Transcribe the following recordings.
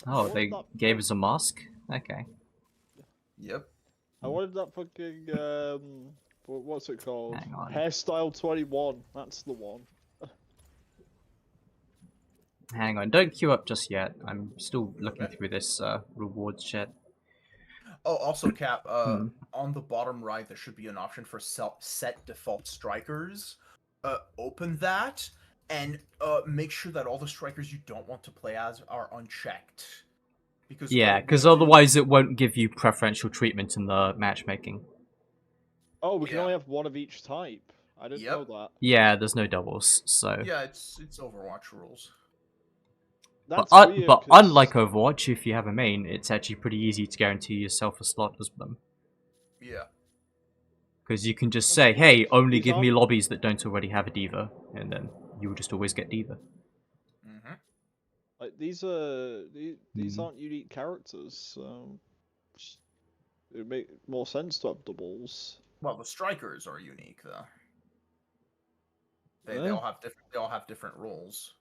Oh, they gave us a mask? Okay. Yep. I wanted that fucking what's it called? Hang on. Hairstyle 21. That's the one. Hang on, don't queue up just yet. I'm still looking through this rewards shit. Oh, also, Cap, Hmm. on the bottom right, there should be an option for set default strikers. Open that, and make sure that all the strikers you don't want to play as are unchecked. Because Yeah, because otherwise it won't give you preferential treatment in the matchmaking. Oh, we can only have one of each type. I didn't know that. Yeah, there's no doubles, so... Yeah, it's Overwatch rules. That's but, weird, but 'cause... unlike Overwatch, if you have a main, it's actually pretty easy to guarantee yourself a slot as them. Yeah. Because you can just say, hey, only These give me aren't- lobbies that don't already have a diva, and then you will just always get diva. Mm-hmm. Like these aren't unique characters, so it would make more sense to have doubles. Well, the strikers are unique though. They all have different roles.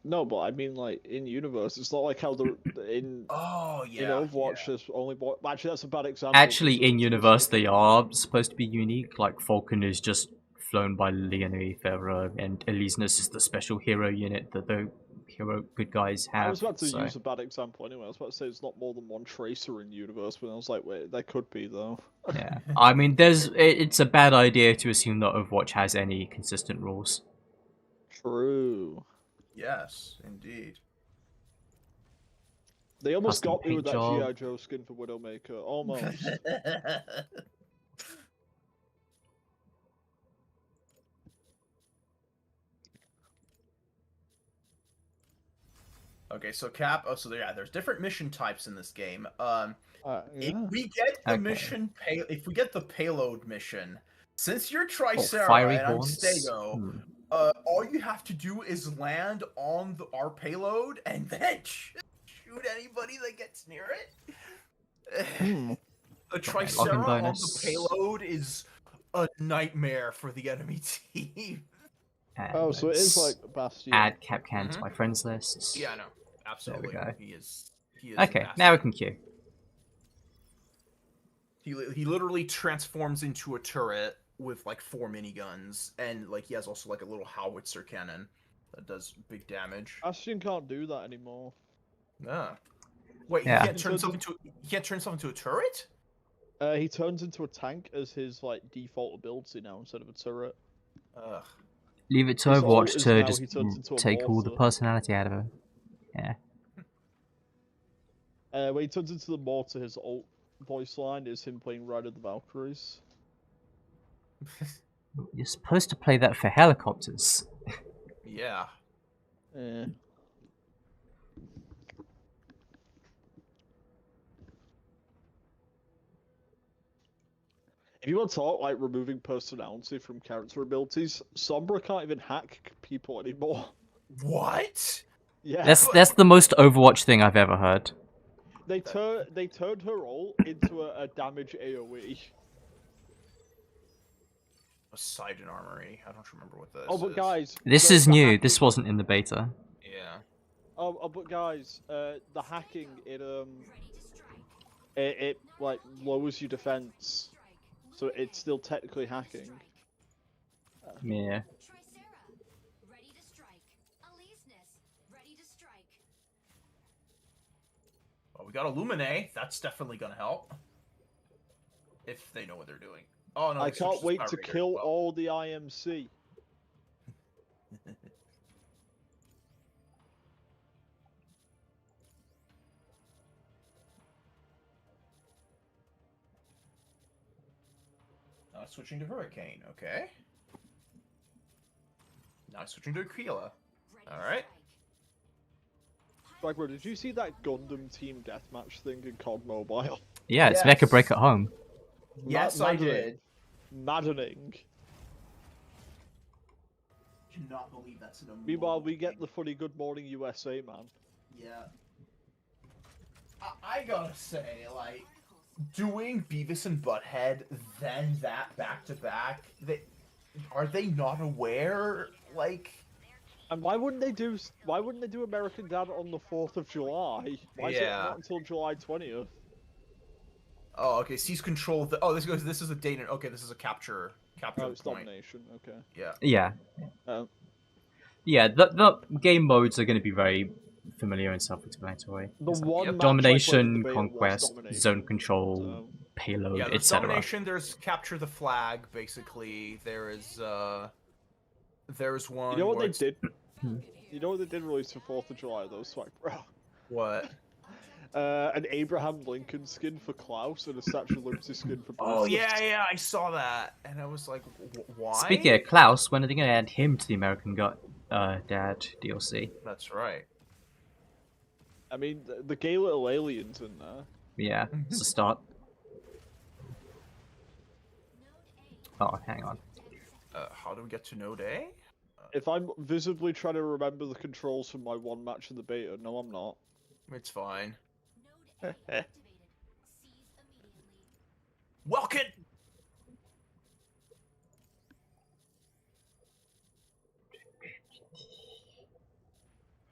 No, but I mean, like in universe, it's not like how the in Overwatch there's only actually that's a bad example. Actually, in universe, they are supposed to be unique. Like Falcon is just flown by Leonie Ferrer, and Elysinus is the special hero unit that the hero good guys have. I was about to use a bad example anyway. I was about to say it's not more than one tracer in universe, but I was like, wait, there could be though. Yeah, I mean, it's a bad idea to assume that Overwatch has any consistent rules. True. Yes, indeed. They almost got me with that G.I. Joe skin for Widowmaker. Almost. Okay, so Cap. Oh, so yeah, there's different mission types in this game. If Yeah. we get the mission if we get the payload mission, since you're Tricera Fiery and I'm Horns? Stego, all you have to do is land on our payload and then shoot anybody that gets near it. The Tricera on the payload is a nightmare for the enemy team. Oh, so it is like Bastion. Add Capcan to my friends list. Yeah, no, absolutely. There we go. He is okay, now we can queue. He literally transforms into a turret with like 4 miniguns, and like he has also like a little howitzer cannon that does big damage. Bastion can't do that anymore. Yeah. Wait, Yeah. he can't turn himself into a turret? He turns into a tank as his like default ability now instead of a turret. Ugh. Leave it to His ult Overwatch is to now just he turns into a take all the mortar. personality out of it. Yeah. When he turns into the mortar, his ult voice line is him playing Ride of the Valkyries. You're supposed to play that for helicopters. Yeah. Yeah. If you want to talk like removing personality from character abilities, Sombra can't even hack people anymore. What? Yeah. That's the most Overwatch thing I've ever heard. They turned her ult into a damage AoE. A Sidon Armory. I don't remember what this Oh, but is. guys, This is new. This wasn't in the beta. Yeah. Oh, but guys, the hacking it like lowers your defense, so it's still technically hacking. Yeah. Well, we got Illuminate. That's definitely gonna help. If they know what they're doing. Oh no! I can't wait to kill all the IMC. Now switching to Hurricane. Okay. Now switching to Aquila. All right. Like, bro, did you see that Gundam Team Deathmatch thing in COD Mobile? Yeah, it's Mecha Break at home. Yes, I did. Maddening. Cannot believe that's an. Meanwhile, we get the funny Good Morning USA, man. Yeah. I gotta say, like, doing Beavis and Butthead, then that back to back. Are they not aware? Like, And why wouldn't they do American Dad on the 4th of July? Why is it not until July 20th? Oh, okay. Seize control. This is a date. Okay, this is a capture. Capture Oh, it's point. domination. Okay. Yeah. Yeah. Um, Yeah, the game modes are going to be very familiar and self-explanatory. The It's one match domination, I played in the beta was conquest, domination, zone control, so... payload, Yeah, there's etc. domination. There's capture the flag. Basically, there's one. You know what they did? You know what they did release for 4th of July though, Swag Bro? What? An Abraham Lincoln skin for Klaus and a Statue of Liberty skin for Bruce. Oh yeah, I saw that, and I was like, why? Speaking of Klaus, when are they going to add him to the American Dad DLC? That's right. I mean, the gay little aliens in there. Yeah, it's a start. Oh, hang on. How do we get to Node A? If I'm visibly trying to remember the controls from my one match in the beta, no, I'm not. It's fine. Welcome.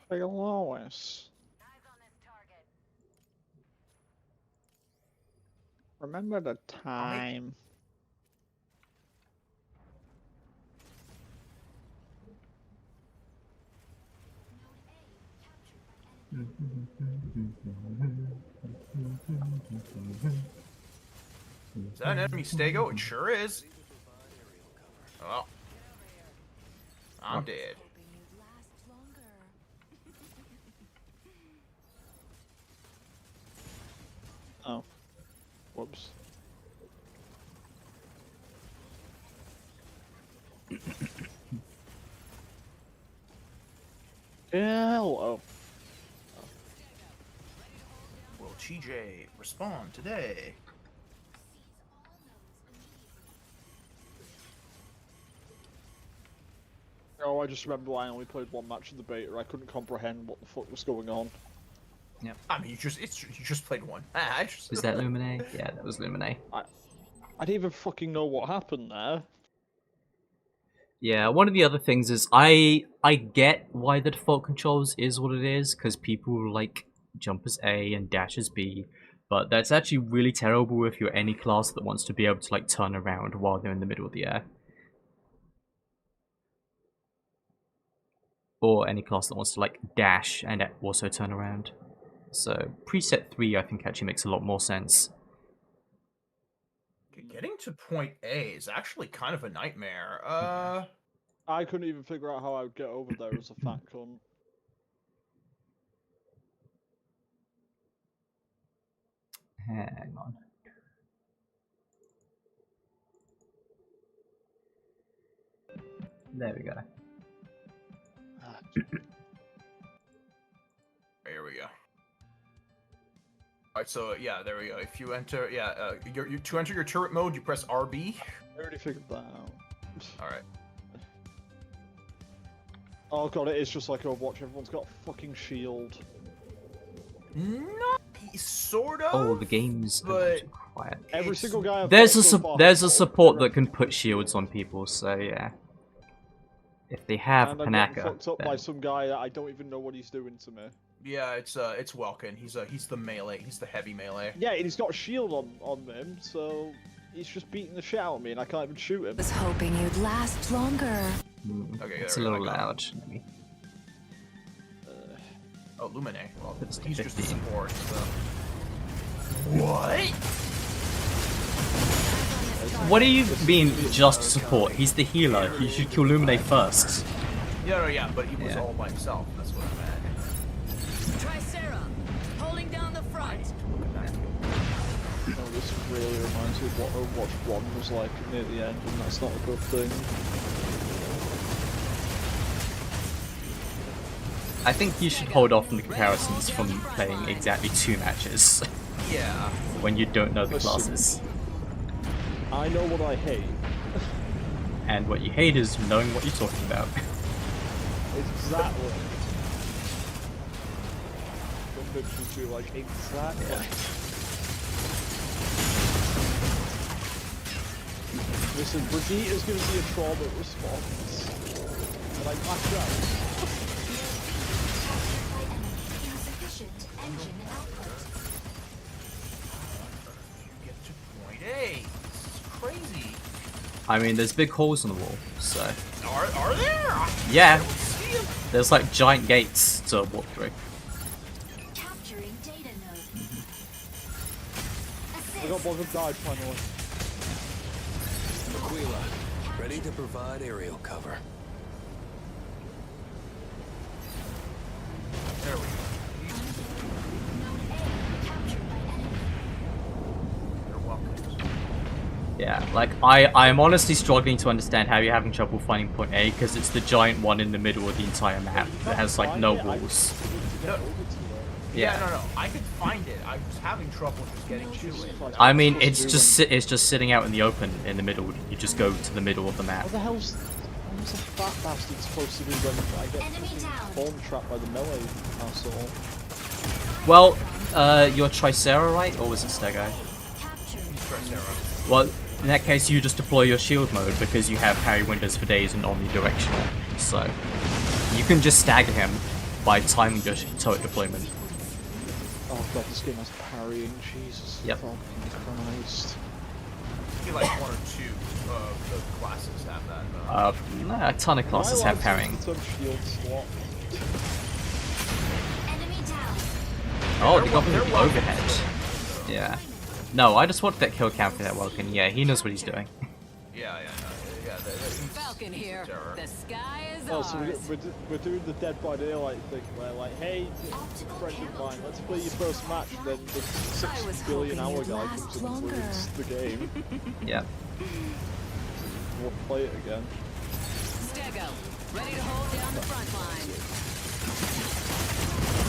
Hey, Lois. Remember the time. Is that an enemy Stego? It sure is. Oh. I'm dead. Oh. Whoops. Hello. Will TJ respond today? Oh, I just remember I only played one match in the beta. I couldn't comprehend what the fuck was going on. Yeah. I mean, you just played one. Was that Lumine? Yeah, that was Lumine. I didn't even fucking know what happened there. Yeah, one of the other things is I get why the default controls is what it is, because people like jump as A and dash as B, but that's actually really terrible if you're any class that wants to be able to like turn around while they're in the middle of the air. Or any class that wants to like dash and also turn around. So preset 3 I think actually makes a lot more sense. Getting to point A is actually kind of a nightmare. I couldn't even figure out how I would get over there as a fat cunt. Hang on. There we go. There we go. Alright, so yeah, there we go. If you enter, to enter your turret mode, you press RB. I already figured that out. Alright. Oh god, it is just like Overwatch. Everyone's got a fucking shield. Not sort of. Oh, the game's but quiet. Every single guy I've There's got a so far support that can put shields on people, so yeah. If they have and I'm getting Panaka, fucked up then... by some guy that I don't even know what he's doing to me. yeah, it's Welkin. He's the melee. He's the heavy melee. Yeah, and he's got a shield on him, so he's just beating the shit out of me, and I can't even shoot him. I was hoping you'd last longer. Okay, it's a little loud. Oh, Lumine. Well, It's he's just a 50. support. So. What? What do you mean, just support? He's the healer. You should kill Lumine first. Yeah, but he was Yeah. all by himself. That's what I meant. Try Sarah, holding down the front. Oh, this really reminds me of what Overwatch 1 was like near the end, and that's not a good thing. I think you should hold off on the comparisons from playing exactly 2 matches. Yeah. When you don't know the Listen. classes. I know what I hate. And what you hate is knowing what you're talking about. Exactly. Convinces you, like, exactly. Yeah. Listen, Brigitte is going to be a trauma response. And I match out. I mean, there's big holes in the wall, so... Are there? Yeah! There's like giant gates to walk through. Capturing data node. I got one of them died finally. Aquila, ready to provide aerial cover. There we go. Node A captured by enemy. You're welcome. Yeah, like, I'm honestly struggling to understand how you're having trouble finding point A, because it's the giant one in the middle of the entire map that has, like, no walls. No. Yeah. No. I could find it. I was having trouble just getting to it. I mean, it's just sitting out in the open in the middle. You just go to the middle of the map. What the hell's a fat bastard supposed to do when I get Enemy down. bomb trapped by the melee asshole? Well, you're Tricera, right? Or was it Stego? Captured. Well, in that case, you just deploy your shield mode because you have parry windows for days and omnidirectional. So, you can just stagger him by timing your turret deployment. Oh god, this game has parrying, Jesus Yep. fucking Christ. I feel like one or two of the classes have that. Nah, a ton of classes have parrying. Some shield slot. Enemy down. Oh, they got me with overhead. Yeah. No, I just wanted that kill cam for that Welkin. Yeah, he knows what he's doing. Yeah. Falcon here. The sky is Oh, so ours. we're doing the Dead by Daylight thing where, like, hey, friend of mine, let's play your first match, then the I was 6 billion hoping hour you'd guy last comes and longer. wins the game. Yeah. We'll play it again. Stego, ready to hold down the front line.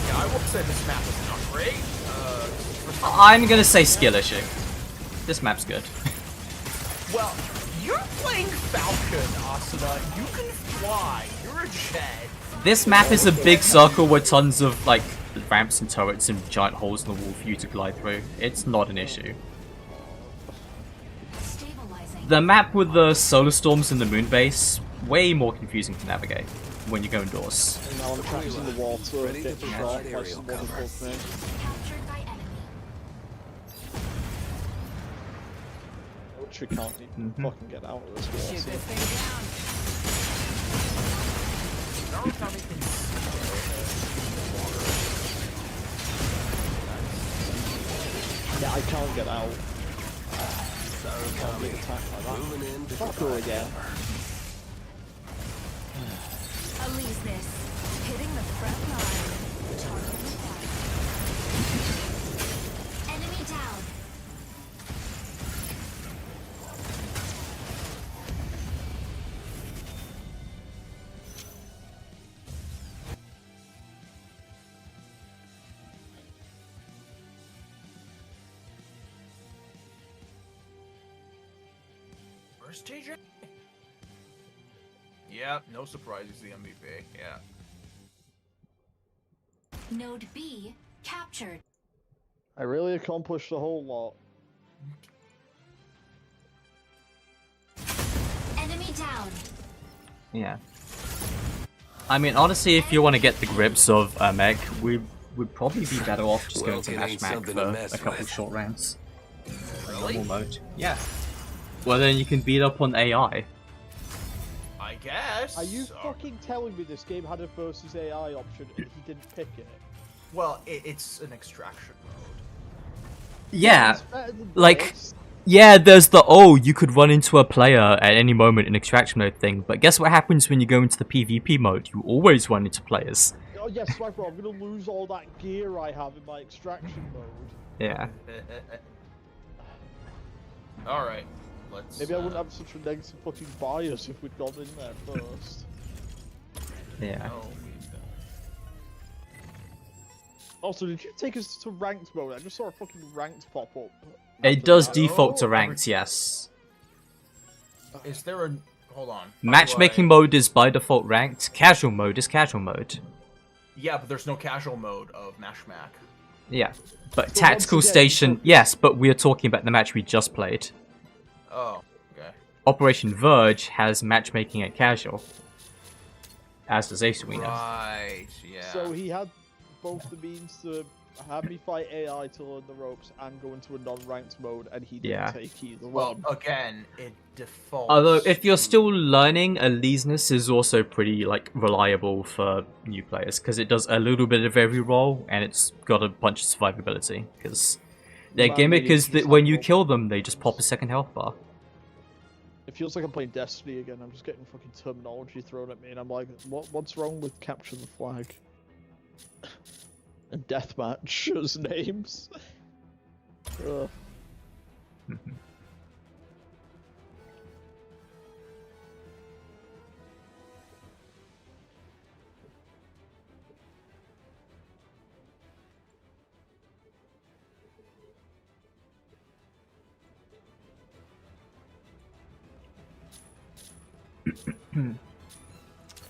Yeah, I will say this map is not great. I'm gonna say skill issue. This map's good. Well, you're playing Falcon, Asuna. You can fly. You're a jet. This map is a big circle with tons of, like, ramps and turrets and giant holes in the wall for you to glide through. It's not an issue. Stabilizing. The map with the solar storms and the moon base, way more confusing to navigate when you go indoors. And now I'm trapped in the water, Ready to get shot provide by aerial some cover. wonderful thing. Captured by enemy. Which we can't even fucking get out of this Shoot water. this thing down. Yeah, I can't get out. Can't be attacked like that. Moving in to Fuck her provide again. cover. Aleseness. Hitting the front line. Target acquired. Enemy down. Where's TJ? Yeah, no surprise, he's the MVP. Yeah. Node B captured. I really accomplished a whole lot. Enemy down. Yeah. I mean, honestly, if you want to get the grips of mech, we would probably be better off just going to Welkin Mash ain't Mac something for to mess a couple with. short rounds. Really? Normal mode. Yeah. Well, then you can beat up on AI. I guess. Are you fucking telling me this game had a versus AI option and he didn't pick it? Well, it's an extraction mode. Yeah. It's better than like- this. Yeah, there's the, oh, you could run into a player at any moment in extraction mode thing, but guess what happens when you go into the PvP mode? You always run into players. Oh yes, right, bro. I'm gonna lose all that gear I have in my extraction mode. Yeah. Alright, let's... Maybe I wouldn't have such a negative fucking bias if we'd gone in there first. Yeah. No, we don't. Also, did you take us to ranked mode? I just saw a fucking ranked pop up. It does after that. default to Oh, ranked, yes. Is there a... Hold on. How do Matchmaking I- mode is by default ranked. Casual mode is casual mode. Yeah, but there's no casual mode of Mashmac. Yeah. But So Tactical once again, Station, so- yes, but we are talking about the match we just played. Oh, okay. Operation Verge has matchmaking at casual. As does Ace Arena. Right, yeah. So he had both the means to have me fight AI to learn the ropes and go into a non-ranked mode, and he didn't Yeah. take either Well, one. again, it defaults. Although, if you're to- still learning, Elyseness is also pretty like reliable for new players because it does a little bit of every role and it's got a bunch of survivability. Because their Man, gimmick you is just that have when you rope. kill them, they just pop a second health bar. It feels like I'm playing Destiny again. I'm just getting fucking terminology thrown at me, and I'm like, what's wrong with capture the flag? And deathmatch as names. Ugh.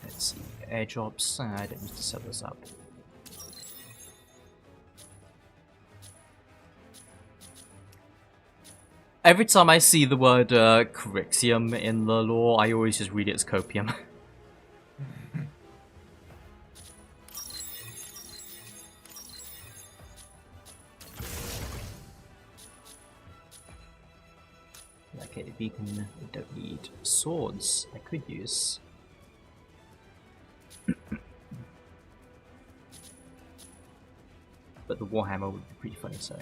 Let's see, airdrops. I don't need to set this up. Every time I see the word Crixium in the lore, I always just read it as copium. Okay, the beacon, we don't need swords. I could use. But the Warhammer would be pretty funny, so.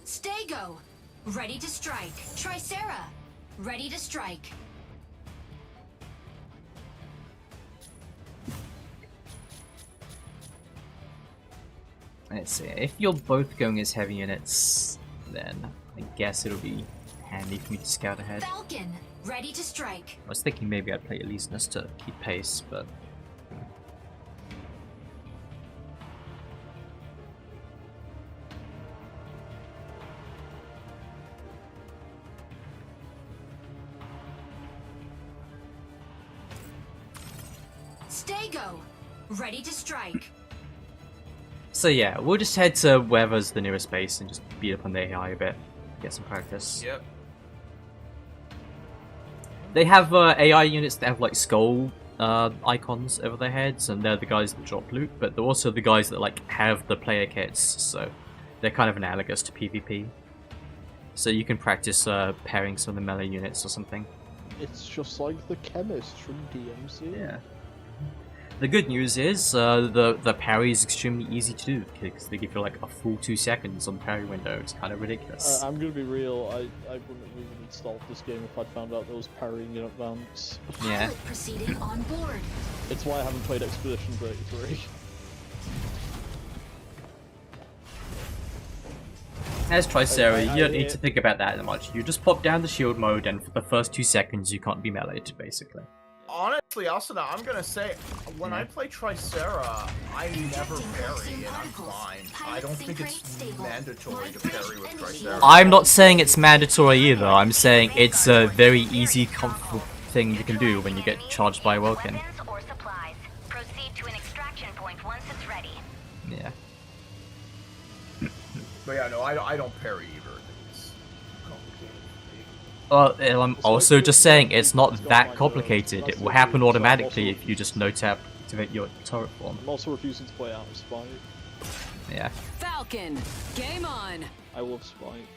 Stego, ready to strike. Tricera, ready to strike. Let's see, if you're both going as heavy units, then I guess it'll be handy for me to scout ahead. Falcon, ready to strike. I was thinking maybe I'd play Elyseness to keep pace, but... Stego, ready to strike. So yeah, we'll just head to wherever's the nearest base and just beat up on the AI a bit, get some practice. Yep. They have AI units that have like skull icons over their heads, and they're the guys that drop loot, but they're also the guys that like have the player kits, so they're kind of analogous to PvP. So you can practice pairing some of the melee units or something. It's just like the chemist from DMC. Yeah. The good news is the parry is extremely easy to do because they give you like a full 2 seconds on the parry window. It's kind of ridiculous. I'm gonna be real, I wouldn't have even installed this game if I'd found out there was parrying in advance. Yeah. Pilot proceeding on board. It's why I haven't played Expedition 33. As Tricera, you don't I- need to think about that much. You just pop down the shield mode, and for the first 2 seconds, you can't be meleeed, basically. Honestly, Asuna, I'm gonna say, when Yeah. I play Tricera, I never parry, and I'm fine. I don't think it's mandatory to parry with Tricera. I'm not saying it's mandatory either. I'm saying it's a very easy, comfortable thing you can do when you get charged by a Welkin. Weapons or supplies. Proceed to an extraction point once it's ready. Yeah. But yeah, no, I don't parry either. It's complicated. I'm also just saying it's not that complicated. It will happen automatically if you just no-tap activate your turret form. I'm also refusing to play out of Spite. Yeah. Falcon, game on. I love Spite.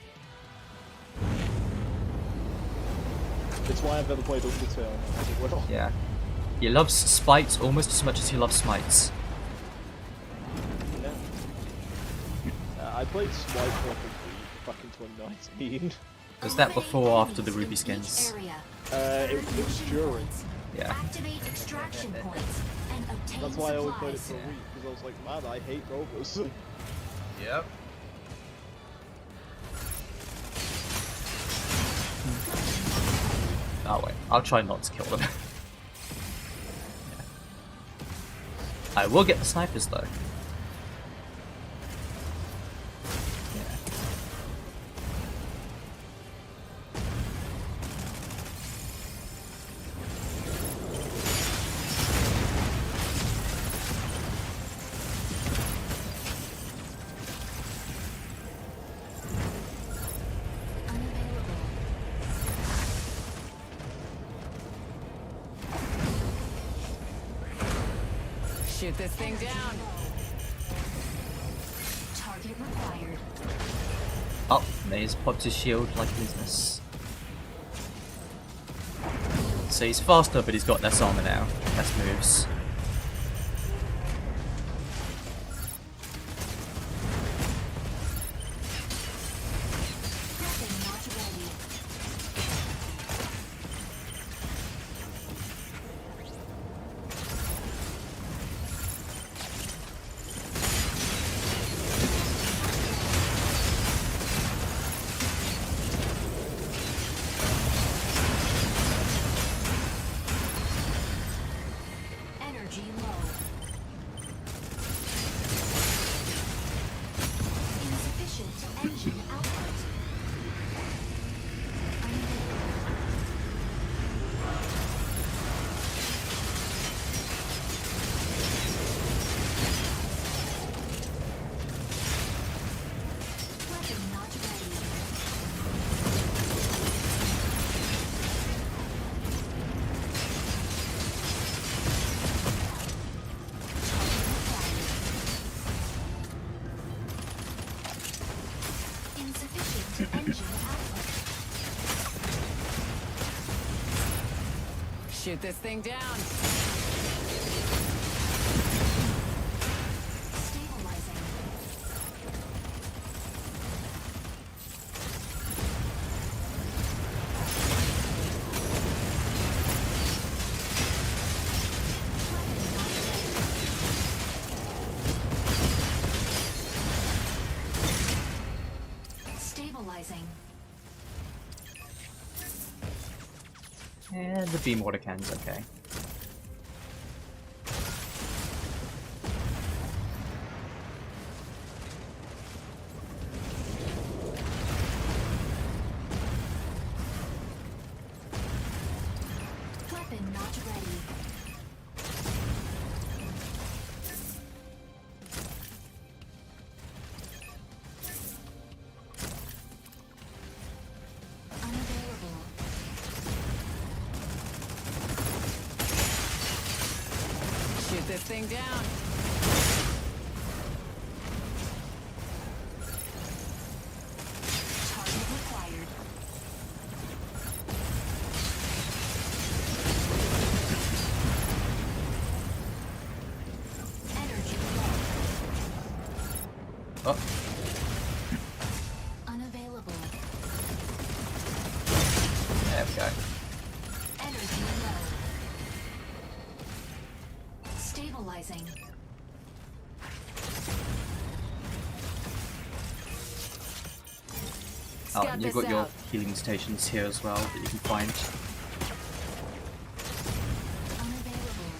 It's why I've never played Undertale, as it will. Yeah. He loves Spites almost as much as he loves Smites. Yeah. I played Spite for like a week back in 2019. Was that before or after the Ruby skins? It was during. Yeah. Activate extraction points and obtain That's why I only played it supplies. for a week, because I was like, man, I hate rovers. Yep. Oh wait, I'll try not to kill them. I will get the snipers though. Yeah. Shoot this thing down. Target required. Oh, Maze popped his shield like business. So he's faster, but he's got less armor now. Less moves. Weapon not ready. Energy low. Insufficient engine output. Weapon not ready. Insufficient engine output. Shoot this thing down. Stabilizing. Stabilizing. And the beam water cannon's okay. Weapon not ready. Unavailable. Shoot this thing down. Target required. Energy low. Oh, Unavailable. there we go. Energy low. Stabilizing. Oh, Scout and you've this got your out. healing stations here as well that you can find. Unavailable.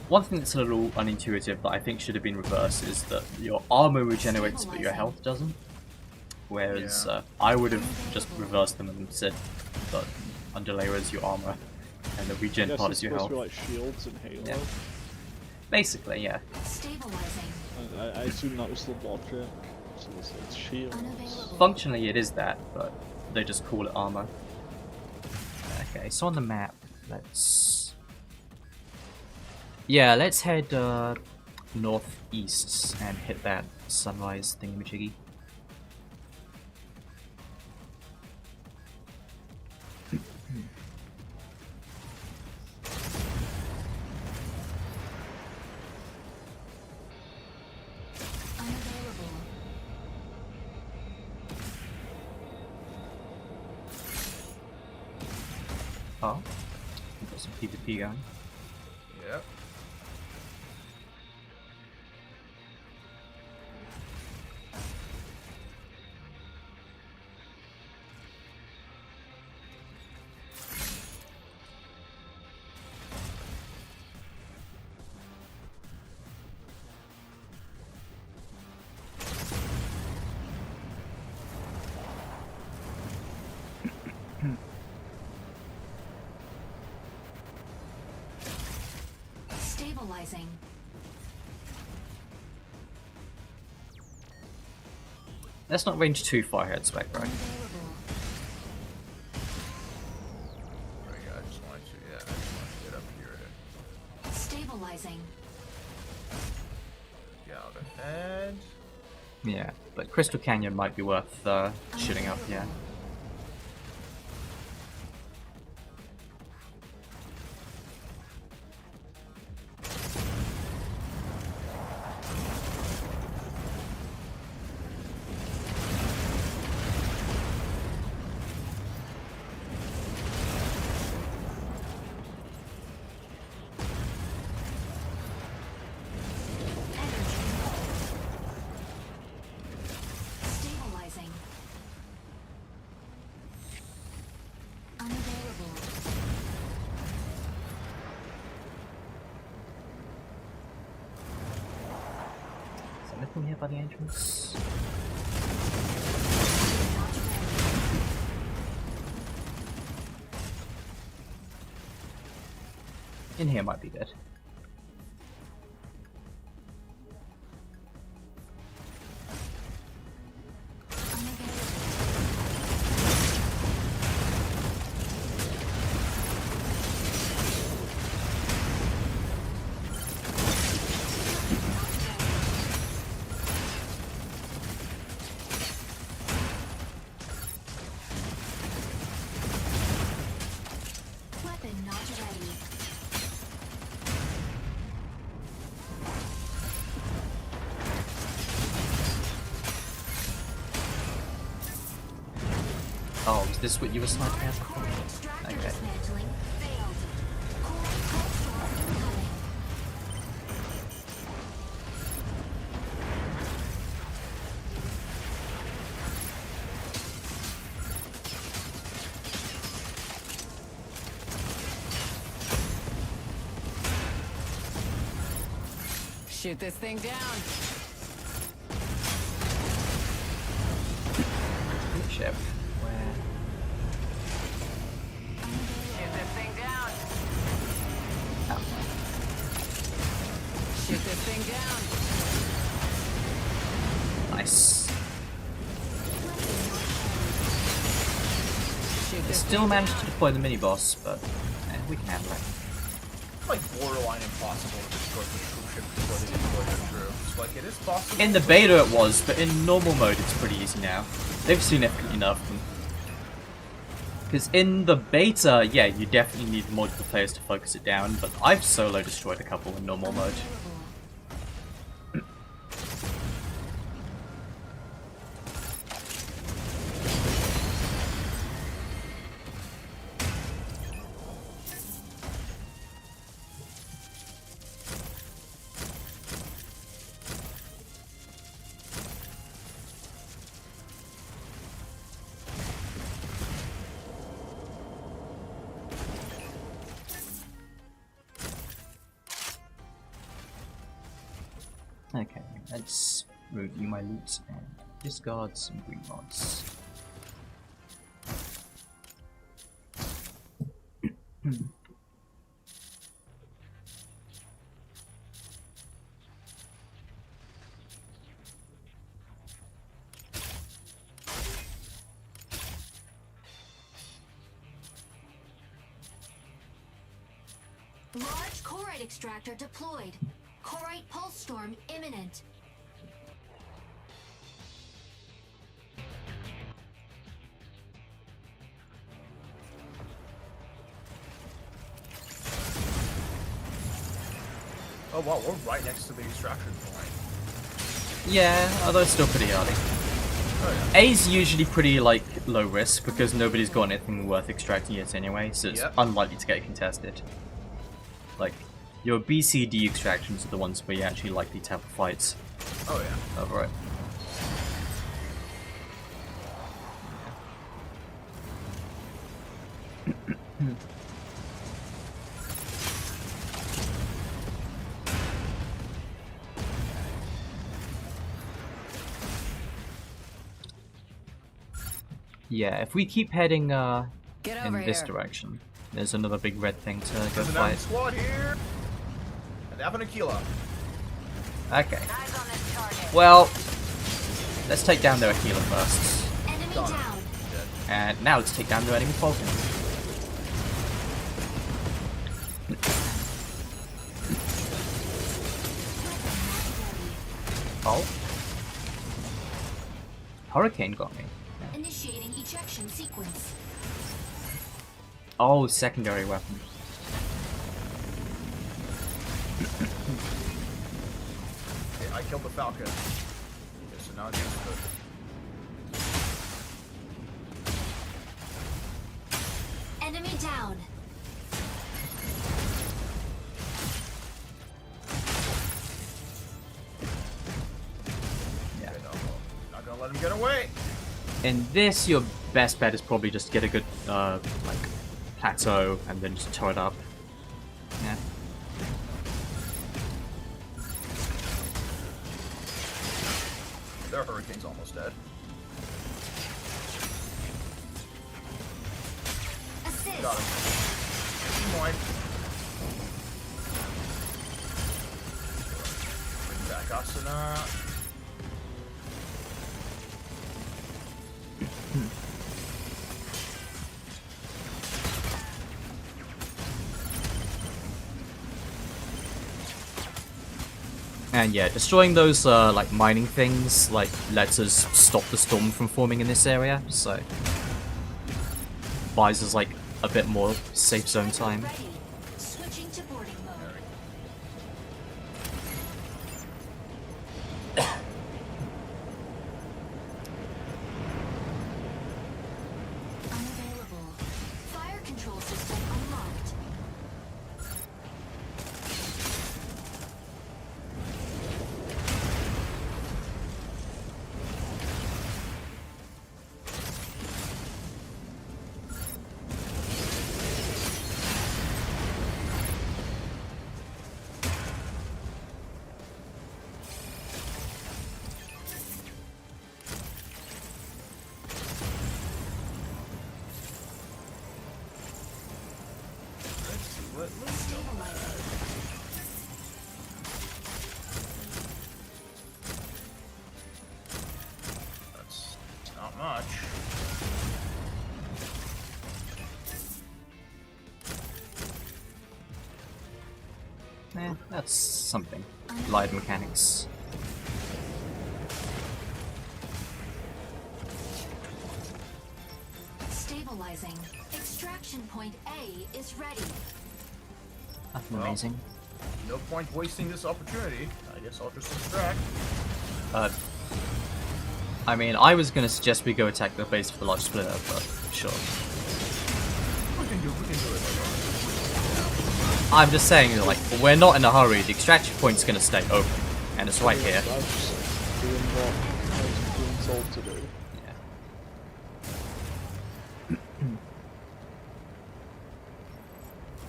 One thing that's a little unintuitive that I think should have been reversed is that your armor regenerates but your health doesn't. Whereas Yeah. I would have just reversed them and said that underlayer is your armor and the I regen guess part it's is your supposed health. to be like shields in Halo. Yeah. Basically, yeah. Stabilizing. I assume that was the logic. So it's shields. Unavailable. Functionally it is that, but they just call it armor. Okay, so on the map, let's... Yeah, let's head northeast and hit that sunrise thingamajiggy. Unavailable. Oh, we've got some PvP going. Yep. Stabilizing. Let's not range too far ahead, Spec, right? Unavailable. Oh, yeah, I just wanted to, yeah, I just wanted to get up here and Stabilizing. get out ahead. Yeah, but Crystal Canyon might be worth shooting up, yeah. Stabilizing. Unavailable. Is there anything here by the entrance? In here might be good. Weapon not ready. Oh, is this what you were sniping at? Core extractor Okay. dismantling failed. Core pulse incoming. Shoot this thing down. Ship. Where? Shoot this thing down. Oh. Shoot this thing down. Nice. Shoot They this still thing managed down. to deploy the mini boss, but we can handle it. It's like borderline impossible to destroy the troop ship before they deploy their troops. Like, it is possible. In the beta it was, but in normal mode it's pretty easy now. They've significantly nerfed them. Because in the beta, yeah, you definitely need multiple players to focus it down, but I've solo destroyed a couple in normal mode. Okay, let's review my loot and discard some green mods. Large Corite extractor deployed. Corite pulse storm imminent. Oh wow, we're right next to the extraction point. Yeah, although it's still pretty early. Oh yeah. A's usually pretty, like, low risk because nobody's got anything worth extracting yet anyway, so it's Yep. unlikely to get contested. Like, your BCD extractions are the ones where you're actually likely to have fights Oh yeah. over it. Yeah, if we keep heading Get in over this here. direction, there's another big red thing to go There's an enemy fight. squad here. And have an Aquila. Okay. Eyes on this target. Well, let's take down their Aquila first. Enemy Done. down. And now let's take down their enemy Falcon. Oh. Hurricane got me. Initiating ejection sequence. Oh, secondary weapon. Okay, I killed the Falcon. Okay, so now it's just the... Enemy down. Yeah. Okay, no, not gonna let him get away. In this, your best bet is probably just get a good, like, plateau and then just tow it up. Yeah. Their Hurricane's almost dead. Assist. Got him. Point. Bring back Asuna. And yeah, destroying those like mining things like lets us stop the storm from forming in this area, so buys us like a bit more safe zone time. Ready. Switching to boarding mode. Unavailable. Fire control system unlocked. Let's see what let's go. That's not much. That's something. Light mechanics. Stabilizing. Extraction point A is ready. That's Well. amazing. No point wasting this opportunity. I guess I'll just extract. I mean, I was gonna suggest we go attack the base of the large splitter, but sure. We can do it later. I'm just saying, like, we're not in a hurry. The extraction point's gonna stay open, and it's right here. I'm just doing what I'm being told to do.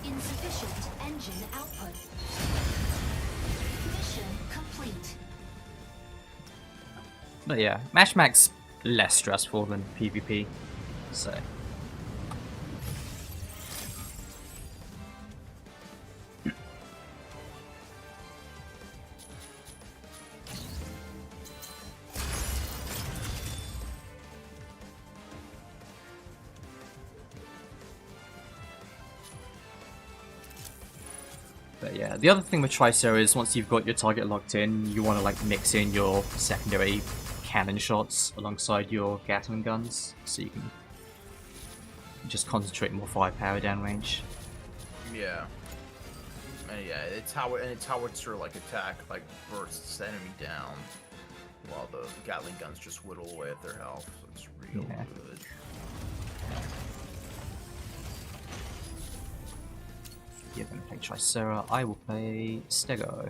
Insufficient engine output. Mission complete. But yeah, Mashmac's less stressful than PvP, so. But yeah, the other thing with Tricera is once you've got your target locked in, you want to like mix in your secondary cannon shots alongside your Gatling guns, so you can just concentrate more firepower downrange. Yeah. And yeah, it's how it's sort of like attack like bursts the enemy down, while the Gatling guns just whittle away at their health. So it's real Yeah. good. You're gonna play Tricera, I will play Stego.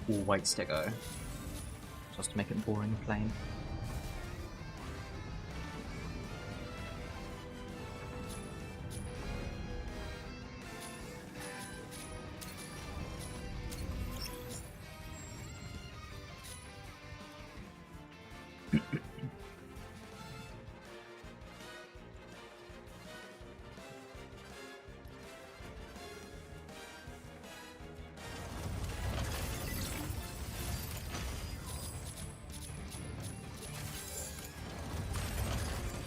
all white Stego. Just to make it boring and plain.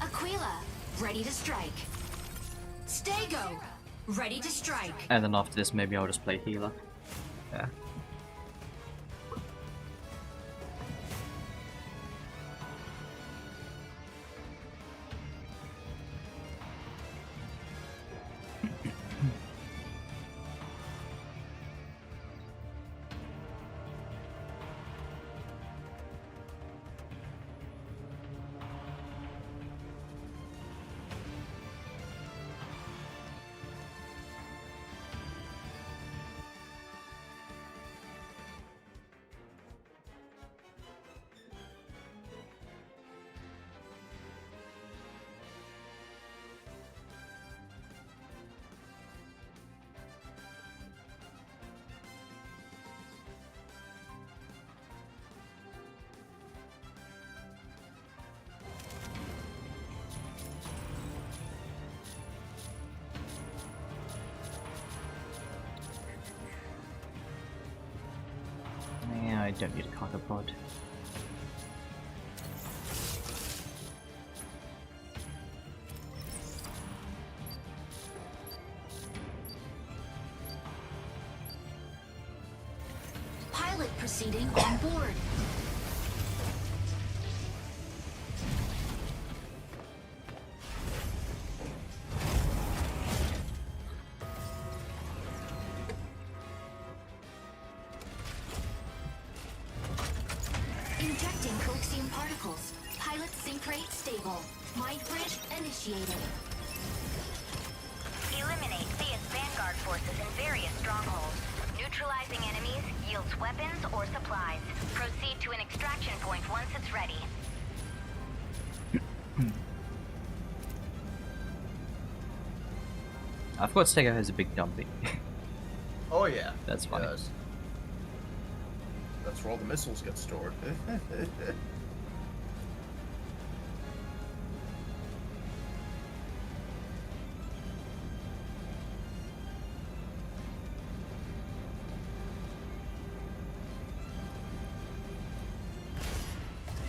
Aquila, ready to strike. Stego, ready to strike. And then after this, maybe I'll just play healer. Yeah. Yeah, I don't need a cargo pod. Pilot proceeding on board. Injecting coaxium particles. Pilot sync rate stable. Mind bridge initiated. Eliminate Thea's vanguard forces in various strongholds. Neutralizing enemies yields weapons or supplies. Proceed to an extraction point once it's ready. I forgot Stego has a big dumpy. Oh yeah. That's it funny. does. That's where all the missiles get stored.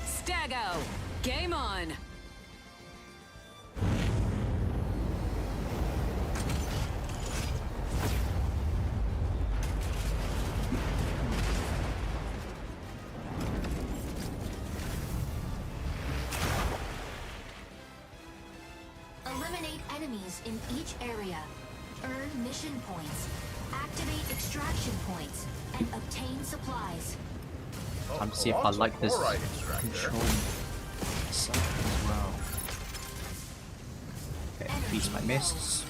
Stego, game on. Eliminate enemies in each area. Earn mission points. Activate extraction points. And obtain supplies. Time to see if I like this control stuff as well. Okay, feast my mists.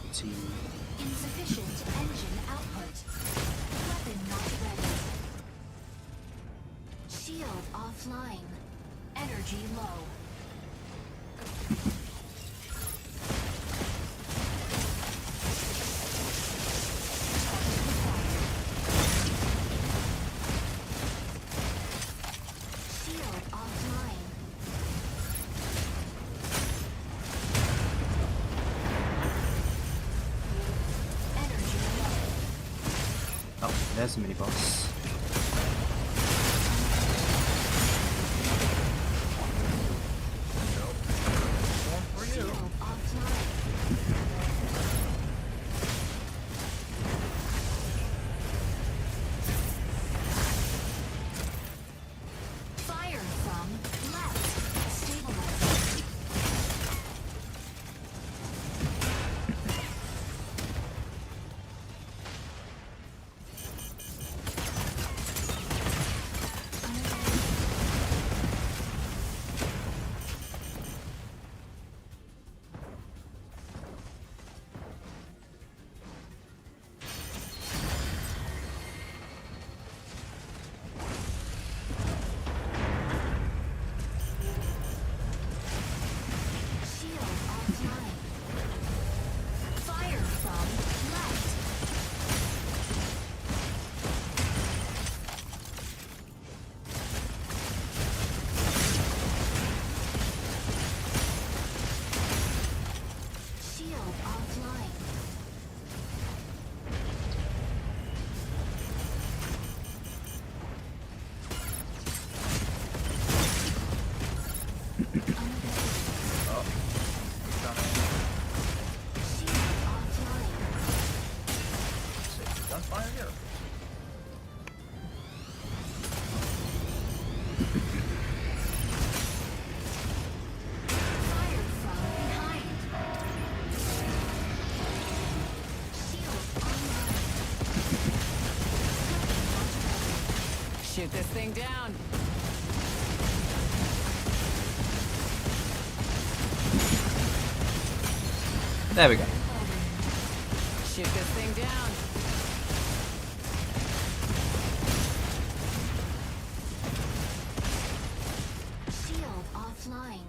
Let's see. Insufficient engine output. Weapon not ready. Shield offline. Energy low. Shield offline. Energy low. Oh, there's a mini boss. Shield offline. Fire from left. Stabilizing. fire here. Fired from behind. Shield online. Shoot this thing down. There we go. Shoot this thing down. Shield offline.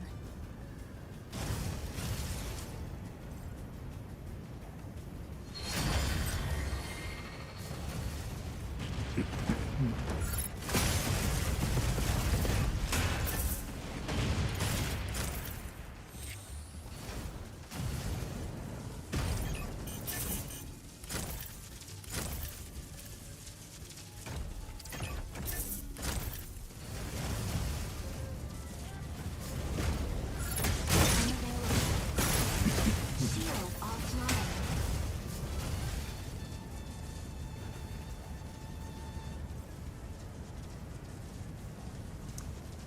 Shield offline.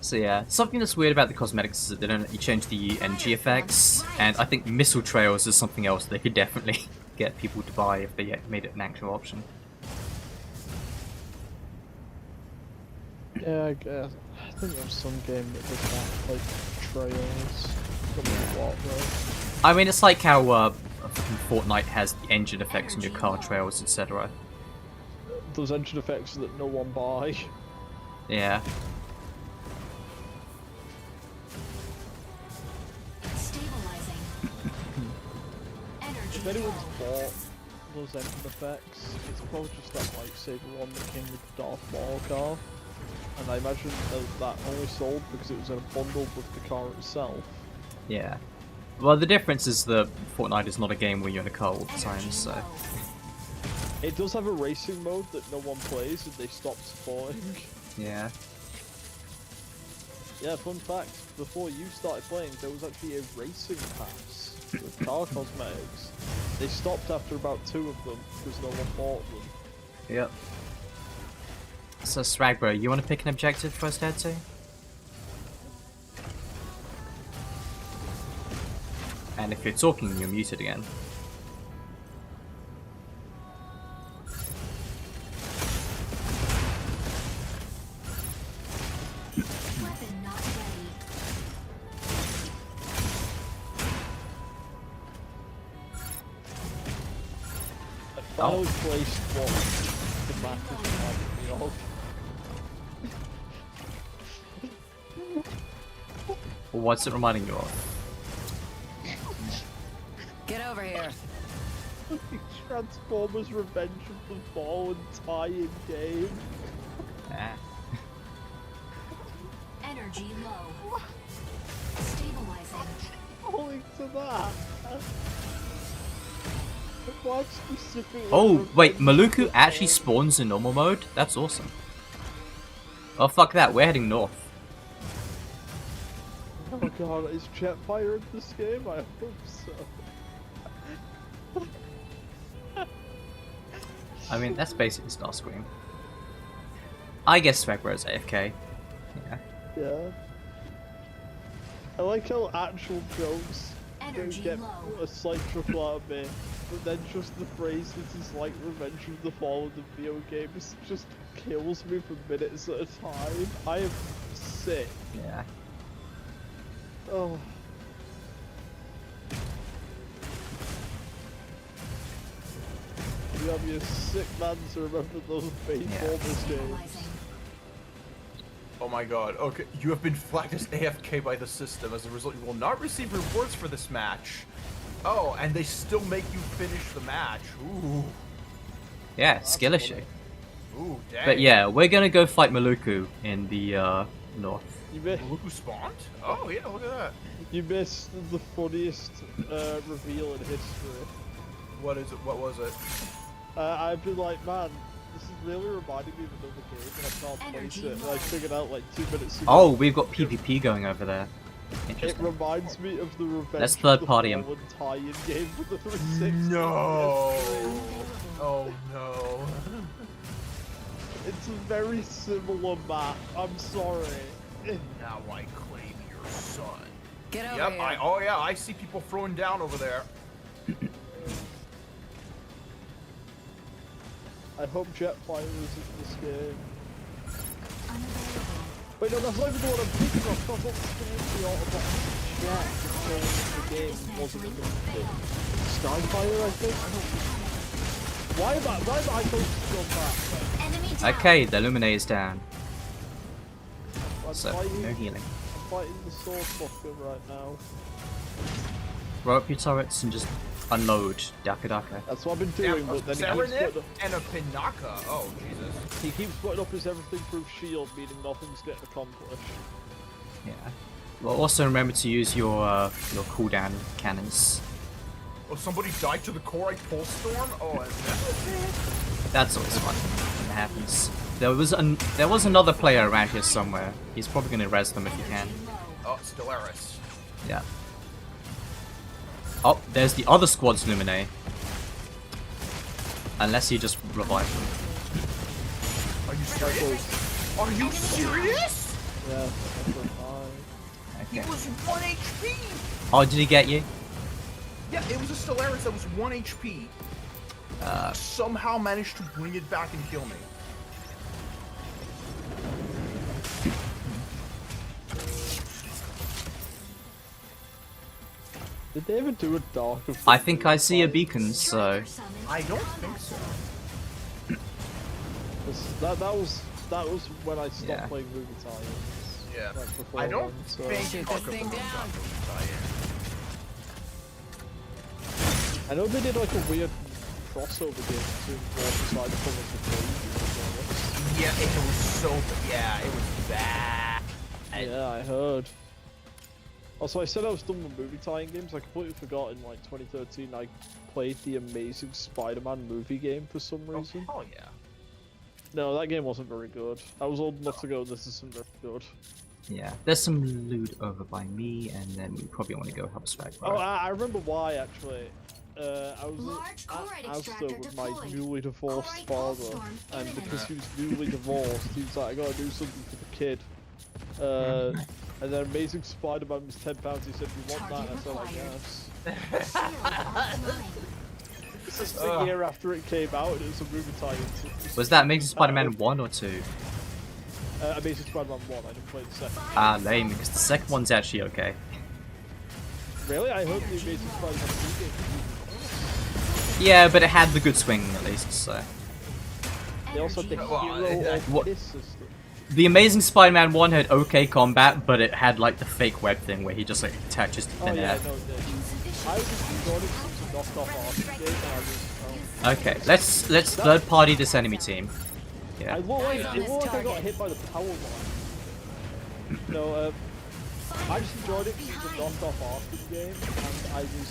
So yeah, something that's weird about the cosmetics is that they don't let you change the energy effects, and I think missile trails is something else they could definitely get people to buy if they made it an actual option. Yeah, I guess. I think there's some game that did that, like trails. Don't know what though. I mean, it's like how fucking Fortnite has the engine effects in your car trails, etc. Those engine effects that no one buy. Yeah. Stabilizing. Energy If anyone's low. bought those engine effects, it's probably just that lightsaber one that came with the Darth Maul car. And I imagine that only sold because it was in a bundle with the car itself. Yeah. Well, the difference is that Fortnite is not a game where you're in a car all the time, Energy so... low. It does have a racing mode that no one plays and they stopped supporting. Yeah. Yeah, fun fact, before you started playing, there was actually a racing pass with car cosmetics. They stopped after about 2 of them because no one bought them. Yep. So, Swagbro, you want to pick an objective for us, Dad, too? And if you're talking, you're muted again. Weapon not ready. I finally placed what the map is reminding me of. Well, what's it reminding you of? Get over here. Transformers Revenge of the Fallen tie-in game. Ah. Energy low. Stabilizing. Owing to that. Why specifically Oh, wait, Revenge of Maluku the actually Fallen? spawns in normal mode? That's awesome. Oh, fuck that, we're heading north. Oh god, is Jetfire in this game? I hope so. I mean, that's basically Starscream. I guess Swagbro's AFK. Yeah. Yeah. I like how actual jokes Energy get low. a slight chuckle out of me, but then just the phrase "this is like Revenge of the Fallen" of video games just kills me for minutes at a time. I am sick. Yeah. Oh. You have your sick man to remember those Transformers games. Stabilizing. Oh my god. Okay, you have been flagged as AFK by the system. As a result, you will not receive rewards for this match. Oh, and they still make you finish the match. Ooh. Yeah, skill issue. Ooh, dang. But yeah, we're gonna go fight Maluku in the north. You missed. Look who spawned? Oh, yeah, look at that. You missed the funniest reveal in history. What is it? What was it? I've been like, man, this is really reminding me of another game, and I can't place Energy it. And I low. figured out like 2 minutes ago. Oh, we've got PvP going over there. It Interesting. reminds me of the Revenge Let's of third the party him. Fallen tie-in game for the 360. No. Oh no. It's a very similar map. I'm sorry. Now I claim your son. Get over Yep, here. oh yeah, I see people throwing down over there. I hope Jetfire is in this game. Unavailable. Wait, no, that's not even the one I'm thinking of. That's what was going to be Autobot Jet until the game wasn't in the Skyfire, I think? I don't know. Why am I focused on that? Enemy down. Okay, the Luminae is down. I'm So, fighting, no healing. I'm fighting the Source Fucker right now. Blow up your turrets and just unload Daka Daka. That's what I've been doing, but then he keeps Serenip putting up, and a Pinaka. Oh, Jesus. he keeps putting up his everything-proof shield, meaning nothing's getting accomplished. Yeah. Well, also remember to use your cooldown cannons. Oh, somebody died to the core pulse storm? Oh, That's always fun when it happens. There was another player around here somewhere. He's probably gonna res them if he can. oh, Stellaris. Yeah. Oh, there's the other squad's Luminae. Unless you just revive them. Are you serious? Are you serious? Yeah, that's fine. He Okay. was 1 HP! Oh, did he get you? Yeah, it was a Stellaris that was 1 HP. Somehow managed to bring it back and kill me. Did they ever do a dark? I think I see a beacon, so I don't think so. That was when I stopped Yeah. playing movie tie-ins. Yeah. Like before I don't then, so. think Shoot Tucker this thing was down. on Movie Tie-In. I know they did like a weird crossover game between Waterside and Public Cage. Yeah, it was so yeah, it was bad. Yeah, I heard. Also, I said I was done with movie tie-in games. I completely forgot in like 2013 I played the Amazing Spider-Man movie game for some reason. Oh yeah. No, that game wasn't very good. I was old enough to go, this isn't very good. yeah. There's some loot over by me, and then we probably want to go help Swag. Oh, I remember why actually. I was Large chloride at Asda extractor with my deployed. newly divorced Chloride father, storm and imminent. because he was newly divorced, he was like, I gotta do something for the kid. And then Amazing Spider-Man was £10. He said, "You want that?" I said, "I guess." Shield offline. This is the year after it came out, and it was a movie tie-in. Was that Amazing Spider-Man 1 or 2? Amazing Spider-Man 1. I didn't play the second. Ah, lame, because the second one's actually okay. Really? I hope the Amazing Spider-Man 2 game. Yeah, but it had the good swing at least, so. They also had the Well, hero of what- this system. The Amazing Spider-Man 1 had okay combat, but it had like the fake web thing where he just like attaches to Oh thin yeah, air. no, it did. I was just enjoying it since it knocked off Arkham game, and I was. Okay, let's third party this enemy team. I Yeah. look like, Eyes on it this looked like I got target. hit by the power line. No, I just enjoyed it because it knocked off Arkham game, and I was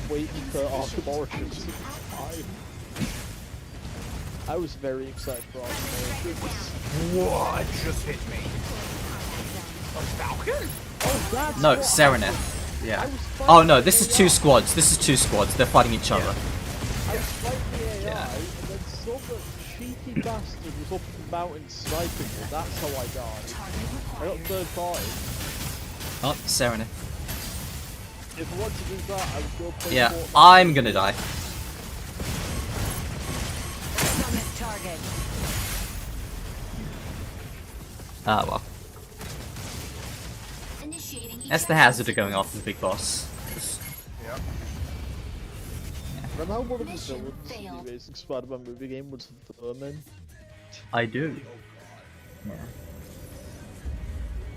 waiting for Arkham Origins at the time. I was very excited for Arkham Origins. What just hit me? A Falcon? Oh, that's No, what Serenith. Yeah. I was Oh no, this is fighting two AI. squads. This is two squads. They're fighting each other. I was fighting the AI, Yeah. and then some cheeky bastard was up the mountain sniping me. That's how I died. I got third party. Oh, Serenith. If I wanted to do that, I would go play Yeah, Fortnite. I'm gonna die. Eyes on this target. Ah well. Initiating That's the hazard of going after the big boss. Yeah. Remember how one of the Mission villains in failed. the Amazing Spider-Man movie game was Vermin? I do. Yeah.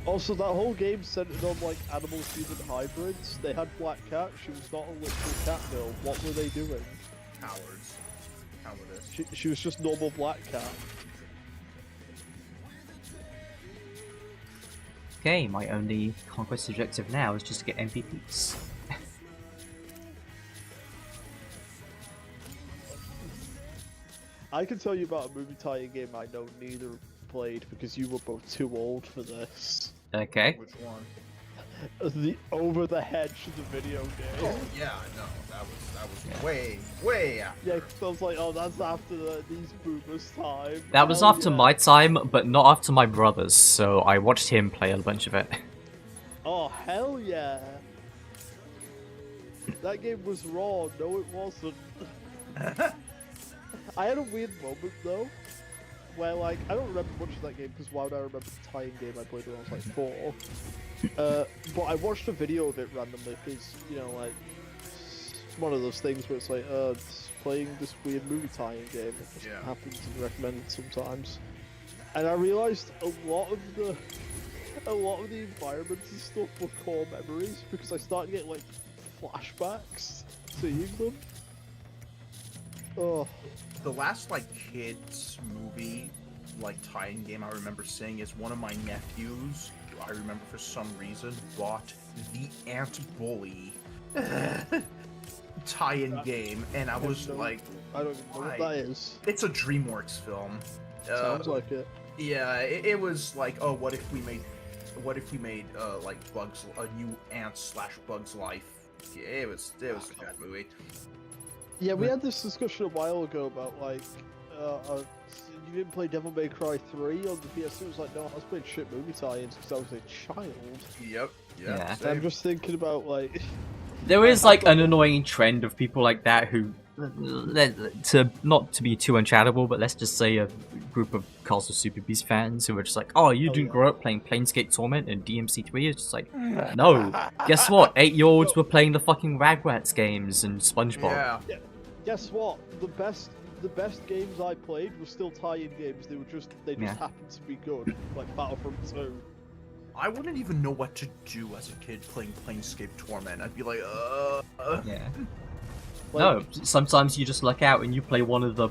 Also, that whole game centered on like animal-human hybrids. They had Black Cat. She was not a literal cat girl. What were they doing? Cowards. Cowardice. She was just normal Black Cat. Okay, my only conquest objective now is just to get MVPs. I can tell you about a movie tie-in game I know neither played because you were both too old for this. Okay. Which one? The over the hedge of the video game. Oh yeah, no, that was way after. Yeah, 'cause I was like, oh, that's after these boomers' time. That was Hell after yeah. my time, but not after my brother's, so I watched him play a bunch of it. Oh, hell yeah. That game was raw. No, it wasn't. I had a weird moment, though, where, like, I don't remember much of that game, because why would I remember the tie-in game I played when I was, like, 4? But I watched a video of it randomly, because, you know, like, it's one of those things where it's like, it's playing this weird movie tie-in game. It just happens and recommended sometimes. And I realized a lot of the environments and stuff were core memories, because I started getting, like, flashbacks seeing them. Oh. The last like kids movie like tie-in game I remember seeing is one of my nephews. I remember for some reason bought the Ant Bully tie-in game, and I was like, I don't even know what that is. It's a DreamWorks film. Sounds like it. Yeah, it was like, oh, what if we made like Bugs, a new Ant/Bugs Life? It was a bad movie. Yeah, we had this discussion a while ago about like, you didn't play Devil May Cry 3 on the PS2. It was like, no, I was playing shit movie tie-ins because I was a child. Yep. Yeah. I'm just thinking about like. There is like an annoying trend of people like that who, not to be too uncharitable, but let's just say a group of Castle Super Beast fans who are just like, oh, you didn't grow up playing Planescape Torment and DMC3. It's just like, no. Guess what? 8-year-olds were playing the fucking Ragrats games and SpongeBob. Yeah. Guess what? The best games I played were still tie-in games. They just happened to be good, like Battlefront 2. I wouldn't even know what to do as a kid playing Planescape Torment. I'd be like, Yeah. Like, No, sometimes you just luck out and you play one of the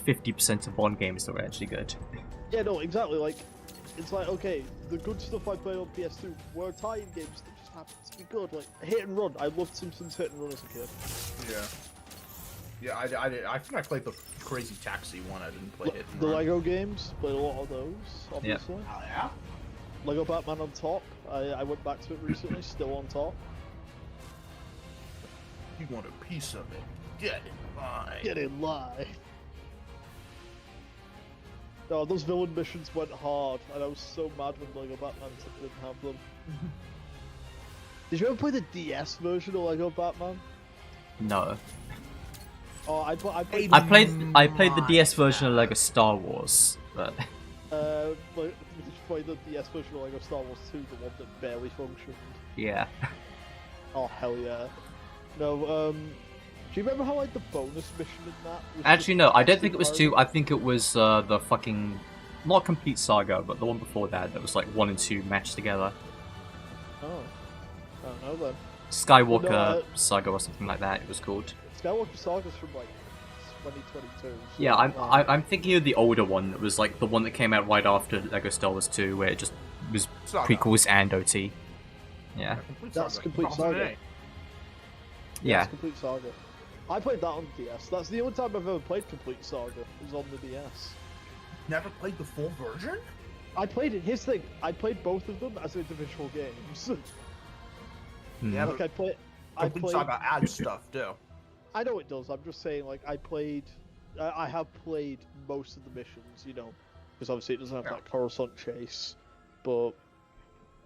50% of Bond games that were actually good. Yeah, no, exactly. Like, it's like, okay, the good stuff I played on PS2 were tie-in games that just happened to be good. Like, Hit and Run. I loved Simpsons Hit and Run as a kid. yeah. Yeah, I think I played the Crazy Taxi one. I didn't play it. The Lego games, played a lot of those, obviously. Oh, yeah? Lego Batman on top. I went back to it recently, still on top. You want a piece of it? Get in line. Get in line. No, those villain missions went hard, and I was so mad when Lego Batman didn't have them. Did you ever play the DS version of Lego Batman? No. Oh, I played. I played the DS version of Lego Star Wars, but Did you play the DS version of Lego Star Wars 2, the one that barely functioned? yeah. Oh hell yeah! No, do you remember how like the bonus mission in that? Was Actually, just no, I don't testing think it was 2. I think it was the fucking, not Complete Saga, but the one before that was like 1 and 2 matched together. Oh, I don't know then. Skywalker No, Saga or something like that it was called. Skywalker Saga's from like 2022. So Yeah, I'm thinking of the older one that was like the one that came out right after Lego Star Wars 2, where it just was Saga. prequels and OT. Yeah. That's Complete Saga. Yeah. That's Complete Saga. I played that on the DS. That's the only time I've ever played Complete Saga. Was on the DS. Never played the full version? I played it. Here's the thing. I played both of them as individual games. Yeah, Like but I Complete played. Saga adds stuff too. I know it does. I'm just saying, like, I have played most of the missions, you know, because obviously it doesn't have that Coruscant chase, but,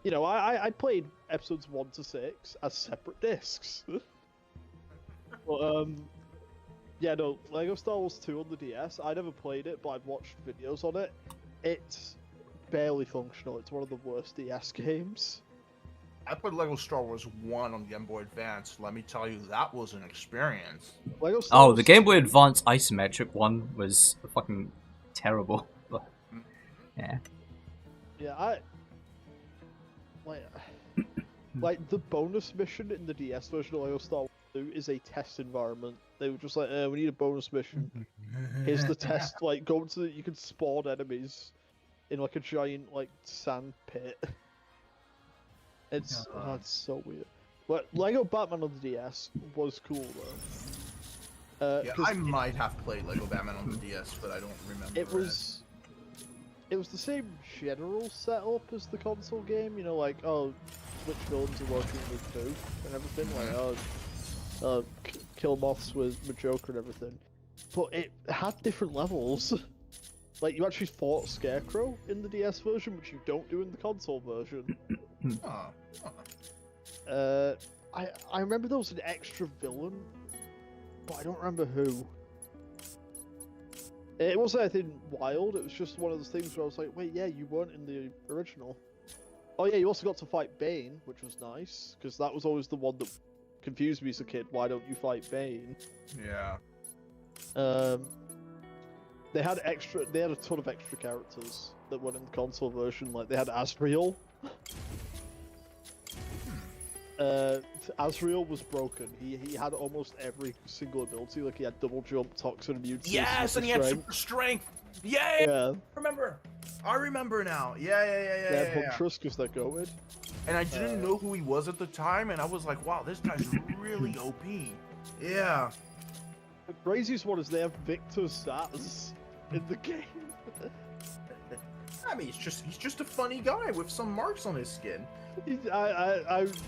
you know, I played episodes 1 to 6 as separate discs. But, yeah, no, Lego Star Wars 2 on the DS, I never played it, but I've watched videos on it. It's barely functional. It's one of the worst DS games. I played Lego Star Wars 1 on Game Boy Advance. Let me tell you, that was an experience. Lego Star Oh, Wars the Game Boy 2 Advance isometric one was fucking terrible. But, yeah. Yeah, like the bonus mission in the DS version of Lego Star Wars 2 is a test environment. They were just like, we need a bonus mission. Here's the test. Like, go to you can spawn enemies in like a giant like sand pit. It's so weird. But Lego Batman on the DS was cool though. Yeah, I might have played Lego Batman on the DS, but I don't remember. It was the same general setup as the console game. You know, like which villains are working with who and everything. Like, kill moths with Joker and everything. But it had different levels. Like, you actually fought Scarecrow in the DS version, which you don't do in the console version. I remember there was an extra villain, but I don't remember who. It wasn't anything wild, it was just one of those things where I was like, wait, yeah, you weren't in the original. Oh yeah, you also got to fight Bane, which was nice, because that was always the one that confused me as a kid. Why don't you fight Bane? Yeah. They had a ton of extra characters that weren't in the console version. Like they had Asriel. Asriel was broken. He had almost every single ability. Like he had double jump, toxin immunity. Yes, and he had super strength. Yeah. I remember now. Yeah. They had Huntress because they're goated. And I didn't know who he was at the time, and I was like, wow, this guy's really OP. Yeah. The craziest one is they have Victor Sass in the game. I mean, he's just a funny guy with some marks on his skin. He's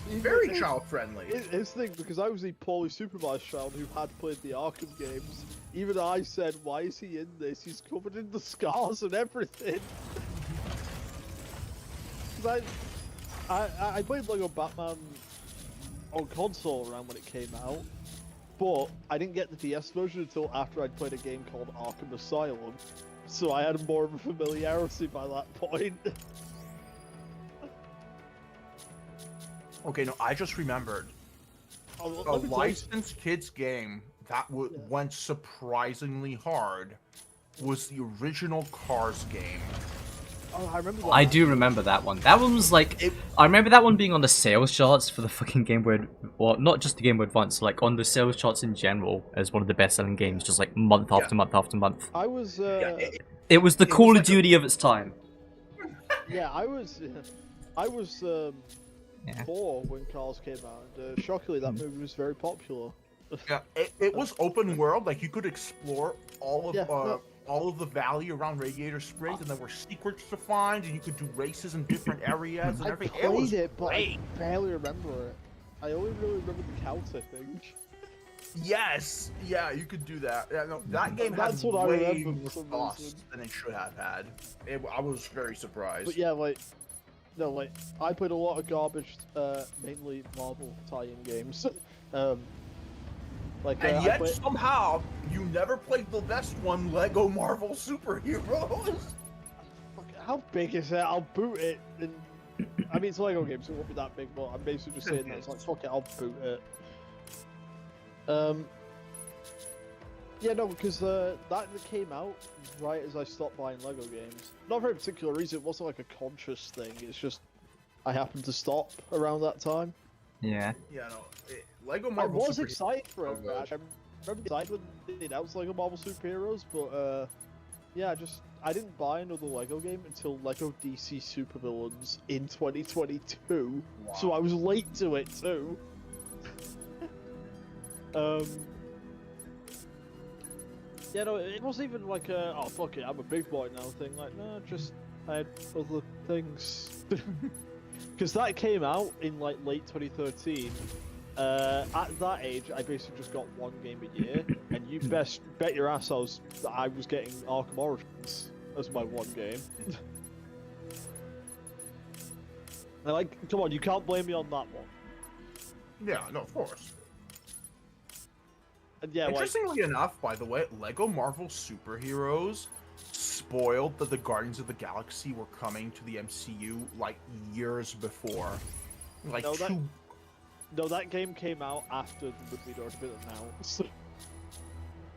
very child friendly. His thing, because I was a poorly supervised child who had played the Arkham games, even I said, why is he in this? He's covered in the scars and everything. I played Lego Batman on console around when it came out, but I didn't get the DS version until after I'd played a game called Arkham Asylum, so I had more of a familiarity by that point. Okay, no, I just remembered a licensed kids game that went surprisingly hard was the original Cars game. Oh, I remember that. I do remember that one. That one was like... I remember that one being on the sales charts for the fucking Game Boy... Well, not just the Game Boy Advance, like on the sales charts in general as one of the best-selling games, just like month after month after month. I was... It was the Call of Duty of its time. Yeah, I was 4 when Cars came out, and shockingly that movie was very popular. Yeah, it was open world, like you could explore all of the valley around Radiator Springs, and there were secrets to find, and you could do races in different areas and everything. I played it, but I barely remember it. I only really remember the cow tipping. Yes, yeah, you could do that. Yeah, no, that game had way more sauce than it should have had. I was very surprised. But yeah, I played a lot of garbage, mainly Marvel tie-in games. And yet, somehow, you never played the best one, Lego Marvel Superheroes. How big is it? I'll boot it. I mean, it's a Lego game, so it won't be that big, but I'm basically just saying that. It's like, fuck it, I'll boot it. Yeah, no, because that came out right as I stopped buying Lego games. Not for a particular reason, it wasn't like a conscious thing, it's just I happened to stop around that time. Yeah. Yeah, no, Lego Marvel I was excited for it, I remember excited when they announced Lego Marvel Superheroes, but yeah, I didn't buy another Lego game until Lego DC Supervillains in 2022, so I was late to it too. Yeah, no, it wasn't even like a, oh fuck it, I'm a big boy now thing, like, no, just, I had other things. Because that came out in like late 2013. At that age, I basically just got one game a year, and you best bet your ass I was getting Arkham Origins as my one game. And like, come on, you can't blame me on that one. Yeah, no, of course. And yeah, interestingly enough, by the way, Lego Marvel Superheroes spoiled that the Guardians of the Galaxy were coming to the MCU like years before. Like that game came out after the movie had already been announced.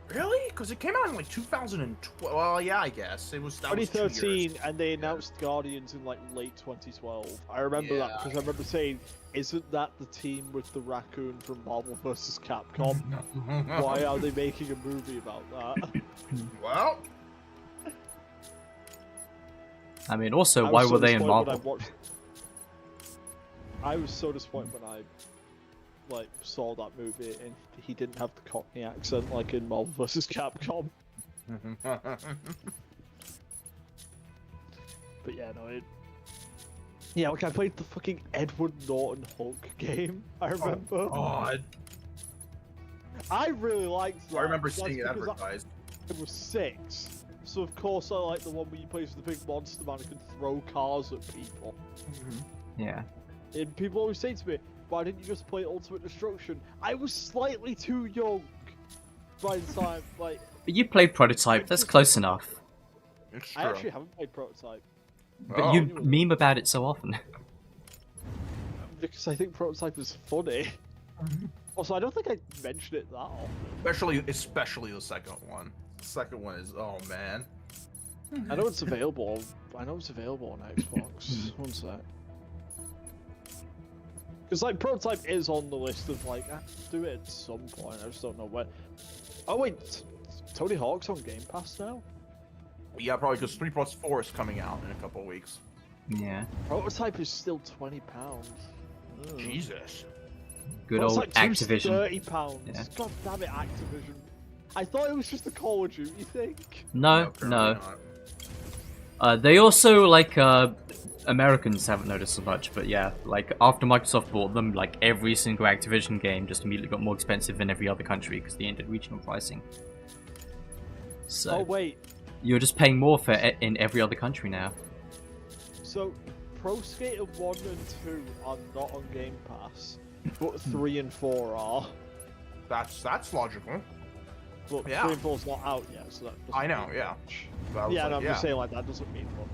Really? Because it came out in like 2012. Well, yeah, I guess it was 2013, and they announced Guardians in like late 2012. I remember that because I remember saying, "Isn't that the team with the raccoon from Marvel vs. Capcom? Why are they making a movie about that?" Well, I mean, also, why were they in Marvel? I was so disappointed when I saw that movie and he didn't have the Cockney accent like in Marvel vs. Capcom. But yeah, no, Yeah, like I played the fucking Edward Norton Hulk game. I remember. Oh, God. I really liked that. I remember That's seeing it because advertised. It was 6, so of course I like the one where you play as the big monster man who can throw cars at people. Yeah. And people always say to me, "Why didn't you just play Ultimate Destruction?" I was slightly too young by the time, like. But you played Prototype, that's close enough. It's I true. actually haven't played Prototype But you meme about it so often. because I think Prototype is funny. Also, I don't think I mentioned it that often. Especially the second one. The second one is, oh man. I know it's available. I know it's available on Xbox. One sec. Because like Prototype is on the list of like I have to do it at some point. I just don't know when. Oh wait, Tony Hawk's on Game Pass now. Yeah, probably because 3+4 is coming out in a couple weeks. Yeah. Prototype is still £20. Jesus. Good old Activision. £30. Yeah. God damn it, Activision. I thought it was just a Call of Duty thing. No, apparently no. not. They also, like, Americans haven't noticed so much, but yeah, like, after Microsoft bought them, like, every single Activision game just immediately got more expensive in every other country because they ended regional pricing. So, Oh wait, you're just paying more for it in every other country now. so Pro Skater 1 and 2 are not on Game Pass, but 3 and 4 are. That's logical. But Yeah. 3 and 4's not out yet, so that doesn't I know, mean yeah. much. But I was Yeah, like, and I'm just saying like that doesn't mean much.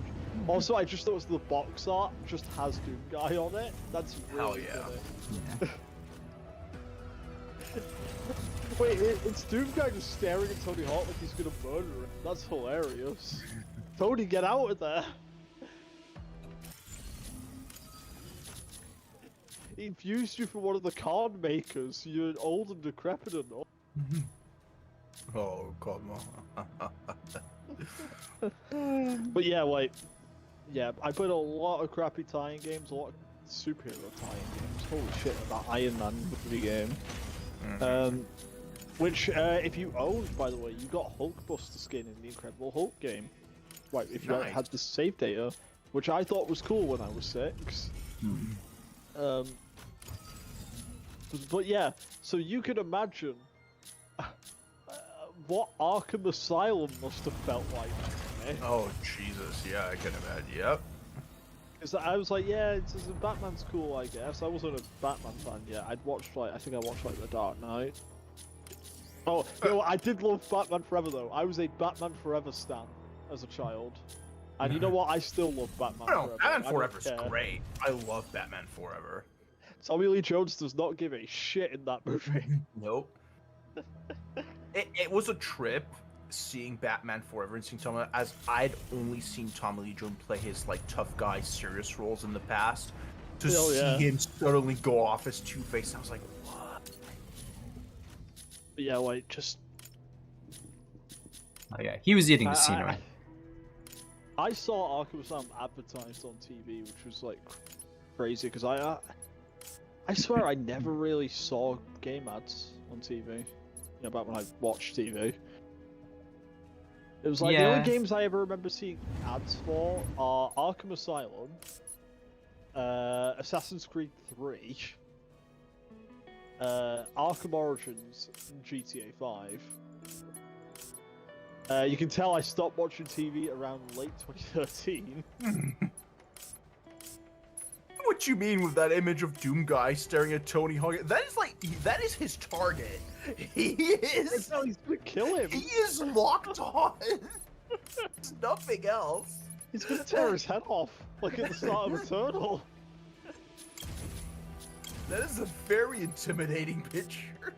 Also, I just noticed the box art just has Doom Guy on it. That's really Hell yeah. funny. Wait, it's Doom Guy just staring at Tony Hawk like he's gonna murder him. That's hilarious. Tony, get out of there! He infused you for one of the card makers. You're old and decrepit enough. Oh, come on. But yeah, like, yeah, I played a lot of crappy tie-in games, a lot of superhero tie-in games. Holy shit, that Iron Man movie game. Which, if you owned, by the way, you got Hulkbuster skin in the Incredible Hulk game. Right, if you Nice. had the save data, which I thought was cool when I was 6. But yeah, so you can imagine what Arkham Asylum must have felt like. Oh, Jesus. Yeah, I can imagine. Yep. Because I was like, yeah, Batman's cool, I guess. I wasn't a Batman fan yet. I'd watched, like, I think I watched, like, The Dark Knight. Oh, you know what? I did love Batman Forever, though. I was a Batman Forever stan as a child. And you know what? I still love Batman No, Forever. Batman I don't Forever's care. great. I love Batman Forever. Tommy Lee Jones does not give a shit in that movie. Nope. It was a trip seeing Batman Forever and seeing Tommy, as I'd only seen Tommy Lee Jones play his like tough guy serious roles in the past. To Hell see yeah. him suddenly go off as Two-Face, I was like, what? But yeah, like, just... Oh yeah, he was eating the scenery. I saw Arkham Asylum advertised on TV, which was, like, crazy, because I swear I never really saw game ads on TV. You know, back when I watched TV. It was like, the Yeah. only games I ever remember seeing ads for are Arkham Asylum, Assassin's Creed 3, Arkham Origins, and GTA 5. You can tell I stopped watching TV around late 2013. What you mean with that image of Doom Guy staring at Tony Hawk? That is like, that is his target. He is. No, he's gonna kill him. He is locked on. It's nothing else. He's gonna tear his head off, like at the start of Eternal. That is a very intimidating picture.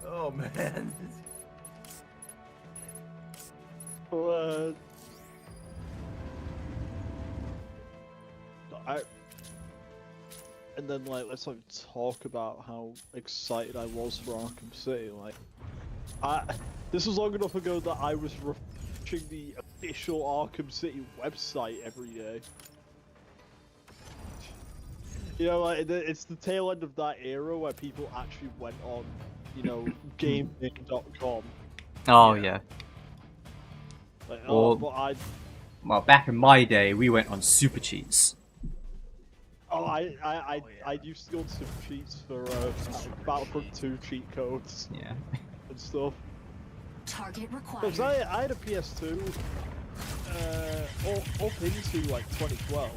Oh man. And then like let's like talk about how excited I was for Arkham City. Like, this was long enough ago that I was refreshing the official Arkham City website every day. You know, like it's the tail end of that era where people actually went on, you know, gaming.com. Oh yeah. Like, Or- but Well, back in my day, we went on super cheats. Oh, I used to go on some cheats for Battlefront 2 cheat codes Yeah. and stuff. Target Because required. I had a PS2 up into like 2012,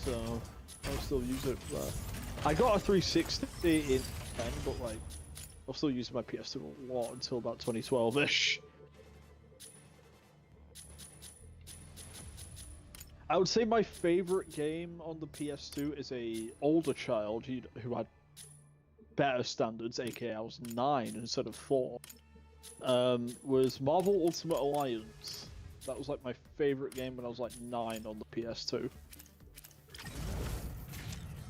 so I'll still use it for that. I got a 360 in 10, but like I'll still use my PS2 a lot until about 2012-ish. I would say my favorite game on the PS2 is a older child who had better standards, aka I was 9 instead of 4. Was Marvel Ultimate Alliance. That was like my favorite game when I was like 9 on the PS2.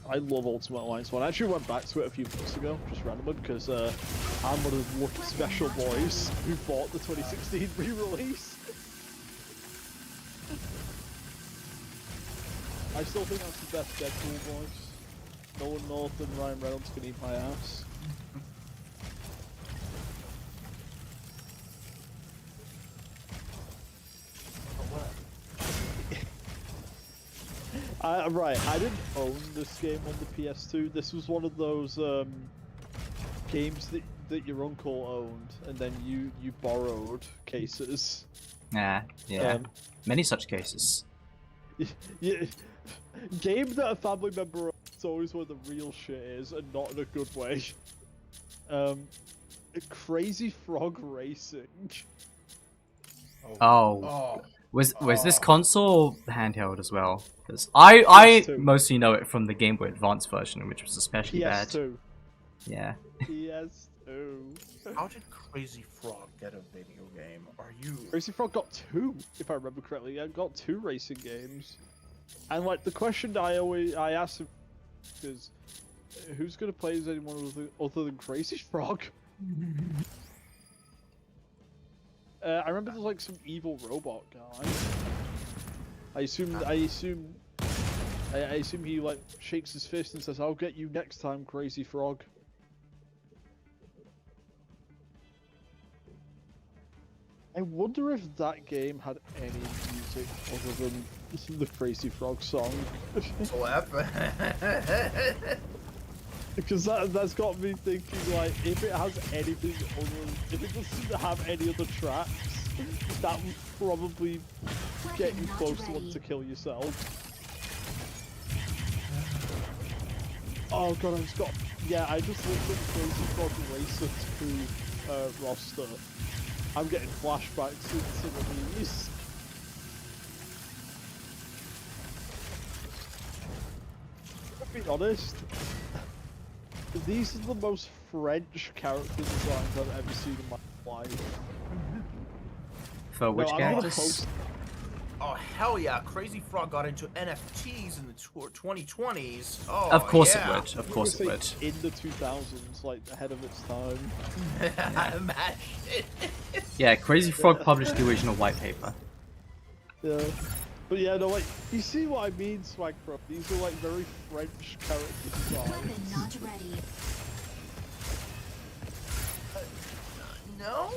I love Ultimate Alliance 1. I actually went back to it a few months ago, just randomly, because I'm one of the lucky special boys who bought the 2016 re-release. I still think that's the best Deadpool voice. Nolan North and Ryan Reynolds can eat my ass. Right, I didn't own this game on the PS2. This was one of those games that your uncle owned, and then you borrowed cases. Yeah. Many such cases. Yeah, game that a family member owns is always where the real shit is, and not in a good way. Crazy Frog Racing. Oh. Was this console or handheld as well? Because I PS2. mostly know it from the Game Boy Advance version, which was especially bad. PS2. Yeah. PS2. How did Crazy Frog get a video game? Are you? Crazy Frog got 2, if I remember correctly. I got 2 racing games. And like the question I asked him is, who's gonna play as anyone other than Crazy Frog? I remember there's like some evil robot guy. I assume he like shakes his fist and says, "I'll get you next time, Crazy Frog." I wonder if that game had any music other than the Crazy Frog song. Because that's got me thinking, like, if it has anything other, if it doesn't have any other tracks, that would probably get you close to wanting to kill yourself. Oh god, I just got, yeah, I just looked at the Crazy Frog Racer 2 roster. I'm getting flashbacks into the movies. To be honest, these are the most French character designs I've ever seen in my life. For which characters? Oh hell yeah! Crazy Frog got into NFTs in the 2020s. Oh, Of course yeah. it would. Of course it would. In the 2000s, like ahead of its time. Imagine. Yeah, Crazy Frog published the original white paper. Yeah. But yeah, no, like, you see what I mean, Swag Pro? These are like very French character Weapon designs. not ready. No.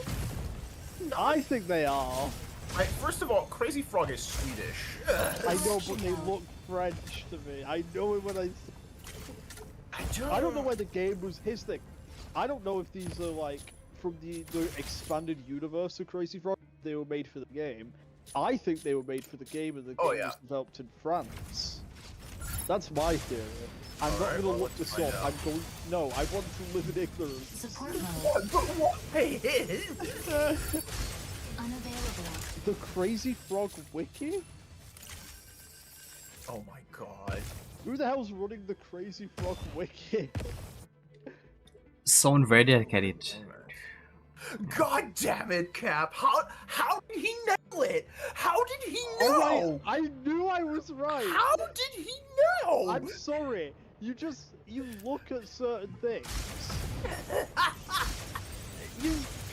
I think they are. Right, first of all, Crazy Frog is Swedish. I know, but they look French to me. I know it when I don't know where the game was his thing. I don't know if these are like from the expanded universe of Crazy Frog. They were made for the game. I think they were made for the game, and the game was developed in France. That's my theory. I'm not going to look this up. I'm going. No, I want to live in ignorance. Support mode What? unavailable. The Crazy Frog wiki? Oh my god. Who the hell's running the Crazy Frog wiki? Someone very dedicated. God damn it, Cap! How did he nail it? How did he know? Oh, I knew I was right. How did he know? I'm sorry. You look at certain things.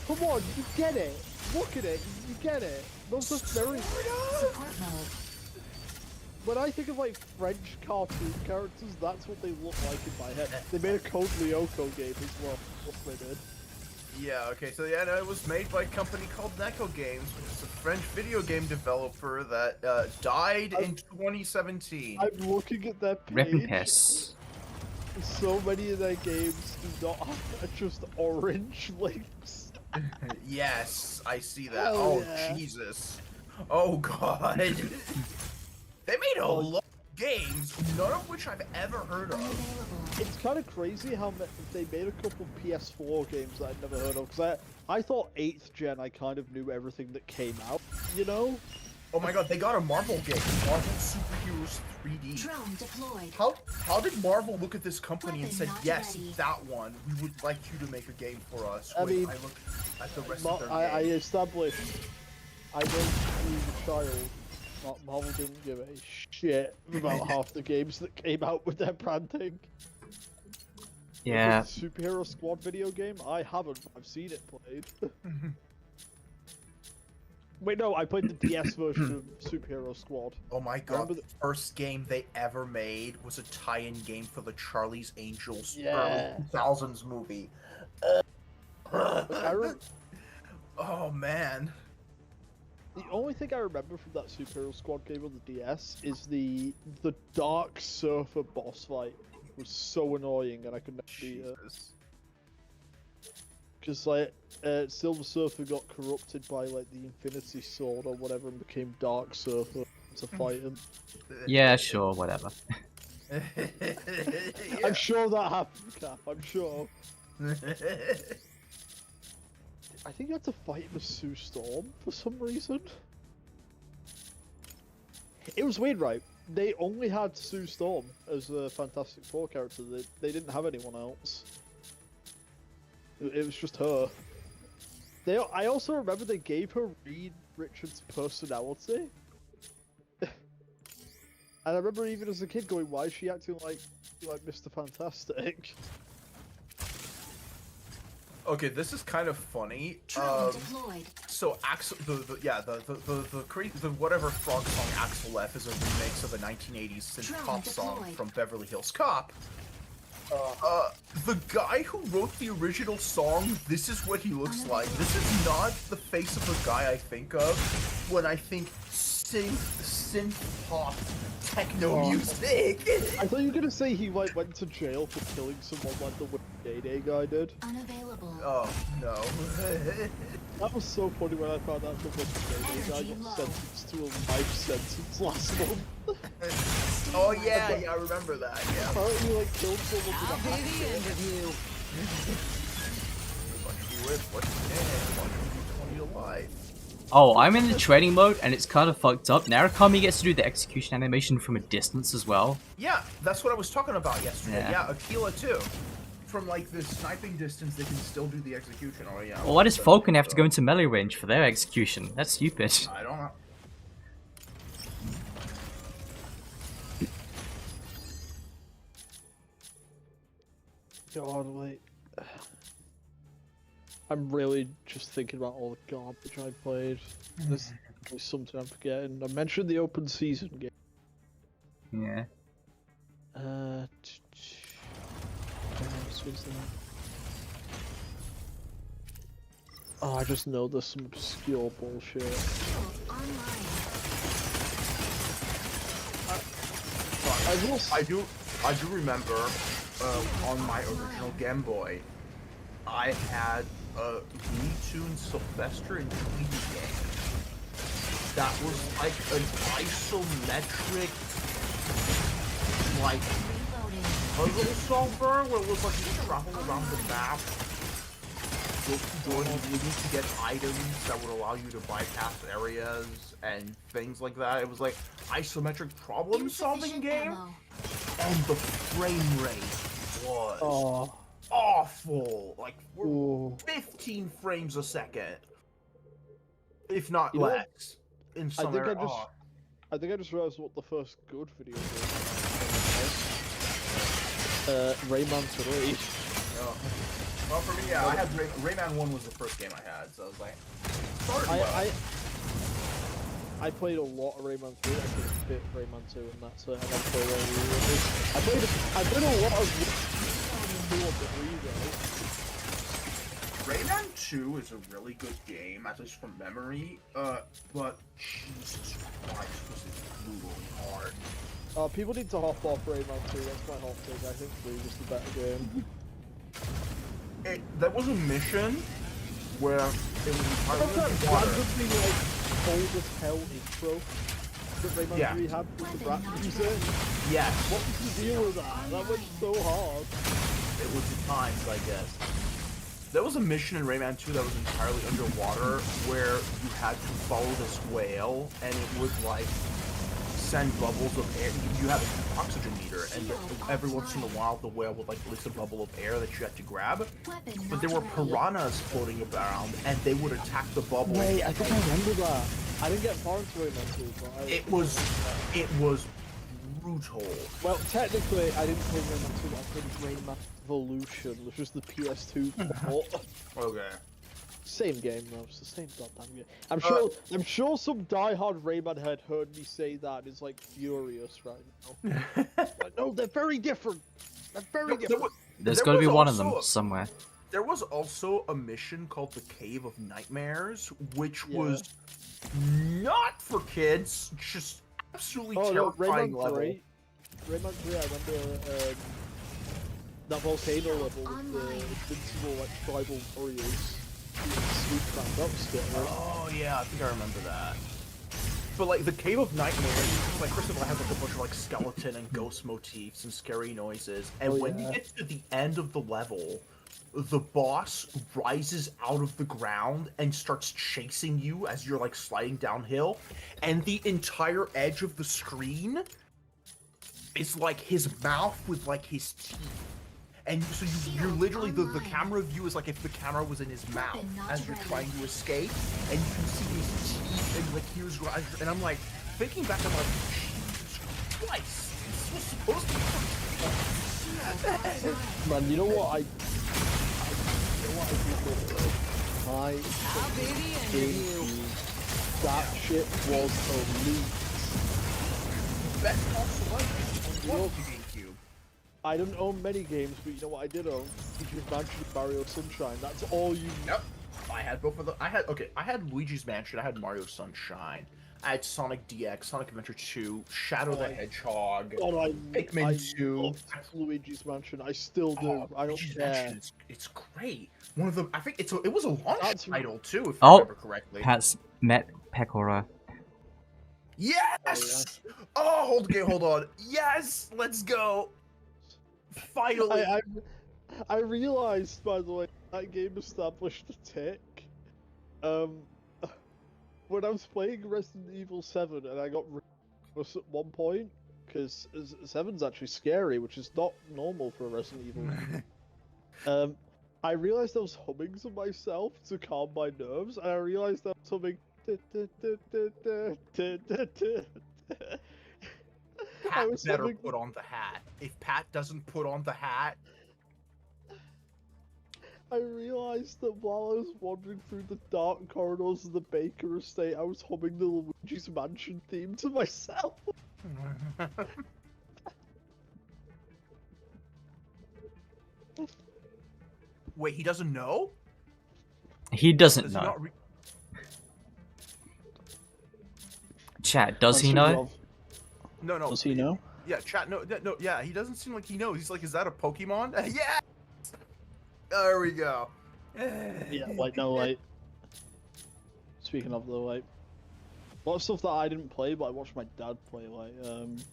Come on, you get it. Look at it, you get it. Those are very. Support mode. When I think of like French cartoon characters, that's what they look like in my head. They made a Code Lyoko game as well. What they did. Yeah, okay, so yeah, no, it was made by a company called Neko Games, which is a French video game developer that died in 2017. I'm looking at their Rip and page. piss. So many of their games do not have just orange links. Yes, I see that. Hell Oh, yeah. Jesus. Oh, God. They made a lot of games, none of which I've ever heard of. Unavailable. It's kind of crazy how they made a couple PS4 games that I'd never heard of. Because I thought 8th gen I kind of knew everything that came out, you know? Oh my God, they got a Marvel game, Marvel Superheroes 3D. Drone deployed. How did Marvel look at this company and said, Weapon not yes, ready. that one, we would like you to make a game for us. I Wait, mean, I look at the rest of their I games. established I know as a child Marvel didn't give a shit about half the games that came out with their branding. Yeah. The Superhero Squad video game? I haven't, but I've seen it played. Wait, no, I played the DS version of Superhero Squad. Oh my God, Remember the first game they ever made was a tie-in game for the Charlie's Angels Yeah. early 2000s movie. I Oh man. The only thing I remember from that Superhero Squad game on the DS is the Dark Surfer boss fight was so annoying and I could never beat it. Jesus. Because like Silver Surfer got corrupted by like the Infinity Sword or whatever and became Dark Surfer to fight him. Yeah, sure, whatever. I'm sure that happened, Cap. I'm sure. I think you had to fight with Sue Storm for some reason. It was weird, right? They only had Sue Storm as a Fantastic Four character. They didn't have anyone else. It was just her. I also remember they gave her Reed Richards' personality. And I remember even as a kid going, why is she acting like Mr. Fantastic? Okay, this is kind of funny. Drone deployed. So Axel, the whatever frog song Axel F is a remix of a 1980s synth Drone pop song deployed. from Beverly Hills Cop. The guy who wrote the original song, this is what he looks like. This is not the face of the guy I think of when I think synth pop techno music. I thought you were gonna say he like went to jail for killing someone like the Day Day guy did. Unavailable. Oh no. That was so funny when I found out the Day Day guy Energy got low. sentenced to a life sentence last month. Oh yeah, I remember that. Yeah. Apparently, he like killed someone with a I'll be hatchet. the end of you. What do you live? What do you dance? What do you 20 to life? Oh, I'm in the training mode and it's kind of fucked up. Narukami gets to do the execution animation from a distance as well. Yeah, that's what I was talking about yesterday. Yeah. Yeah, Aquila too. From like the sniping distance, they can still do the execution. Oh yeah. Well, why does Falcon have to go into melee range for their execution? That's stupid. I don't know. God, wait. I'm really just thinking about all the garbage I played. There's something I'm forgetting. I mentioned the open season game. Yeah. What else was there? Oh, I just know there's some obscure bullshit. Shield online. I do remember on my original Game Boy, I had a Looney Tunes Sylvester and Tweety game. That was like an isometric, like Reloading. puzzle solver where it was like you travel around the map, needing to get items that would allow you to bypass areas and things like that. It was like isometric problem-solving Insufficient game, ammo. and the frame rate was Oh, awful. Like we're ooh. 15 frames a second, if not You know, less. In some think I area. just- I think I just realized what the first good video game was. Rayman 3. Oh. Well, for me, yeah, I had Rayman 1 was the first game I had, so I was like, started well. I played a lot of Rayman 3. I couldn't fit Rayman 2 and that's it. I never played all the others. I played a lot of 2 on the Wii though. Rayman 2 is a really good game, at least from memory, but Jesus Christ, was it brutally hard. People need to hop off Rayman 2, that's my hot take. I think 3 was the better game. There was a mission where it was entirely underwater. Randomly, like, cold as hell intro that Rayman 3 had with the rap music. Yes. What was the deal with that? That went so hard. It was the times, I guess. There was a mission in Rayman 2 that was entirely underwater where you had to follow this whale and it would like send bubbles of air. You had an oxygen meter, and every once in a while the whale would like release a bubble of air that you had to grab. But there were piranhas floating around, and they would attack the bubble. Wait, I think I remember that. I didn't get far into Rayman 2, but it was brutal. Well, technically, I didn't play Rayman 2, I played Rayman Evolution, which was the PS2 port. Okay. Same game though, it's the same goddamn game. I'm sure some diehard Rayman head heard me say that and is like furious right now. But no, they're very different. They're very different. There's got to be one of them somewhere. There was also a mission called the Cave of Nightmares, which was not for kids, just absolutely terrifying level. Rayman 3, I remember that volcano level with the invincible like tribal warriors. Oh yeah, I think I remember that. But like the Cave of Nightmares, like first of all, it has like a bunch of like skeleton and ghost motifs and scary noises. And when you get to the end of the level, the boss rises out of the ground and starts chasing you as you're like sliding downhill, and the entire edge of the screen is like his mouth with like his teeth. And so you're literally, the camera view is like if the camera was in his mouth as you're trying to escape, and you can see his teeth and like here's and I'm like, thinking back, I'm like, Jesus Christ, this was supposed to be Man, you know what I that shit was elite. Best console ever. I didn't own many games, but you know what I did own? Luigi's Mansion and Mario Sunshine. That's all you need. Yep. I had both of them. I had Luigi's Mansion, I had Mario Sunshine. I had Sonic DX, Sonic Adventure 2, Shadow the Hedgehog, Pikmin 2. Luigi's Mansion, I still do. I don't Luigi's care. Mansion, it's great. One of the, I think it was a launch title too, if I remember correctly. Pat's met Pecora. Yes! Oh, hold on. Yes! Let's go! Finally! I realized, by the way, that game established a tick. When I was playing Resident Evil 7 and I got nervous at one point, because 7's actually scary, which is not normal for a Resident Evil. I realized I was humming to myself to calm my nerves, and I realized I was humming. Pat better put on the hat. If Pat doesn't put on the hat... I realized that while I was wandering through the dark corridors of the Baker estate, I was humming the Luigi's Mansion theme to myself. Wait, he doesn't know? He doesn't know. Chat, does he know? No. Does he know? Yeah, chat, no, yeah, he doesn't seem like he knows. He's like, is that a Pokemon? Yeah! There we go. Yeah, like, speaking of though, like, a lot of stuff that I didn't play, but I watched my dad play, like,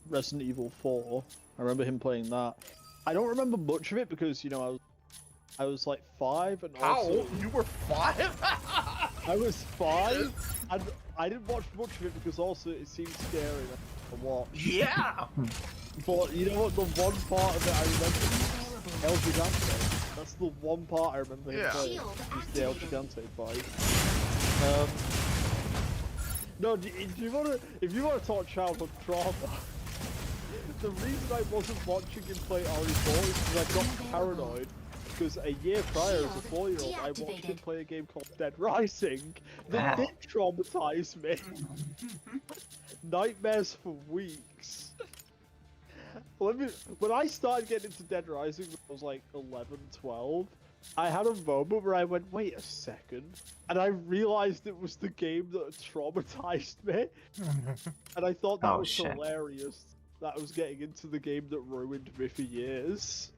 Resident Evil 4. I remember him playing that. I don't remember much of it because, you know, I was like 5 and also... How? You were 5? I was 5 and I didn't watch much of it because also it seemed scary to watch. Yeah! But you know what, the one part of it I remember, El Gigante. That's the one part I remember him playing, was the El Gigante fight. No, if you wanna talk childhood trauma, the reason I wasn't watching him play RE4 is because I got paranoid. Because a year prior, as a 4-year-old, I watched him play a game called Dead Rising that did traumatize me. Nightmares for weeks. When I started getting into Dead Rising, I was like 11, 12. I had a moment where I went, wait a second, and I realized it was the game that traumatized me, and I thought that Oh, was shit. hilarious. That I was getting into the game that ruined me for years.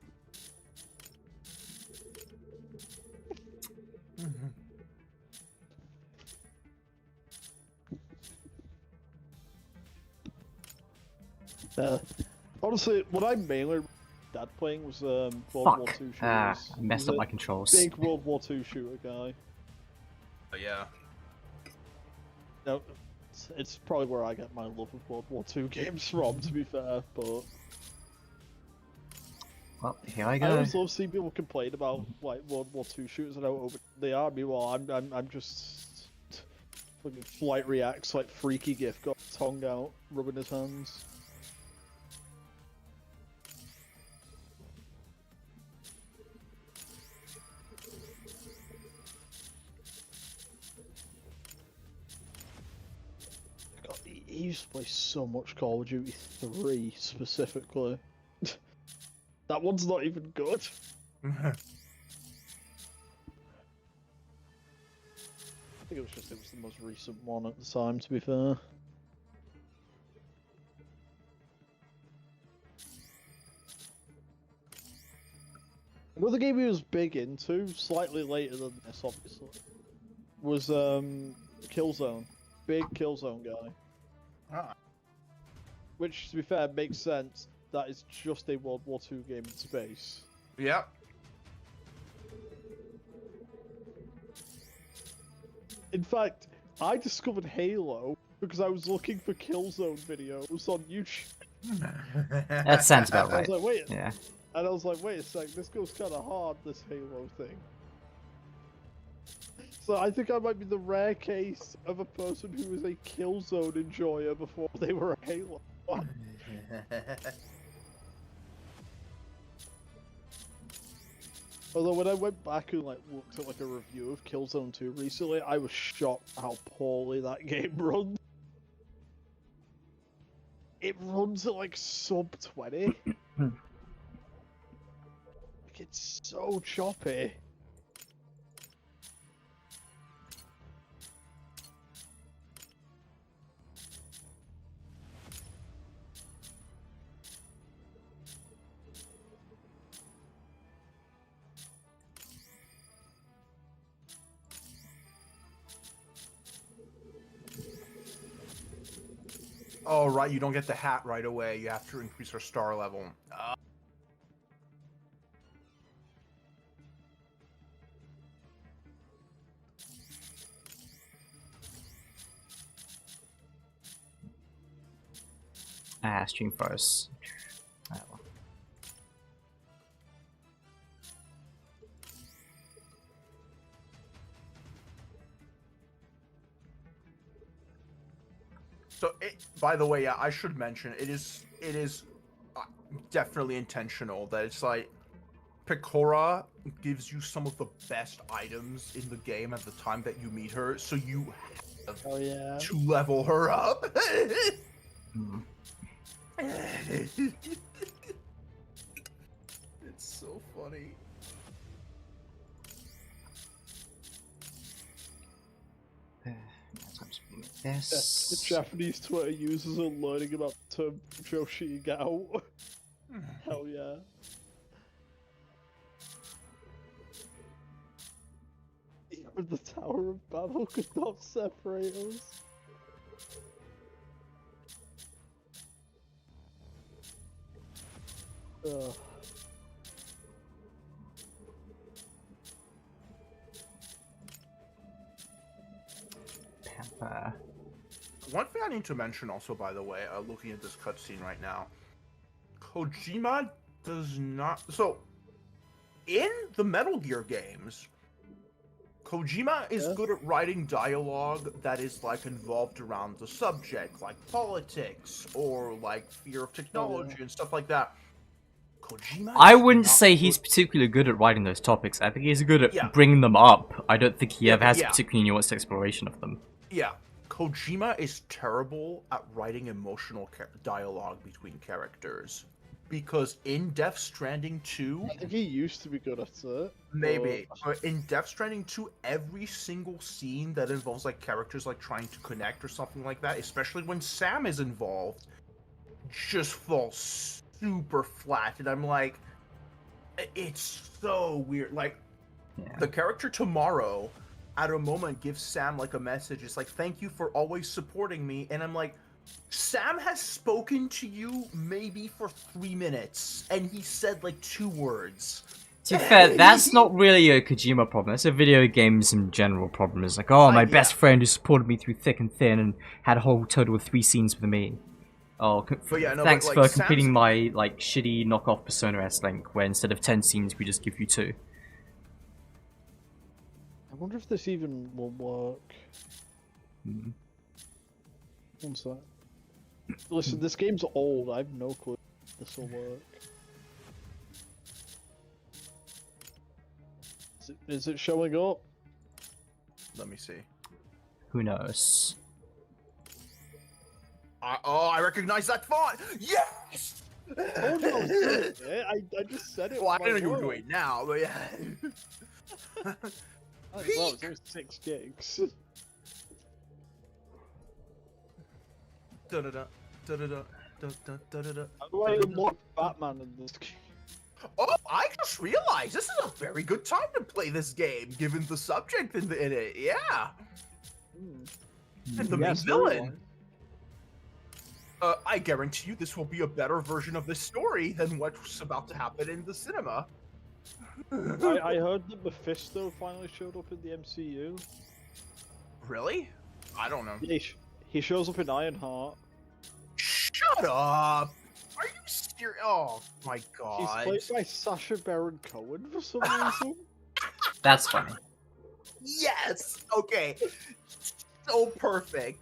Honestly, what I mainly dad playing was World War Fuck. II shooters. I He messed was up a my controls. big World War II shooter guy. Yeah. No, it's probably where I get my love of World War II games from, to be fair. But Well, here I I go. always love seeing people complain about like World War II shooters and how over they are. Meanwhile, I'm just fucking Flight reacts like freaky gif, got tongue out, rubbing his hands. God, he used to play so much Call of Duty 3 specifically. That one's not even good. I think it was the most recent one at the time, to be fair. Another game he was big into, slightly later than this, obviously, was Killzone. Big Killzone guy. Ah. Which, to be fair, makes sense. That is just a World War II game in space. Yep. In fact, I discovered Halo because I was looking for Killzone videos on YouTube. That sounds about I right. was like, wait, Yeah. and I was like, wait a sec, this goes kind of hard, this Halo thing. So I think I might be the rare case of a person who was a Killzone enjoyer before they were a Halo fan. Although when I went back and like looked at like a review of Killzone 2 recently, I was shocked how poorly that game runs. It runs at like sub 20. Like, it's so choppy. Oh, right, you don't get the hat right away. You have to increase our star level. Stream first. Oh, well. So, by the way, yeah, I should mention it is definitely intentional that it's like Pecora gives you some of the best items in the game at the time that you meet her, so you have Oh yeah. to level her up. Mm. It's so funny. This. The Japanese Twitter users are learning about the term Joshigao. Hell yeah. Even the Tower of Babel could not separate us. Ugh. Pepper. One thing I need to mention also, by the way, looking at this cutscene right now, Kojima does not... So, in the Metal Gear games, Kojima is Yeah. good at writing dialogue that is, like, involved around the subject, like politics, or, like, fear of technology and stuff like that. Kojima I is wouldn't not say good- he's particularly good at writing those topics. I think he's good at Yeah. bringing them up. I don't think he Yeah, ever has yeah. particularly nuanced exploration of them. Yeah, Kojima is terrible at writing emotional dialogue between characters. because in Death Stranding 2, I think he used to be good at it. maybe, but in Death Stranding 2, every single scene that involves like characters like trying to connect or something like that, especially when Sam is involved, just falls super flat. And I'm like, it's so weird. Like, the character Tomorrow at a moment gives Sam like a message. It's like, thank you for always supporting me. And I'm like, Sam has spoken to you maybe for 3 minutes, and he said like 2 words. To be fair, that's not really a Kojima problem. That's a video games in general problem. It's like, oh, my best friend who supported me through thick and thin and had a whole total of 3 scenes with me. Oh, thanks but, for like, completing Sam's... my like shitty knockoff Persona S Link, where instead of 10 scenes we just give you 2. I wonder if this even will work. One sec. Listen, this game's old. I have no clue if this will work. Is it showing up? Let me see. Who knows? I recognize that font! Yes! Oh no, I just said it. Well, I didn't know you were doing it now, but yeah. Oh, well, it's only 6 gigs. Da-da-da, da-da-da, da-da-da-da-da. How do I unlock Batman in this game? Oh, I just realized this is a very good time to play this game, given the subject in it. Yeah. And the main villain. I guarantee you this will be a better version of this story than what's about to happen in the cinema. I heard that Mephisto finally showed up in the MCU. Really? I don't know. Yeah, he shows up in Ironheart. Shut up! Are you serious? Oh my god. He's played by Sacha Baron Cohen for some reason. That's funny. Yes! Okay. So perfect.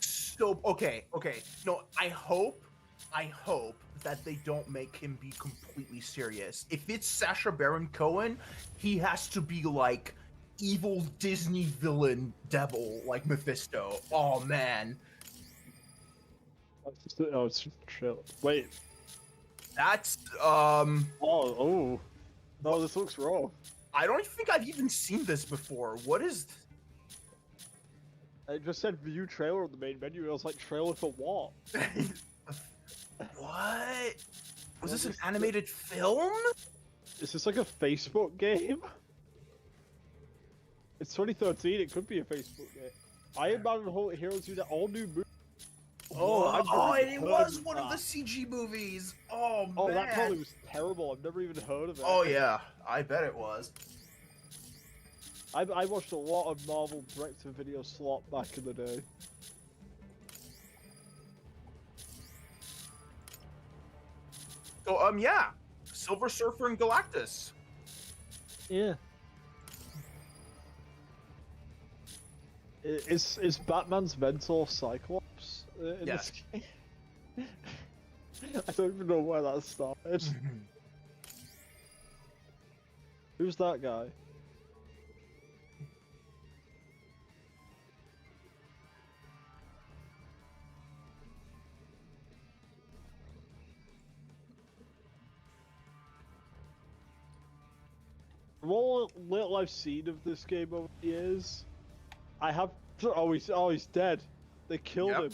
So, okay. No, I hope that they don't make him be completely serious. If it's Sacha Baron Cohen, he has to be like evil Disney villain devil like Mephisto. Oh man. Oh, it's chill. Wait. That's Oh, this looks raw. I don't think I've even seen this before. What is? I just said view trailer on the main menu. I was like, trailer for what? What? Was this an animated film? Is this like a Facebook game? It's 2013. It could be a Facebook game. Iron Man and Heroes do that all new movie. And it was one of the CG movies. Oh man. Oh, that probably was terrible. I've never even heard of it. Oh yeah, I bet it was. I watched a lot of Marvel direct-to-video slot back in the day. So yeah, Silver Surfer and Galactus. Yeah. Is Batman's mentor Cyclops in this game? I don't even know where that started. Who's that guy? From all little I've seen of this game over the years, I have. Oh, he's dead. They killed him.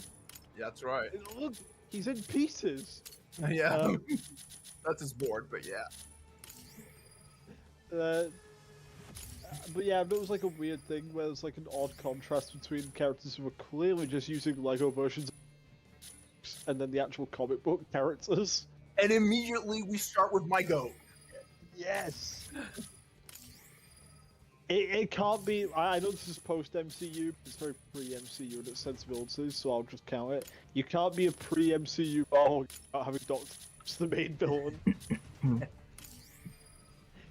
Yeah, that's right. Look, he's in pieces. Yeah, that's his board, but yeah. But yeah, it was like a weird thing where there's like an odd contrast between characters who were clearly just using Lego versions and then the actual comic book characters. And immediately we start with my goat. Yes! It can't be. I know this is post MCU, but it's very pre MCU in its sensibilities, so I'll just count it. You can't be a pre MCU Marvel without having Doctor Strange the main villain.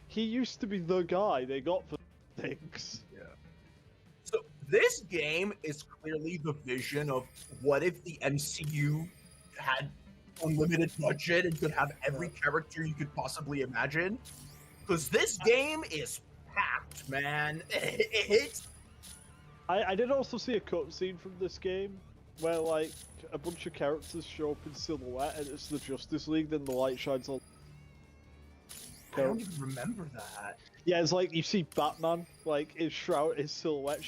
He used to be the guy they got for things. Yeah. So this game is clearly the vision of what if the MCU had unlimited budget and could have every character you could possibly imagine. Because this game is packed, man. I did also see a cutscene from this game. where like a bunch of characters show up in silhouette and it's the Justice League, then the light shines on. I don't even remember that. Yeah, it's like you see Batman, like his shroud, his silhouette,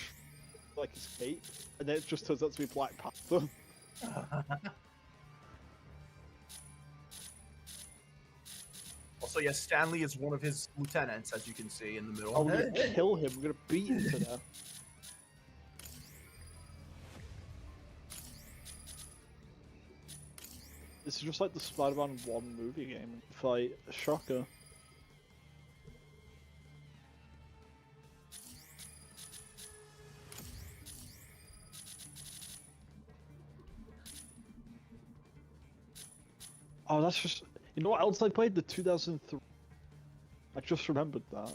like his cape, and then it just turns out to be Black Panther. Also, yes, Stanley is one of his lieutenants, as you can see in the middle. Oh, we're gonna kill him. We're gonna beat him to death. This is just like the Spider-Man 1 movie game fight. Shocker. Oh, that's just... You know what else I played? The 2003... I just remembered that.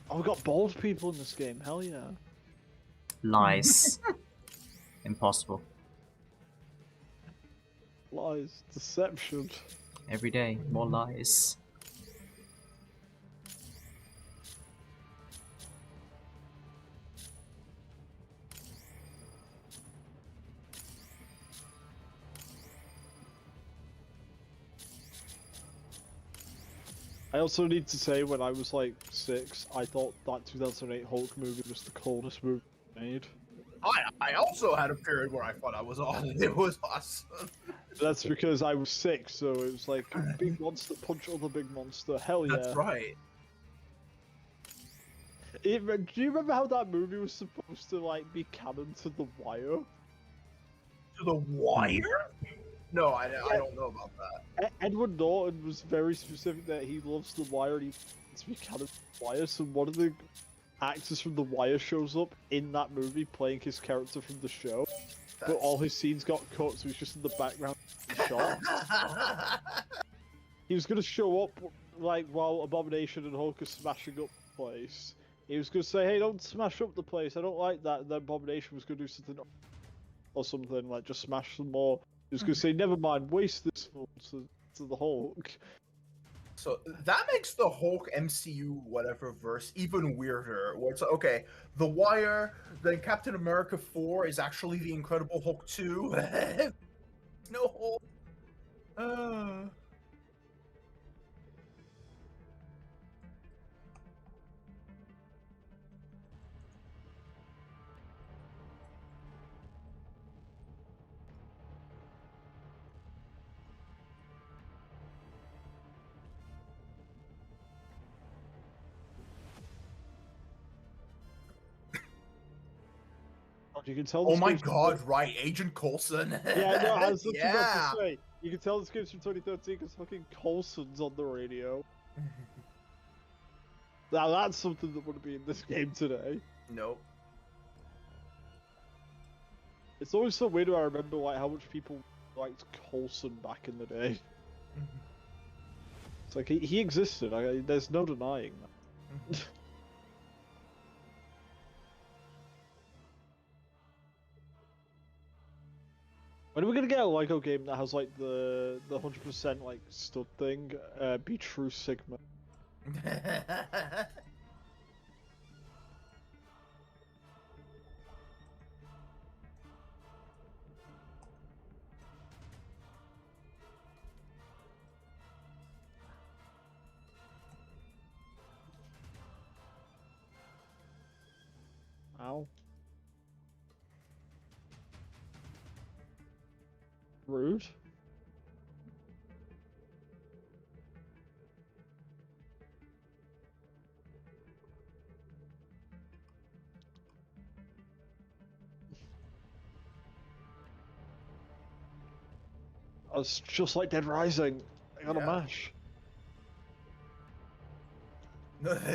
Oh, we got bald people in this game. Hell yeah. Lies. Impossible. Lies. Deception. Every day, more lies. I also need to say, when I was like 6, I thought that 2008 Hulk movie was the coolest movie made. I also had a period where I thought I was awesome. It was awesome. That's because I was 6, so it was like big monster punch other big monster. Hell yeah. That's right. Do you remember how that movie was supposed to like be canon to The Wire? To The Wire? No, I don't know about that. Edward Norton was very specific that he loves The Wire and he wants to be canon to The Wire, so one of the actors from The Wire shows up in that movie playing his character from the show, but all his scenes got cut, so he's just in the background shot. He was gonna show up like while Abomination and Hulk are smashing up the place. He was gonna say, "Hey, don't smash up the place. I don't like that." And then Abomination was gonna do something or something like just smash some more. He was gonna say, "Never mind, waste this film to the Hulk." So that makes the Hulk MCU whatever verse even weirder. Where it's like, okay, The Wire, then Captain America 4 is actually the Incredible Hulk 2. No Hulk. You can tell. Oh my God! Right, Agent Coulson. Yeah, no, I was looking Yeah. about to say. You can tell this game's from 2013 because fucking Coulson's on the radio. Now that's something that wouldn't be in this game today. Nope. It's always so weird when I remember like how much people liked Coulson back in the day. It's like he existed. There's no denying that. When are we gonna get a Lego game that has like the 100% like stud thing? Be true Sigma. Ow. Rude. It's just like Dead Rising. I got a mash.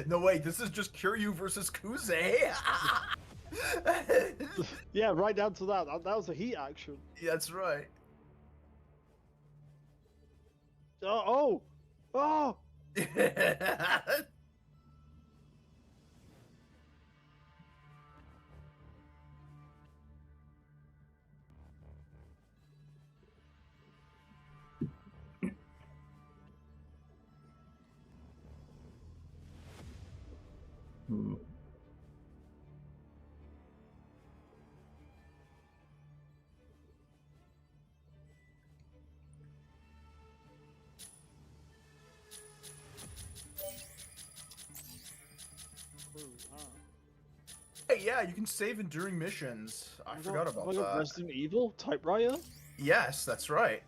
No, wait, this is just Kiryu versus Kuze. Yeah, right down to that. That was a heat action. That's right. Oh! Oh! right. Yeah, you can save it during missions. I forgot about Like a that. Resident Evil typewriter. Yes, that's right.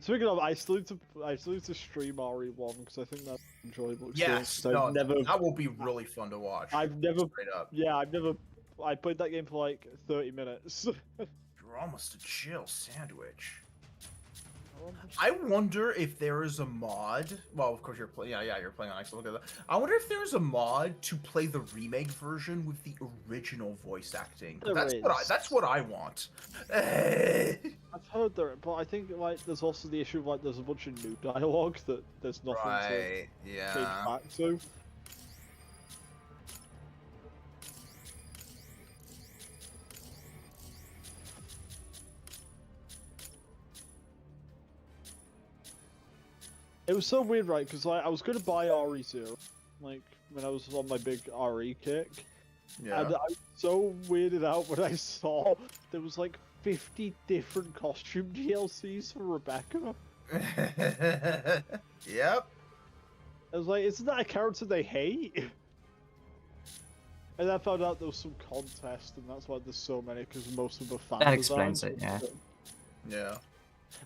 Speaking of, I still need to stream RE1 because I think that's an enjoyable experience. Yes, 'cause no, I've never, that will be really fun to watch. I've never, Straight up. yeah, I played that game for like 30 minutes. You're almost a chill sandwich. I wonder if there is a mod. Well, of course you're playing. Yeah, you're playing on Xbox. Look at that. I wonder if there is a mod to play the remake version with the original voice acting. That's what I want. I've heard there, but I think like there's also the issue of like there's a bunch of new dialogue that there's nothing to Right. change Yeah. back to. It was so weird, right? Because like, I was going to buy RE2, like when I was on my big RE kick, Yeah. and I was so weirded out when I saw there was like 50 different costume DLCs for Rebecca. Yep. I was like, isn't that a character they hate? And I found out there was some contest, and that's why there's so many, because most of them are fan That explains designs. it, yeah. Yeah.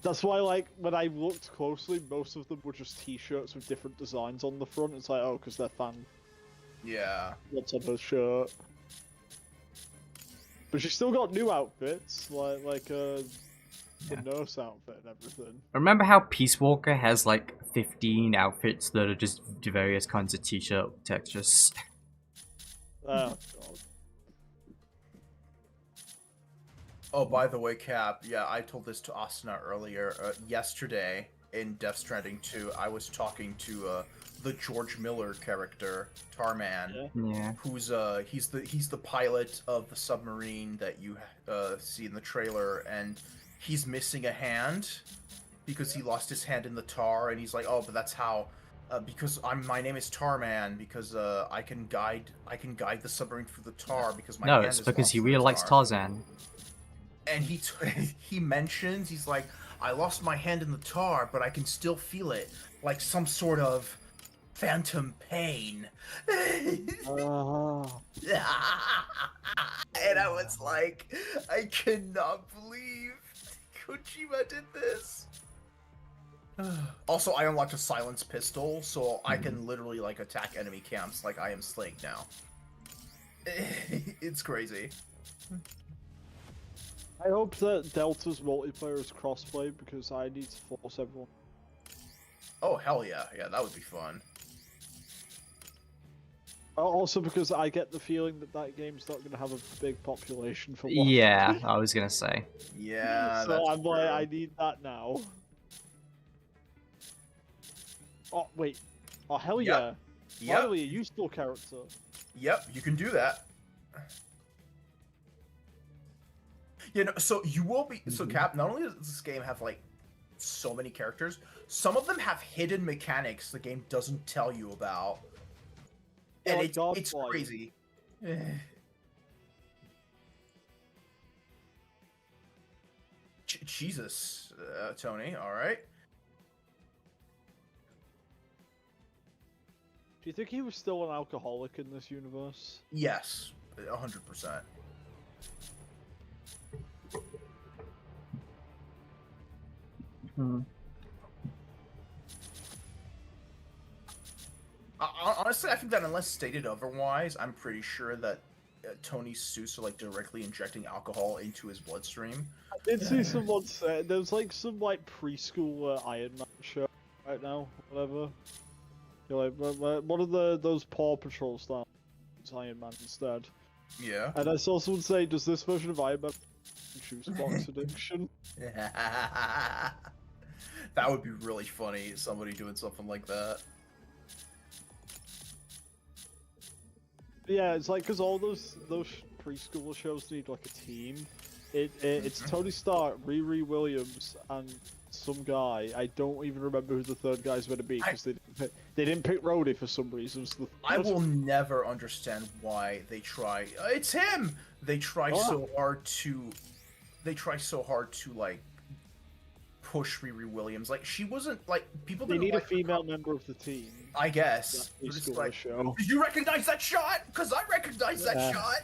That's why, like, when I looked closely, most of them were just T-shirts with different designs on the front. It's like, oh, because they're fan. Yeah. What's on her shirt? But she's still got new outfits, like the nurse outfit and everything. Remember how Peace Walker has like 15 outfits that are just various kinds of t-shirt textures? Oh god. Oh, by the way, Cap, yeah, I told this to Asuna earlier. Yesterday, in Death Stranding 2, I was talking to the George Miller character, Tarman, Yeah. who's he's the pilot of the submarine that you see in the trailer, and he's missing a hand because he lost his hand in the tar, and he's like, oh, but that's how. Because my name is Tarman, because I can guide the submarine through the tar because my No, hand it's is because lost he in the really likes tar. Tarzan. And he mentions, he's like, I lost my hand in the tar, but I can still feel it, like some sort of phantom pain. Oh. And I was like, I cannot believe Kojima did this. Also, I unlocked a silence pistol, so I can literally like attack enemy camps like I am Slake now. It's crazy. I hope that Delta's multiplayer is crossplay because I need to force everyone. Oh hell yeah, yeah, that would be fun. Also because I get the feeling that that game's not going to have a big population for one. Yeah, I was gonna say. Yeah, So that's I'm like, true. I need that now. Oh wait, oh hell Yep. yeah! Finally, a useful character. Yep, you can do that. You know, so you will be so Cap. Not only does this game have like so many characters, some of them have hidden mechanics the game doesn't tell you about, and like it's Godfly. crazy. Jesus, Tony. All right. Do you think he was still an alcoholic in this universe? Yes, 100%. Honestly, I think that unless stated otherwise, I'm pretty sure that Tony's suits are like directly injecting alcohol into his bloodstream. I did see someone say there's like some like preschool Iron Man show right now, whatever. You're like, what are those Paw Patrol style Iron Man instead? Yeah. And I saw someone say, does this version of Iron Man juice box addiction? That would be really funny, somebody doing something like that. Yeah, it's like because all those preschool shows need like a team. It's Tony Stark, Riri Williams, and some guy. I don't even remember who the third guy's going to be because they didn't pick Rhodey for some reason. So I will never understand why they try. It's him. They try so hard to. They try so hard to like push Riri Williams. Like, she wasn't like people. They Didn't need like a female member of the team. I guess. They But it's score like, the show. did you recognize that shot? Because I recognize that Yeah. shot.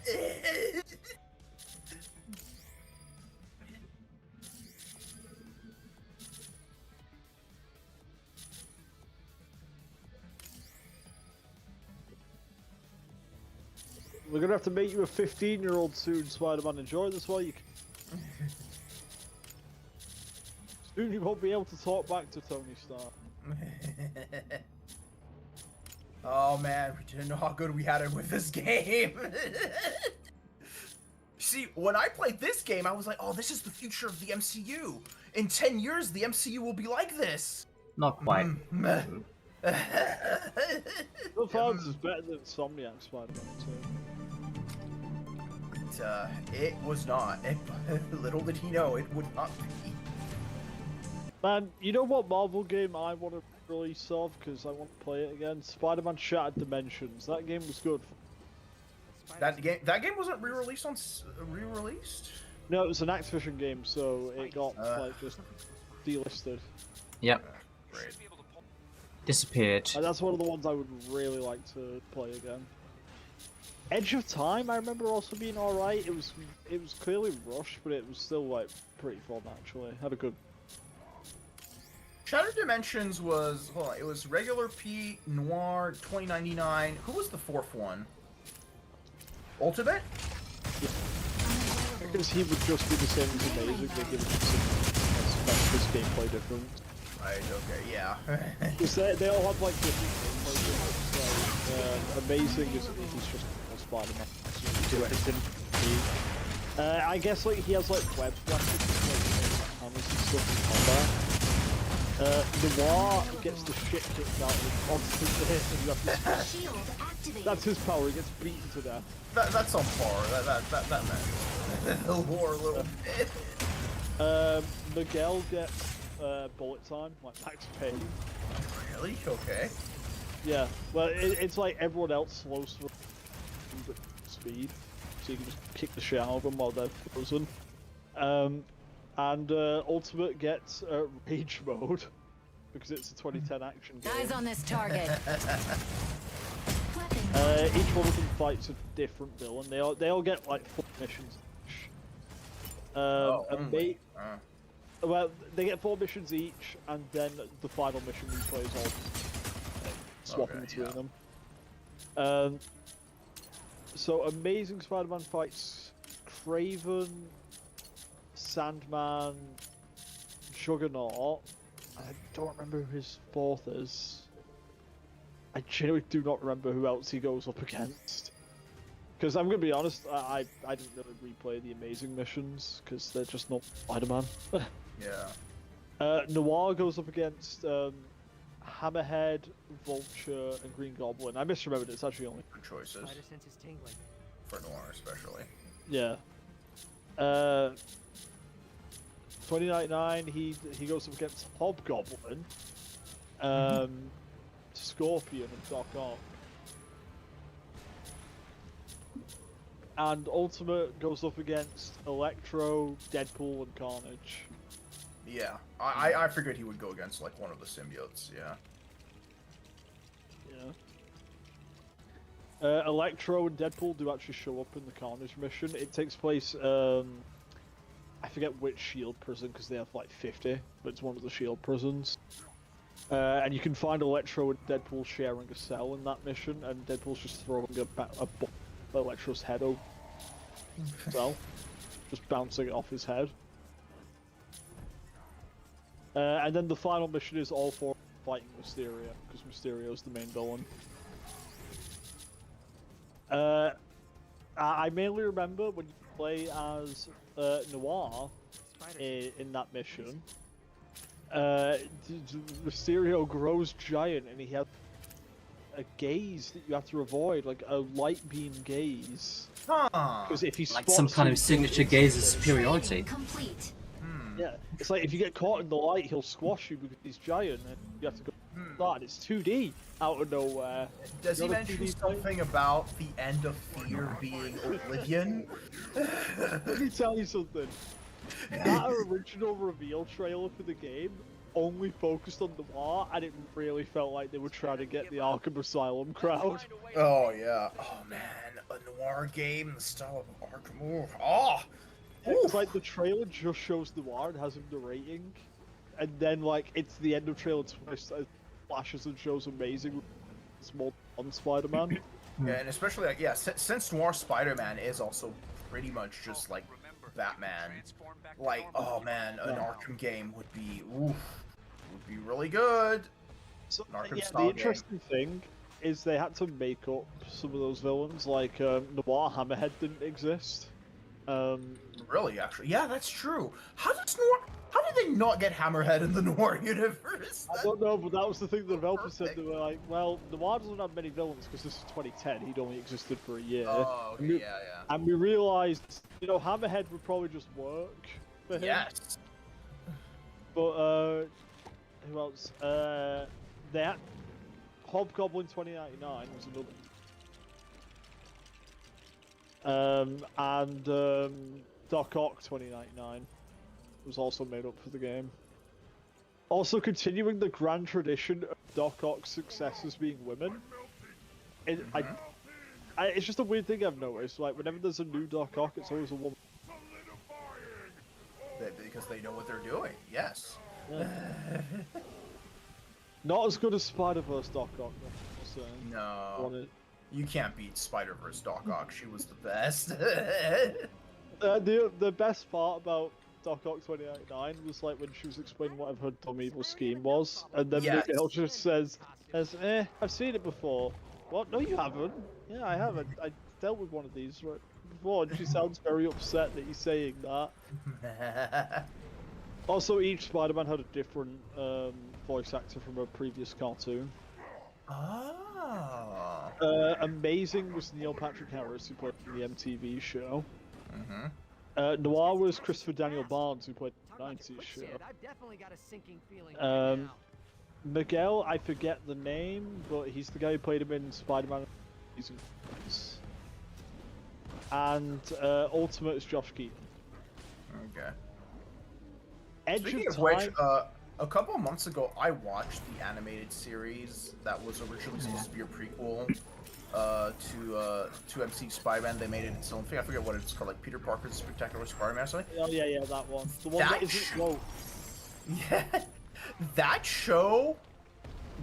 We're gonna have to make you a 15-year-old soon, Spider-Man. Enjoy this while you can. Soon you won't be able to talk back to Tony Stark. Oh man, we didn't know how good we had it with this game. See, when I played this game, I was like, oh, this is the future of the MCU. In 10 years, the MCU will be like this. Not quite. So far, this is better than Insomniac Spider-Man 2. It was not. Little did he know, it would not be. Man, you know what Marvel game I want to release of, because I want to play it again? Spider-Man Shattered Dimensions. That game was good. That game wasn't re-released on re-released. No, it was an Activision game, so it got like just delisted. Yep. Great. Disappeared. And that's one of the ones I would really like to play again. Edge of Time, I remember also being alright. It was clearly rushed, but it was still like pretty fun actually. Had a good. Shattered Dimensions was it was regular P, Noir, 2099. Who was the fourth one? Ultimate? Because he would just be the same as Amazing, they give him some his gameplay difference. Right, okay, yeah. Because they all have like different gameplay difference. Like, Amazing is he's just a Spider-Man. So he can do anything. I guess like he has like web graphics, like hammers and stuff in combat. Noir gets the shit kicked out of him constantly, and you have to. Shield activated. That's his power. He gets beaten to death. That's on par. That matters. The war a little bit. Miguel gets bullet time, like max pain. Really? Okay. Yeah. Well, it's like everyone else slows for speed, so you can just kick the shit out of them while they're frozen. And Ultimate gets Rage Mode, because it's a 2010 action game. Eyes on this target. Each one of them fights a different villain. They all get like 4 missions each. Well, they get 4 missions each, and then the final mission replays all swapping between them. So Amazing Spider-Man fights Kraven, Sandman, Juggernaut. I don't remember who his 4th is. I genuinely do not remember who else he goes up against. Because I'm going to be honest, I didn't really replay the Amazing missions, because they're just not Spider-Man. Yeah. Noir goes up against Hammerhead, Vulture, and Green Goblin. I misremembered, it's actually only Good choices. For Noir, especially. Yeah. 2099, he goes up against Hobgoblin, Scorpion, and Doc Ock. And Ultimate goes up against Electro, Deadpool, and Carnage. Yeah. I figured he would go against like one of the symbiotes. Yeah. Yeah. Electro and Deadpool do actually show up in the Carnage mission. It takes place, I forget which shield prison, because they have like 50, but it's one of the shield prisons. And you can find Electro and Deadpool sharing a cell in that mission, and Deadpool's just throwing Electro's head over the cell, just bouncing it off his head. And then the final mission is all 4 fighting Mysterio, because Mysterio's the main villain. I mainly remember when you play as Noir in that mission, Mysterio grows giant and he has a gaze that you have to avoid, like a light beam gaze. Because if he Like some kind of signature gaze of superiority. Complete. Yeah, it's like if you get caught in the light, he'll squash you because he's giant, and you have to go. God, it's 2D out of nowhere. Does he mention something about the end of Fear being Oblivion? Let me tell you something. That original reveal trailer for the game only focused on Noir, and it really felt like they were trying to get the Arkham Asylum crowd. Oh yeah. Oh man, a noir game in the style of Arkham. Ooh. Oh. It's like the trailer just shows Noir and has him narrating, and then like it's the end of trailer twist, flashes and shows amazing small on Spider-Man. Yeah, and especially like since Noir Spider-Man is also pretty much just like Batman. Like, oh man, an Arkham game would be really good. So, Arkham yeah, style the game. interesting thing is they had to make up some of those villains, like Noir Hammerhead didn't exist. Really, actually, yeah, that's true. How did they not get Hammerhead in the Noir universe? I don't know, but that was the thing the developers said. They were like, well, Noir doesn't have many villains because this is 2010, he'd only existed for a year. Oh, okay, yeah. And we realised, Hammerhead would probably just work for him. Yes. But, who else? They had Hobgoblin 2099 was another. And Doc Ock 2099 was also made up for the game. Also continuing the grand tradition of Doc Ock's successors being women. It's just a weird thing I've noticed. Like whenever there's a new Doc Ock, it's always a woman. Because they know what they're doing. Yes. Yeah. Not as good as Spider-Verse Doc Ock. So, No. You can't beat Spider-Verse Doc Ock. She was the best. The best part about Doc Ock 2099 was like when she was explaining what her dumb evil scheme was, and then Miguel just says, I've seen it before. What? No, you haven't. Yeah, I haven't. I dealt with one of these before, and she sounds very upset that he's saying that. Also, each Spider-Man had a different voice actor from a previous cartoon. Oh. Amazing was Neil Patrick Harris, who played in the MTV show. Noir was Christopher Daniel Barnes, who played in the 90s show. I've definitely got a sinking feeling Miguel, I forget the name, but he's the guy who played him in Spider-Man. And Ultimate is Josh Keaton. Okay. Speaking of which, a couple of months ago, I watched the animated series that was originally supposed to be a prequel to MC Spider-Man. They made it its own thing. I forget what it's called, like Peter Parker's Spectacular Spider-Man or something. Oh yeah, that one. The one that isn't woke. Yeah, that show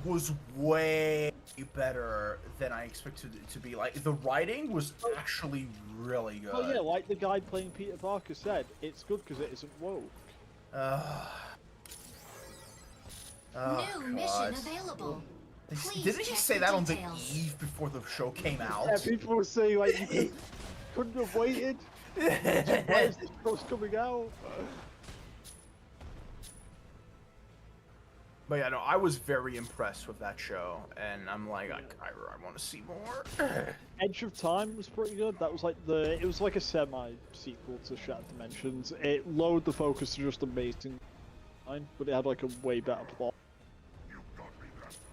was way better than I expected it to be. Like, the writing was actually really good. Oh yeah, like the guy playing Peter Parker said, it's good because it isn't woke. New mission available. Didn't he say that on the eve before the show came out? Yeah, people were saying like you couldn't have waited. Why is this show's coming out? But yeah, no, I was very impressed with that show, and I'm like, I want to see more. Edge of Time was pretty good. That was like it was like a semi-sequel to Shattered Dimensions. It lowered the focus to just amazing, but it had like a way better plot.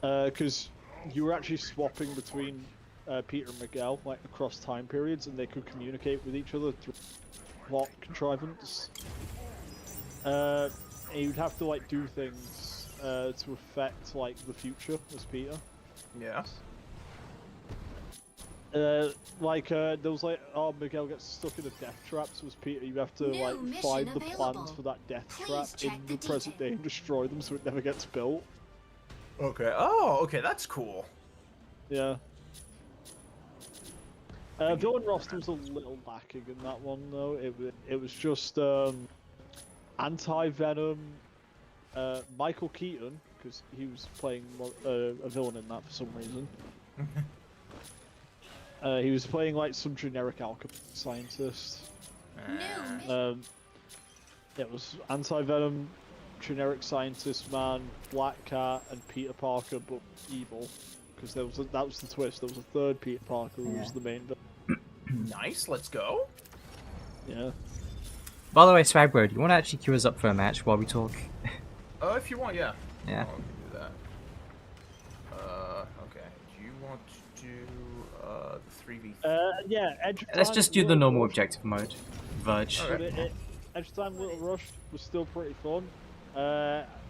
Because you were actually swapping between Peter and Miguel like across time periods, and they could communicate with each other through plot contrivance. And you'd have to like do things to affect like the future as Peter. Yeah. There was like, Miguel gets stuck in a death trap, so as Peter you have to like find the plans for that death trap in the present day and destroy them so it never gets built. Okay. Oh, okay, that's cool. Yeah. Villain roster was a little lacking in that one though. It was just Anti-Venom, Michael Keaton, because he was playing a villain in that for some reason. He was playing like some generic alchemist scientist. It was Anti-Venom, generic scientist man, Black Cat, and Peter Parker, but evil. Because that was the twist. There was a third Peter Parker who was the main villain. Nice, let's go. Yeah. By the way, Swagbo, do you want to actually queue us up for a match while we talk? If you want, yeah. Yeah. Oh, we can do that. Okay. Do you want to do the 3v3? Yeah, Edge of Let's Time just is do the really normal good. objective mode. Verge. But Edge Time Little Rush was still pretty fun.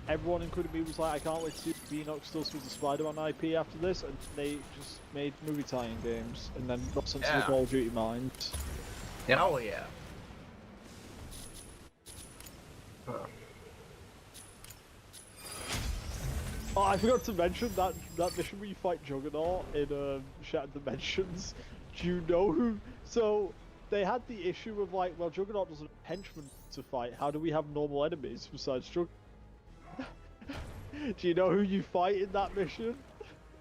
Everyone, including me, was like, I can't wait to see Beanox does with the Spider-Man IP after this, and they just made movie tie-in games, and then got sent to the Call of Duty minds. Yep. Hell yeah. Oh, I forgot to mention that mission where you fight Juggernaut in Shattered Dimensions. Do you know who? So they had the issue of like, well, Juggernaut doesn't have henchmen to fight. How do we have normal enemies besides Juggernaut? Do you know who you fight in that mission?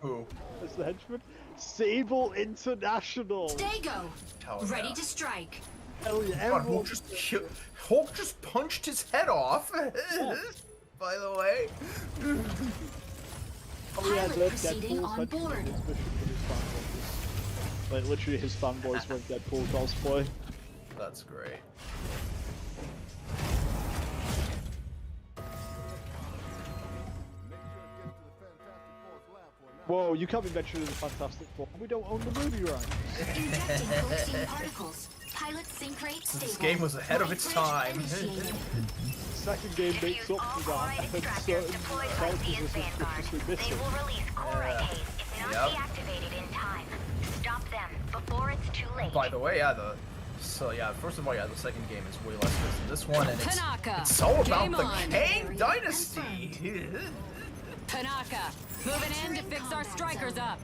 Who? As the henchman? Sable International. Stego, Hell ready yeah. to strike. Hell yeah! God, Hulk just punched his head off. By the way. Oh yeah, Pilot proceeding on board. His mission for his fanboys. Like literally, his fanboys went Deadpool cosplay. That's great. Whoa, you can't be mentioning the Fantastic Four. We don't own the movie rights. Injecting protein particles. Pilot sync rate stable. This game was ahead of its time. Second game makes up for that, and certain characters are suspiciously They missing. will release chloride haze if not deactivated in time. Stop them before it's too late. By the way, first of all, the second game is way less good than this one, and Tanaka, it's all about game the on. Kang Dynasty. Tanaka, moving in to fix our strikers up.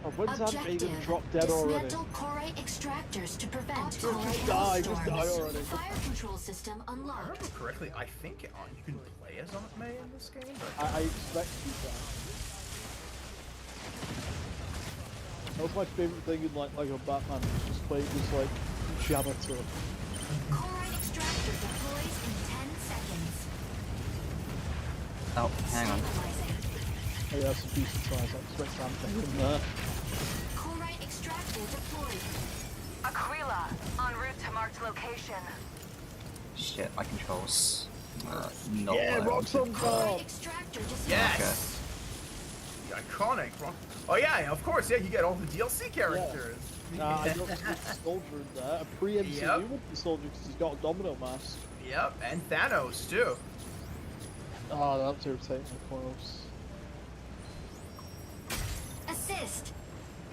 Oh, when's that Megan drop dead already? Dismantle Corite extractors to prevent Just Corite die storms. already. Fire control system If I unlocked. remember correctly, I think you can play as Aunt May in this game. But I expect you to. That was my favorite thing in like Lego Batman, just playing this like janitor. Corite extractor deploys in 10 seconds. Oh, hang on. Stabilizing. Oh yeah, that's a decent size, I expect something in there. Corite extractor deployed. Aquila, en route to marked location. Shit, my controls. Not Yeah, what I rock wanted. some Corite extractor dismantled. yes, the iconic. Oh yeah, of course. Yeah, you get all the DLC characters. I got the soldier in there, a pre-MCU Yep. with the soldier because he's got a domino mask. Yep, and Thanos too. Oh, that's irritating, close. Assist.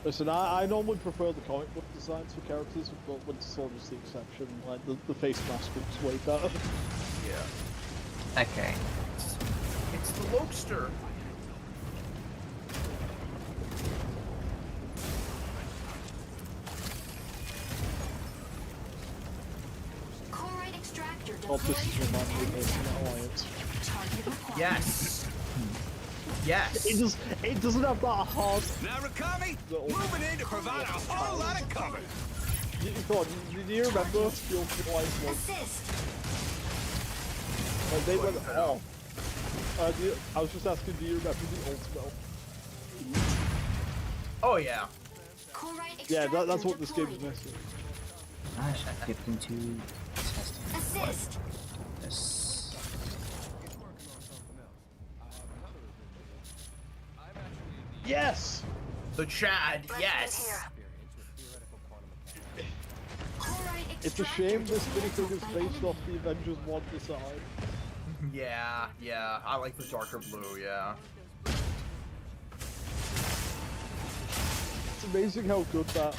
Listen, I normally prefer the comic book designs for characters, but Winter Soldier's the exception. Like, the face mask looks way better. Yeah. Okay. It's the Lokester. Corite extractor Oh, deployed. this is reminding me of Ultimate Alliance. Target required. Yes. Yes. It doesn't have that hard. Narukami, little- moving in to provide a whole lot of cover. Do you remember the Ultimate Alliance one? Assist. Like, they went off. I was just asking, do you remember the Ultimate? Oh yeah. Corite extractor Yeah, that's what this game is deployed. missing. I should get into testing. Assist. This. Yes! The Chad. Yes. Corite It's a extractor shame this dismantled minifig is by based enemy. off the Avengers 1 design. Yeah. Yeah. I like the darker blue. Yeah. It's amazing how good that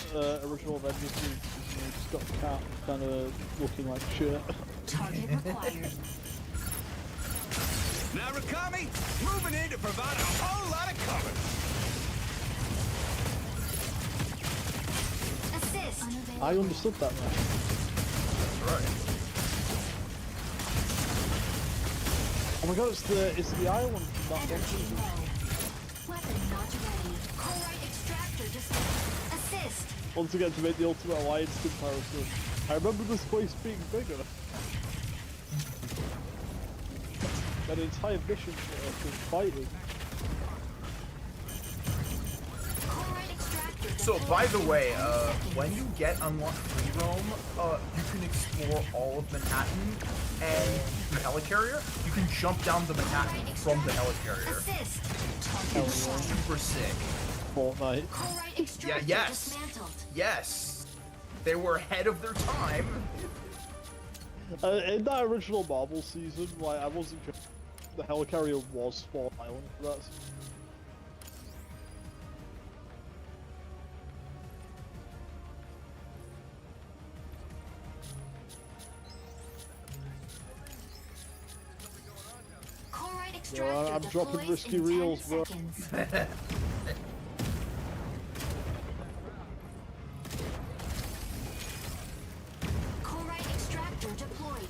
original Avengers is. You know, just got the cat kind of looking like shit. Target required. Narukami, moving in to provide a whole lot of cover. Assist. I understood that now. That's right. Oh my god, it's the island from that Energy one. low. Weapon not ready. Corite extractor dismantled. Assist. Once again, to make the Ultimate Alliance comparison. I remember this place being bigger. An entire mission for fighting. Corite extractor So, deployed by the in way, 10 seconds. when you get unlocked free roam, you can explore all of Manhattan, and the helicarrier, you can jump down the Manhattan from the helicarrier. Assist. It's super sick. Fortnite. Chlorite extractor yes. dismantled. Yes, they were ahead of their time. In that original Marvel season, like, I wasn't sure the helicarrier was Spawn Island for that. Chlorite extractor I'm dropping deploys risky in 10 reels, bro. seconds. Chlorite extractor deployed.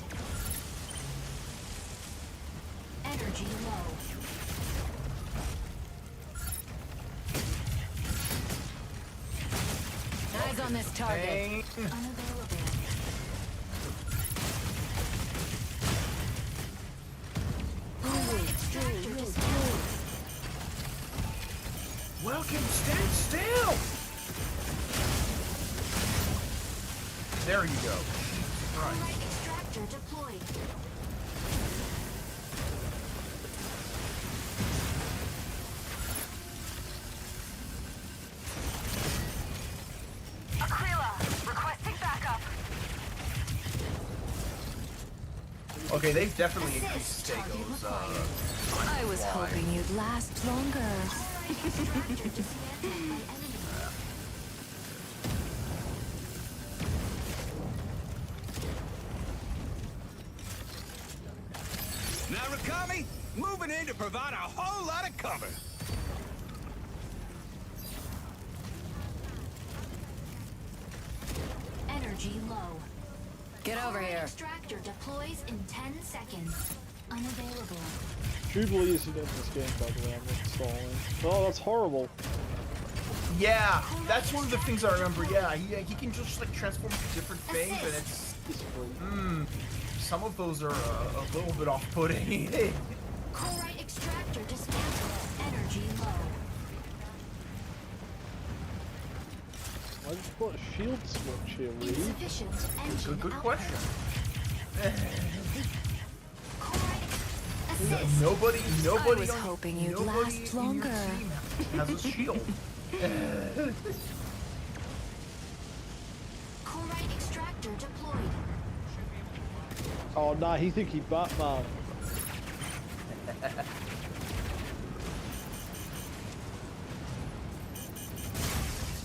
Energy low. Eyes on this target. Dang. Unavailable. Chlorite extractor dismantled. Welcome, stand still. There you go. Right. Chlorite extractor deployed. Aquila, requesting backup. Okay, they've definitely increased Assist target Stago's required. I was hoping you'd last longer. Chlorite extractor dismantled by enemy. Narukami, moving in to provide a whole lot of cover. Energy low. Get over Chlorite here. extractor deploys in 10 seconds. Unavailable. Jubilee isn't in this game, by the way, I'm installing. Oh, that's horrible. Yeah, that's one of the things I remember. Yeah, he can just like transform into different things, and it's It's free. some of those are a little bit off-putting. Chlorite extractor dismantled. Energy low. Why did you put a shield switch here, Reed? Insufficient engine Good output. question. Chlorite assist. Nobody I was on- hoping you'd nobody last in your longer. team has a shield. Chlorite extractor deployed. Oh, nah, he think he Batman.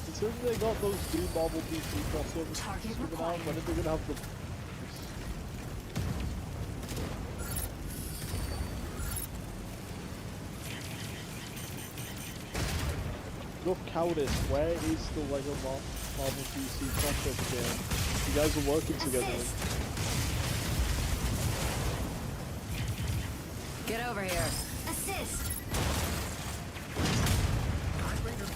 Considering they got those new Marvel DC crossovers Target coming out, required. when are they gonna have them? Enough cowardice, where is the Lego Marvel DC crossover game? You guys are working together. Assist. Get over here. Assist. Unavailable.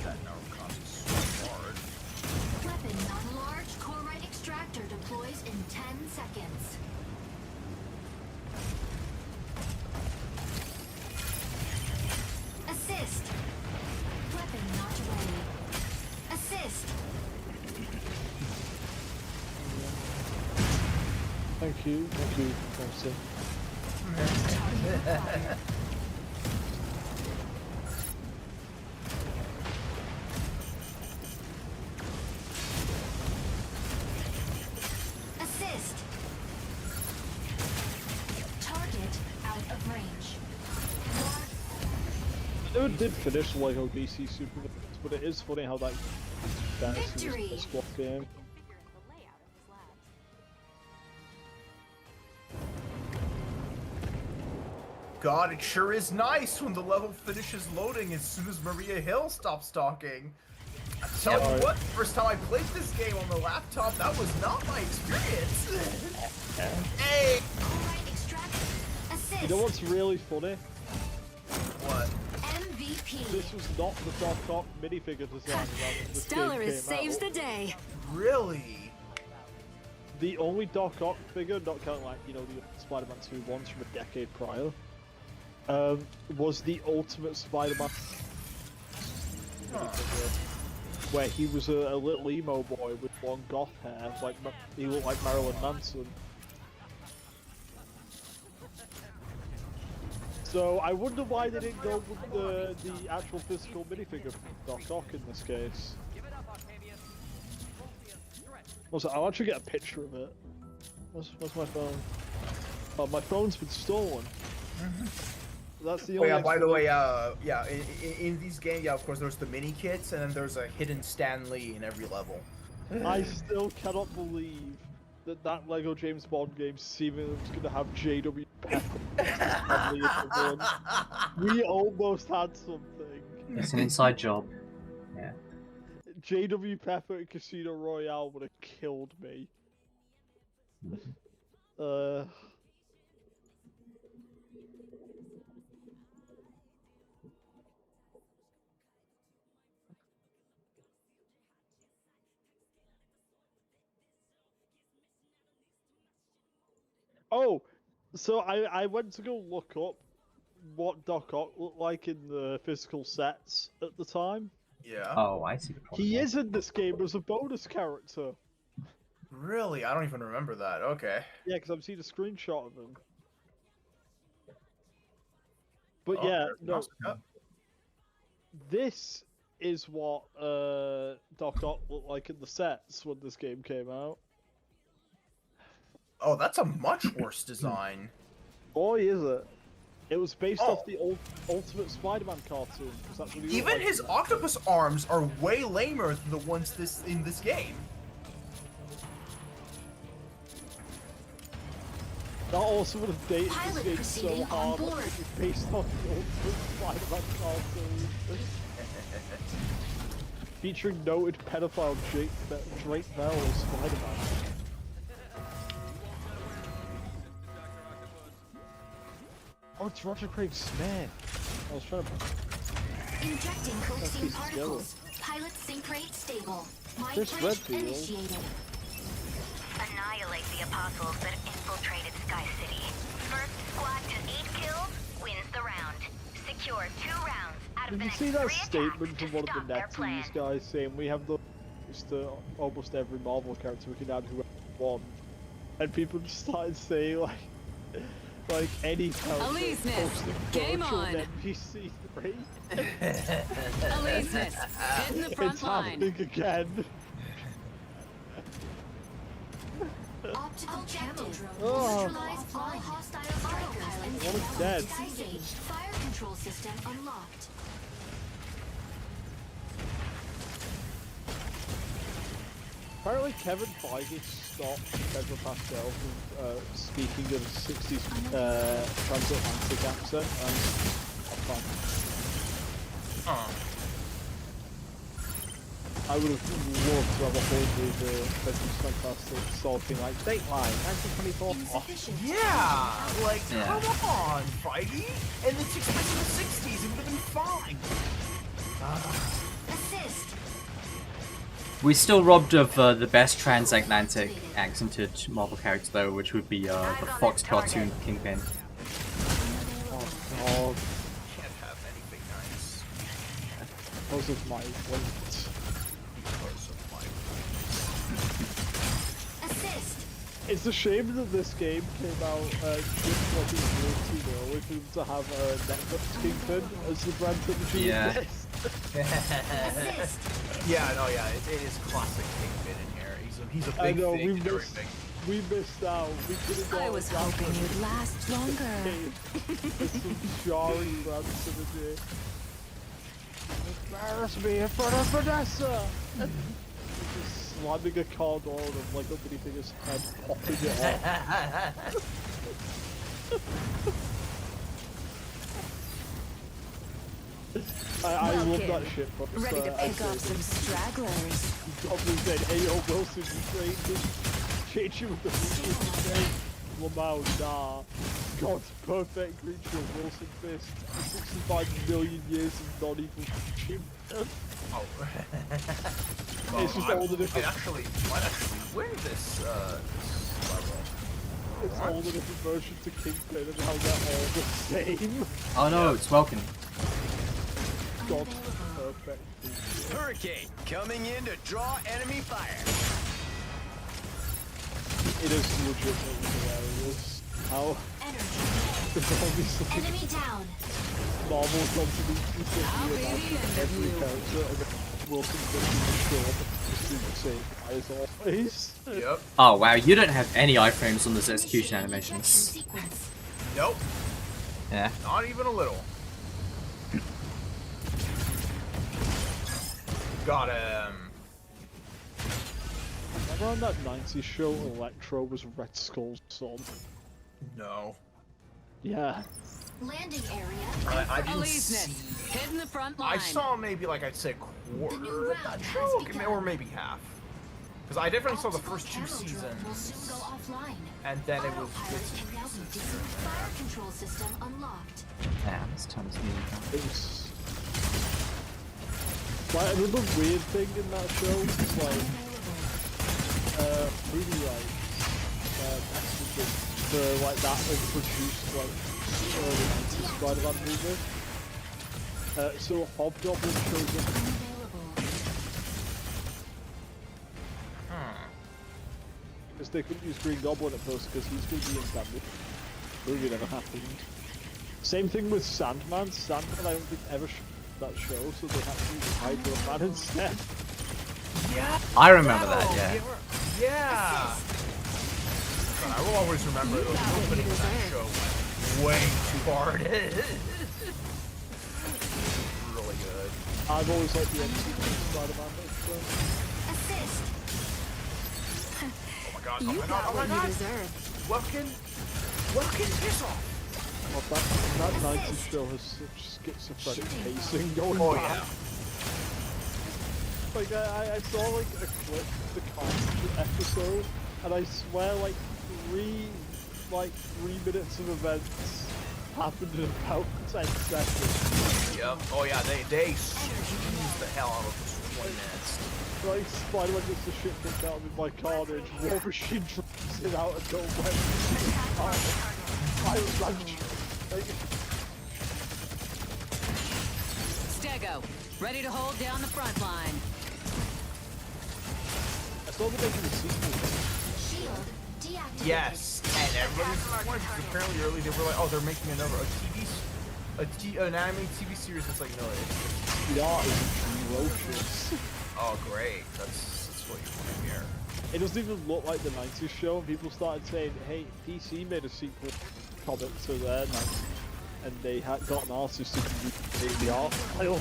That Narukami's so hard. Weapon non-large. Chlorite extractor deploys in 10 seconds. Assist. Weapon not ready. Assist. Thank you, Thompson. Target acquired. Assist. Target out of range. I never did finish Lego DC Super, but it is funny how that Victory! a squad game. God, it sure is nice when the level finishes loading as soon as Maria Hill stops talking. I tell you what, first time I played this game on the laptop, that was not my experience. Hey! Chlorite extraction. Assist. You know what's really funny? What? MVP. This was not the Doc Ock minifigure design when this Stellaris game came saves out. the day. Really? The only Doc Ock figure, not counting like, you know, the Spider-Man 2 ones from a decade prior, was the Ultimate Spider-Man minifigure. where he was a little emo boy with long goth hair, like he looked like Marilyn Manson. So I wonder why they didn't go with the actual physical minifigure of Doc Ock in this case. Also, I'll actually get a picture of it. Where's my phone? Oh, my phone's been stolen. That's the only. Oh yeah, by the way, yeah, in these games, yeah, of course, there's the mini kits, and then there's a hidden Stan Lee in every level. I still cannot believe that Lego James Bond game seemingly was going to have JW Pepper. We almost had something. It's an inside job. Yeah. JW Pepper and Casino Royale would have killed me. Oh, so I went to go look up what Doc Ock looked like in the physical sets at the time. Yeah. Oh, I see the problem. He is in this game as a bonus character. Really? I don't even remember that. Okay. Yeah, because I've seen a screenshot of him. But Oh, yeah, there's no. Nausicaa. This is what Doc Ock looked like in the sets when this game came out. Oh, that's a much worse design. Boy, is it. It was based Oh. off the Ultimate Spider-Man cartoon. 'Cause that's what he looked Even like his in that. octopus arms are way lamer than the ones in this game. That also would have dated Pilot this game proceeding so on hard. board. It's based off the Ultimate Spider-Man cartoon. Featuring noted pedophile Drake Bell as Spider-Man. Oh, it's Roger Craig Smith. I was trying to. Injecting piece coaxium of particles. Pilot sync rate stable. Mind There's bridge Redfield. initiated. Annihilate the apostles that have infiltrated Sky City. First squad to 8 kills wins the round. Secure 2 rounds out of Did the you next see 3 that attacks statement to from one of stop the their plan. NetEase guys saying we have the to almost every Marvel character we can add whoever we want, and people just started saying like any character. Aleseness, posting game virtual on. NPC3. Aleseness, get in the front It's line. happening again. Optical camo drone. Oh. Neutralize all hostile strikers and One is dead. disengage. Fire control system unlocked. Apparently Kevin Feige stopped Pedro Pascal from speaking in a 60s transatlantic accent, and I'm fine. I would have loved to have a whole movie Pedro's Fantastic talking like Dateline, 1924. Insufficient. Yeah, like Yeah. come on, Feige. And the takes place in the '60s. It would have been fine. Assist. We're still robbed of the best transatlantic accented Marvel character though, which would be the Fox cartoon Kingpin. Oh, Can't have anything nice. because of my weight. Because of my Assist. It's a shame that this game came out just like it was too early for them to have Netflix Kingpin as the brand trilogy. Yeah. Assist. Yeah, no, yeah, it is classic Kingpin in here. He's a I big know, thing we and missed, everything. we missed out. We could have I was hoping you'd last longer. There's some jarring brand synergy. Embarrass me in front of Vanessa! Just slamming a car door and like underneath his head, popping it off. I love that shit, but Ready to pick up some stragglers. Probably said, hey yo, Wilson, you trained change you with the feature today. Lamau, nah. God's perfect creature, Wilson Fist. 65 million years of non-evil chimp. Oh. It's just all the different. Might actually win this level. It's all the different versions to Kingpin and how they're all the same. Oh no, it's Welkin. God, perfect. Hurricane coming in to draw enemy fire. It is legitimately hilarious how obviously Enemy down. Marvel contributions to every character and then Wilson contributes to just do the same as always. Yep. Oh wow, you don't have any iframes on those execution animations. Sequence. Nope. Yeah. Not even a little. Got him. Remember on that 90s show, Electro was Red Skull's son? No. Yeah. Landing area. I didn't Aleseness, see. hitting the front line. I saw maybe like I'd say a quarter of that show, or maybe half. Because I definitely saw the first 2 Will soon go seasons, offline. and then it was Autopilot can now be fire control system unlocked. Damn, this time's nearly done. It was... Like, another weird thing in that show is like, really like, messaging for like that produced like early 90s Spider-Man movie. So Hobgoblin shows up Unavailable. because they couldn't use Green Goblin at first because he's going to be in that movie never happened. Same thing with Sandman. Sandman I don't think ever that show, so they had to use Hydro Man instead. yeah. I remember that, yeah. Yeah. But I will always remember the opening of that show went way too hard. Really good. I've always liked the MCU Spider-Man show. Assist. Oh my god, oh You my god, got oh my what you god. deserve. Welkin, piss off. Well, that 90s show has such schizophrenic pacing going Oh back. yeah. Like, I saw like a clip of the Carnage episode, and I swear like 3 minutes of events happened in about 10 seconds. Yep. Oh yeah, they squeezed the hell out of this 20 minutes. Like, Spider-Man gets the shit kicked out of him by Carnage, War Machine drops it out and don't let Stego, ready to hold down the front line. I saw them making a sequel. Shield deactivated. Yes, and everybody's disappointed because apparently early they were like, oh, they're making an animated TV series. It's like, no, it's The art is atrocious. oh great, that's what you want to hear. It doesn't even look like the 90s show, and people started saying, hey, PC made a sequel comic to their 90s, and they had got an artist who could recreate the art style.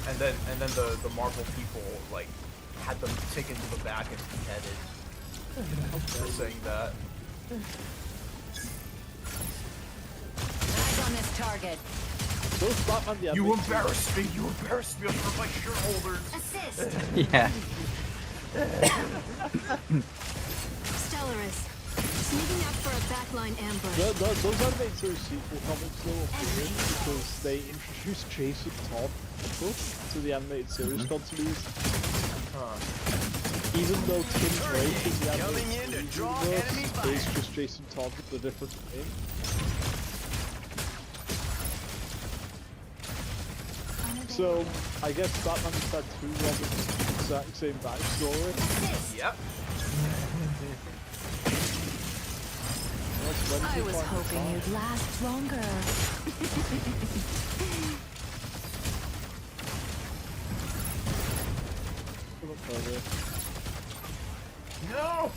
And then the Marvel people like had them taken to the back and beheaded for saying that. Eyes on this target. Those Batman the You Animated embarrassed me. You embarrassed me in front of my shareholders. Assist. Yeah. Stellaris, sneaking up for a backline ambush. Those animated series sequel comics though are weird because they introduced Jason Todd to the animated series continuity. Even though Tim Drake is the Coming in to animated draw series enemy universe, fire. is just Jason Todd with a different name. So, I guess Batman has had 2 Robins with the exact same backstory. Yep. I was hoping you'd last longer. No.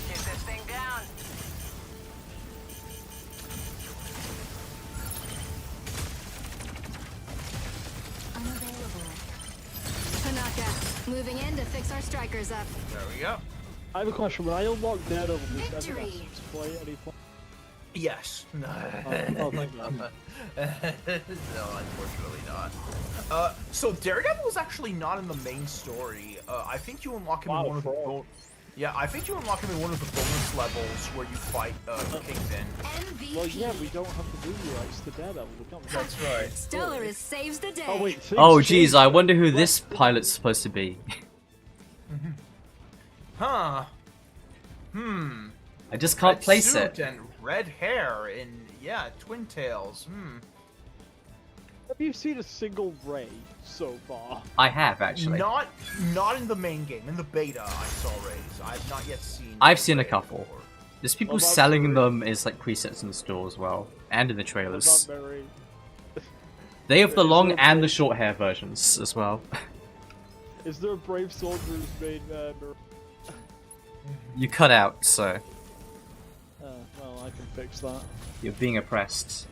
Get this thing down. Unavailable. Tanaka, moving in to fix our strikers up. There we go. I have a question. When I unlock Daredevil, does everyone Victory. have to play at any point? Yes. No. Oh, thank God. No, unfortunately not. So Daredevil is actually not in the main story. I think you unlock him in one of the I think you unlock him in one of the bonus levels where you fight Kingpin. MVP. Well, yeah, we don't have the movie rights to Daredevil. We can't. That's right. Stellaris saves the day. Oh wait. Oh geez, I wonder who this pilot's supposed to be. Huh. I just can't Red place suit it. and red hair in Twin Tails. Have you seen a single ray so far? I have actually. Not in the main game. In the beta, I saw rays. I've not yet seen. I've seen a ray couple. before. There's people What about selling Mary? them as like presets in the store as well, and in the What trailers. about Mary? They have the Is long there a and the brave- short hair versions as well. Is there a brave soldier who's made Mary? You cut out, so Well, I can fix that. you're being oppressed.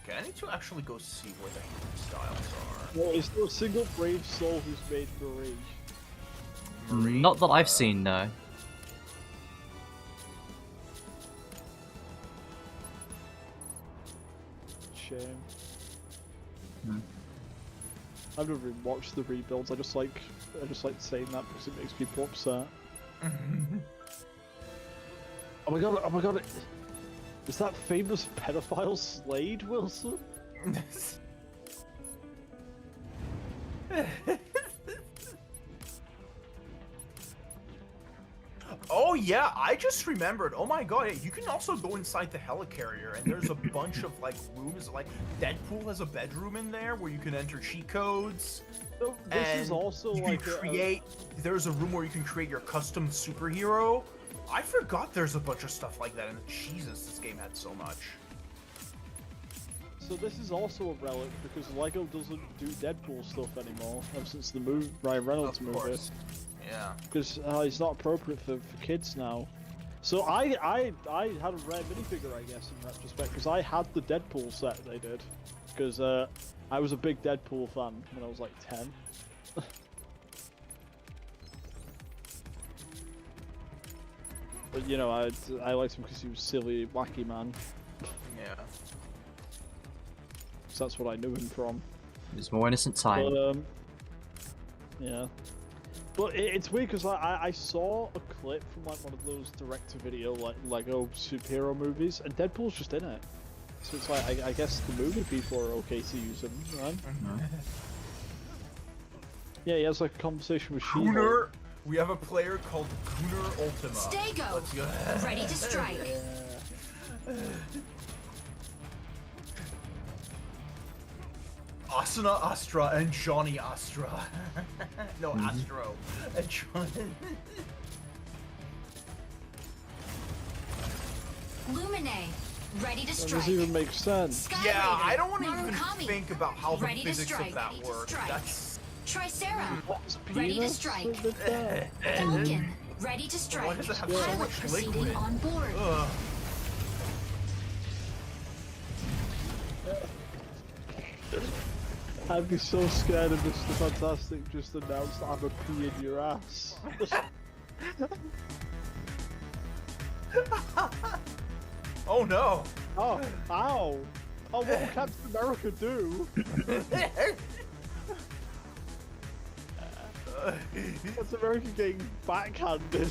Okay, I need to actually go see where the styles are. Well, is there a single brave soul who's made Marie? Not that I've seen, no. Shame. Hmm. I've never even watched the rebuilds. I just like saying that because it makes people upset. Oh my god! Oh my god! Is that famous pedophile Slade Wilson? Oh yeah, I just remembered. Oh my god, you can also go inside the helicarrier, and there's a bunch of like rooms. Like Deadpool has a bedroom in there where you can enter cheat codes. So this And is also you like can create. There's a room where you can create your custom superhero. I forgot there's a bunch of stuff like that, and Jesus, this game had so much. So this is also a relic because Lego doesn't do Deadpool stuff anymore ever since the Ryan Reynolds Of movie. course. Yeah. Because it's not appropriate for kids now. So I had a rare minifigure, I guess, in retrospect, because I had the Deadpool set they did. Because I was a big Deadpool fan when I was like 10. But you know, I liked him because he was silly, wacky man. Yeah. So that's what I knew him from. It was more innocent time. But yeah. But it's weird because I saw a clip from like one of those direct-to-video like Lego superhero movies, and Deadpool's just in it. So it's like I guess the movie people are okay to use him, right? Yeah, he has like a conversation with She-Hulk. Gunner, we have a player called Gunner Ultima. Stego, Let's go. ready to strike. Asuna Astra and Johnny Astra. No, Astro. And John. Lumine, ready to That strike. doesn't even make sense. Sky Yeah, Raider, I don't want to even Narukami, think about how the ready to physics strike, of that ready to work. strike. That's Tricera, What's ready to penis strike. with that? Falcon, ready to strike. why does it have so Pilot much proceeding liquid? on board. Ugh. I'd be so scared if Mr. Fantastic just announced that I'm a pee in your ass. Oh no. Oh, ow! Oh, what will Captain America do? Captain America getting backhanded.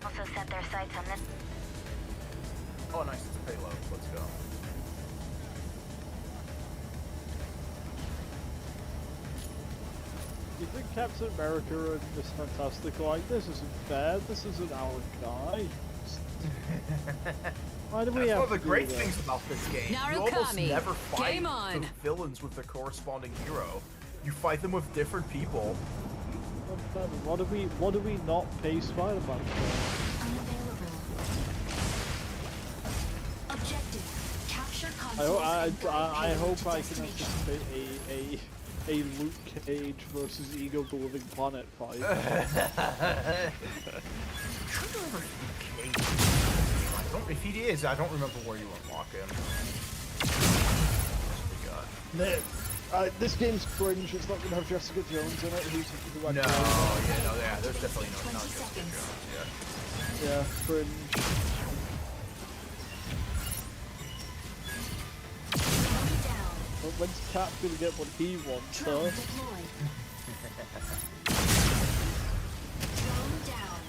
Also set their sights on this. Oh nice, it's payload. Let's go. You think Captain America and Miss Fantastic are like, this isn't fair, this isn't our guy. Why do we That's have one of the to do great that? things about this game. You almost Narukami, never fight game on. the villains with the corresponding hero. You fight them with different people. What do we not pay Spider-Man for? Unavailable. Objective, capture I console. hope I can anticipate a Luke Cage versus Ego the Living Planet fight. If he is, I don't remember where you unlock him. This game's cringe. It's not gonna have Jessica Jones in it. Who I No, play. yeah, no, yeah, there's definitely no, not 20 Jessica seconds. Jones, yeah. Yeah, cringe. Down. But when's Cap gonna get what he wants, Drone huh? deployed. Drone down.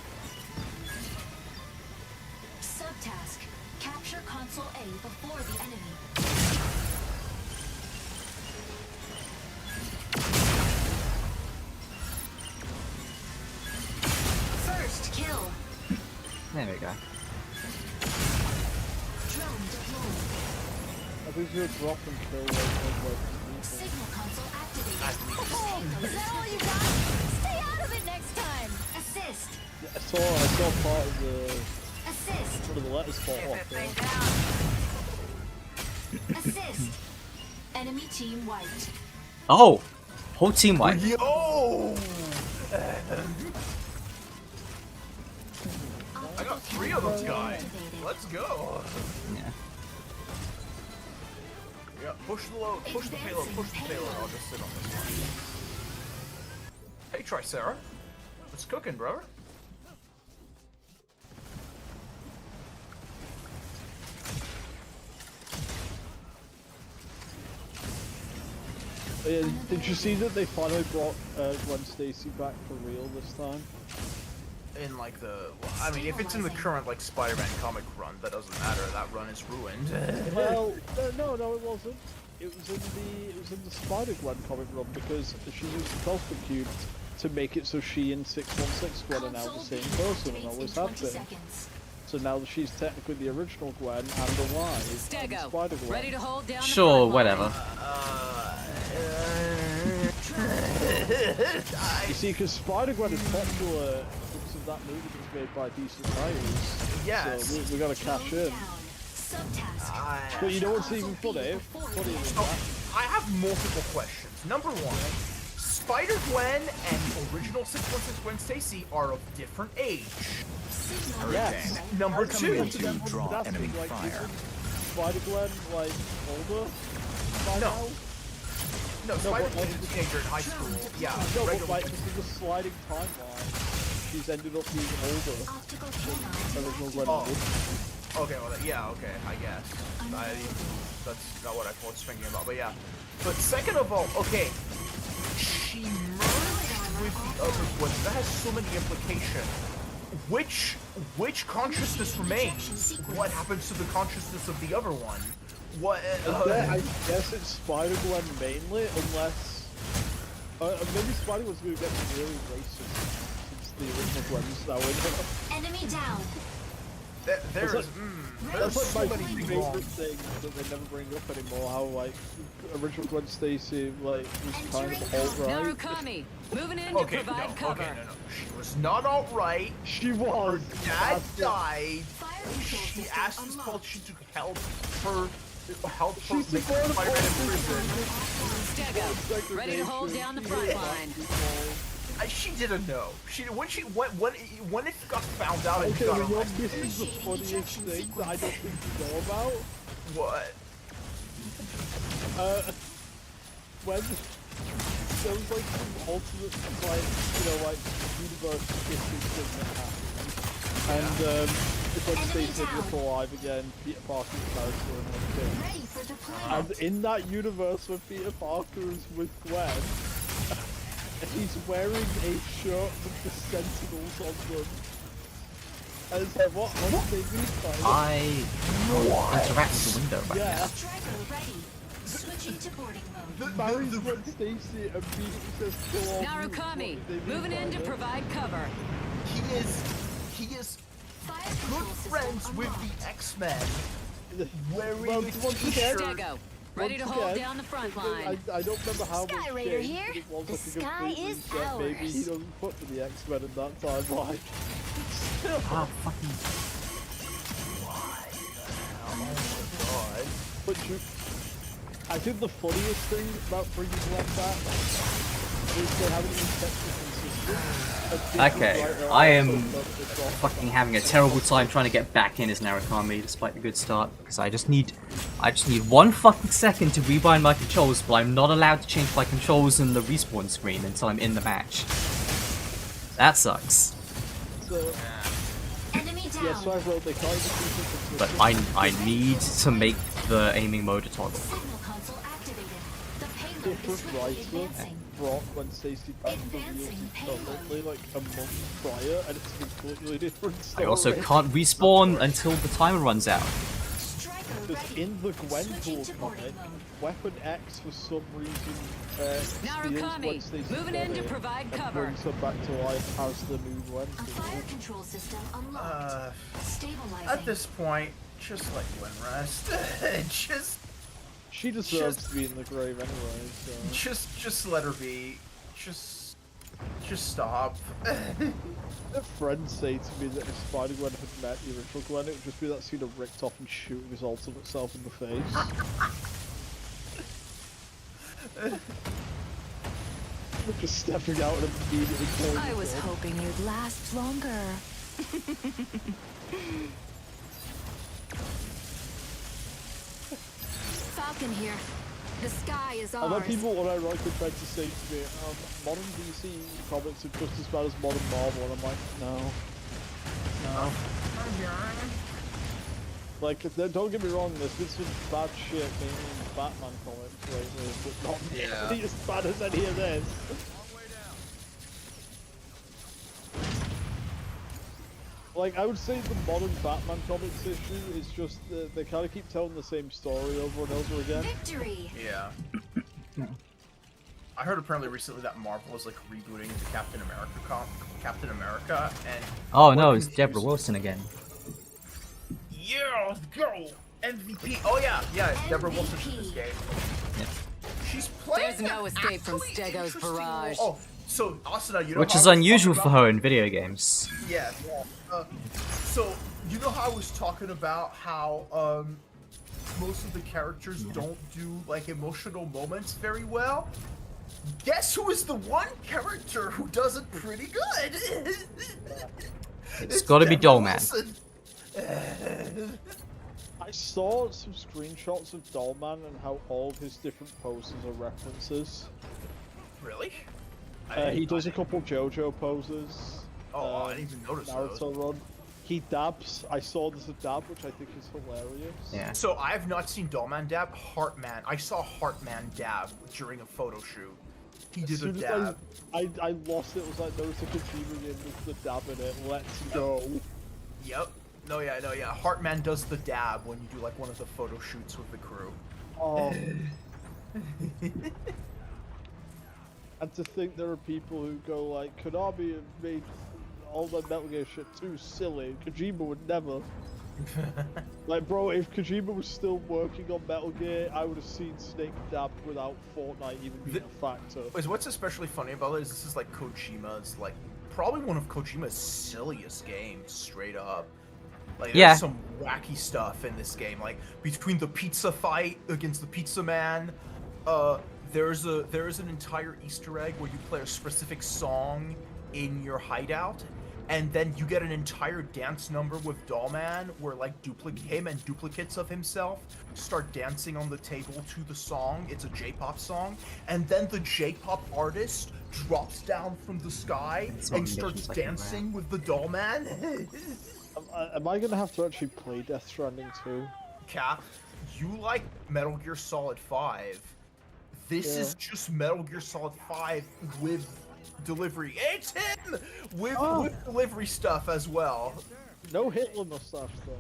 Subtask, capture console A before the enemy. First kill. There we go. I think you're dropping kill Signal console activated. Is that all you got? Stay out of it next time. Assist. I saw part of Assist. one of the letters fall off there. Assist. Enemy team wiped. Oh! Whole team wipe. Yo! I got 3 of those guys. Let's go. Yeah. Yeah, push the load, push the payload, push the payload. I'll just sit on this one. Hey, Tricera. What's cooking, brother? Did you see that they finally brought Gwen Stacy back for real this time? In like the, I mean, if it's in the current like Spider-Man comic run, that doesn't matter. That run is ruined. Well, no, it wasn't. It was in the Spider-Gwen comic run because she used the Cosmic Cube to make it so she and 616 Gwen are now the same person and always have been. So now she's technically the original Gwen and alive. Stego, Spider-Gwen. ready to hold down the Sure, front line. whatever. You see, because Spider-Gwen is popular because of that movie that was made by Decent Writers. Yes. So we gotta cash in. Subtask. But you know what's even funny? Funnier than that. I have multiple questions. Number one, Spider-Gwen and the original 616 Gwen Stacy are of different age. Yes. Number Come two, into you draw enemy Like, fire. Spider-Gwen, like, older? By No. now? no, Spider-Gwen is a teenager in high school. Yeah, No, but regular. like, this is a sliding timeline. She's ended up being older. Optical Original channel. Gwen Oh. did. Okay, well, yeah, okay, I guess. That's not what I was thinking about, but yeah. But second of all, okay, she merged with the other Gwen. That has so many implications. Which consciousness remains? What happens to the consciousness of the other one? What? I guess it's Spider-Gwen mainly, unless... maybe Spider-Gwen's gonna get really racist since the original Gwen's now in her. Enemy down. There's That's so like my many things wrong. favorite thing that they never bring up anymore, how like original Gwen Stacy like was kind of alt-right. Narukami, moving in to Okay, provide no, cover. okay, no. She was not alt-right. She was. Dad died. Fire control She system asked his unlocked. politician to help her She's make supportive of Spider-Man in prison. Stego, ready to hold down the front line. She didn't know. When it got found out and Okay, got well, you're arrested. missing the funniest thing that I don't think you know about. What? When there was like some alternate, like, you know, like universe shifting thing that happened. And Gwen Stacy was alive again, Peter Parker's character and everything. Ready for deployment. And in that universe where Peter Parker is with Gwen, he's wearing a shirt with the Sentinels on them. And it's like, what do they mean by that? I interact with the window right Yeah. Striker ready. Switching to boarding mode. Marries Gwen Stacy and immediately says, kill all Narukami, mutants. What do they mean moving by in to that? provide cover. He is Fire good control system friends with unlocked. the X-Men. Wearing Well, the once again, t-shirt. Stego, ready to Once hold again, down the front line. I don't remember how Sky much Raider changed, here. but it was The like a sky complete is reset. Maybe he ours. doesn't put for the X-Men in that timeline. Still. Ah, fucking. God. But I think the funniest thing about bringing Glenn back is they haven't even kept the consistent. Okay, I am fucking having a terrible time trying to get back in as Narukami despite the good start because I just need 1 fucking second to rebind my controls, but I'm not allowed to change my controls in the respawn screen until I'm in the match. That sucks. So, Enemy down. yeah, so I wrote they can't even keep it consistent. But I need to make the aiming mode a toggle. Signal console activated. The payload is Different swiftly writer advancing. brought Gwen Stacy back from Advancing probably like a month prior, and it's a completely different I story. also can't respawn until the timer runs out. Striker Because in the Gwenpool comic, Weapon X for some reason steals Narukami, Gwen Stacy's moving in to body provide and cover. brings her back to life as the new A fire Gwenpool. control system unlocked. Stabilizing. At this point, just let Gwen rest. She deserves to be in the grave anyway, so... Just let her be. Just stop. If friends say to me that if Spider-Gwen had met the original Gwen, it would just be that scene of Rick Toppin shooting his ultimate self in the face. Just stepping out and immediately killing I was himself. hoping you'd last longer. Falcon here. The sky is I know ours. people unironically tried to say to me, modern DC comics are just as bad as modern Marvel, and I'm like, no. No. Like, don't get me wrong, there's been some bad shit mainly in Batman comics lately, but not nearly as bad as any of this. Like, I would say the modern Batman comics issue is just they kind of keep telling the same story over and over again. Victory. Yeah. I heard apparently recently that Marvel is like rebooting the Captain America, and Oh no, it's Deborah Wilson again. yeah, girl, MVP. Oh yeah, Deborah Wilson's in this game. She's playing. There's no escape from actually Stego's interesting barrage. role. Oh, so Asuna, you know Which how is I was unusual talking for about- her in video games. Yeah. So you know how I was talking about how most of the characters don't do like emotional moments very well? Guess who is the one character who does it pretty good? It's gotta be Deborah Dollman. Wilson. I saw some screenshots of Dollman and how all of his different poses are references. Really? He does a couple JoJo poses. Oh, I didn't even notice Naruto those. run. He dabs. I saw there's a dab, which I think is hilarious. Yeah. So I have not seen Dollman dab. Heartman. I saw Heartman dab during a photo shoot. He As did a soon as dab. I lost it. It was like Naruto Kojima game with the dab in it. Let's go. Yep. No, yeah. Heartman does the dab when you do like one of the photo shoots with the crew. Oh. And to think there are people who go like, Konami have made all the Metal Gear shit too silly. Kojima would never. Like, bro, if Kojima was still working on Metal Gear, I would have seen Snake dabbed without Fortnite even being a factor. What's especially funny about it is this is like Kojima's, like, probably one of Kojima's silliest games, straight up. Like, there's Yeah. some wacky stuff in this game, like, between the pizza fight against the Pizza Man, there is an entire Easter egg where you play a specific song in your hideout, and then you get an entire dance number with Dollman where like him and duplicates of himself start dancing on the table to the song. It's a J-pop song, and then the J-pop artist drops down from the sky and starts dancing with the Dollman. Am I gonna have to actually play Death Stranding 2? Cap, you like Metal Gear Solid 5. This is just Metal Gear Solid 5 with delivery. It's him! With delivery stuff as well. No Hitler mustache though.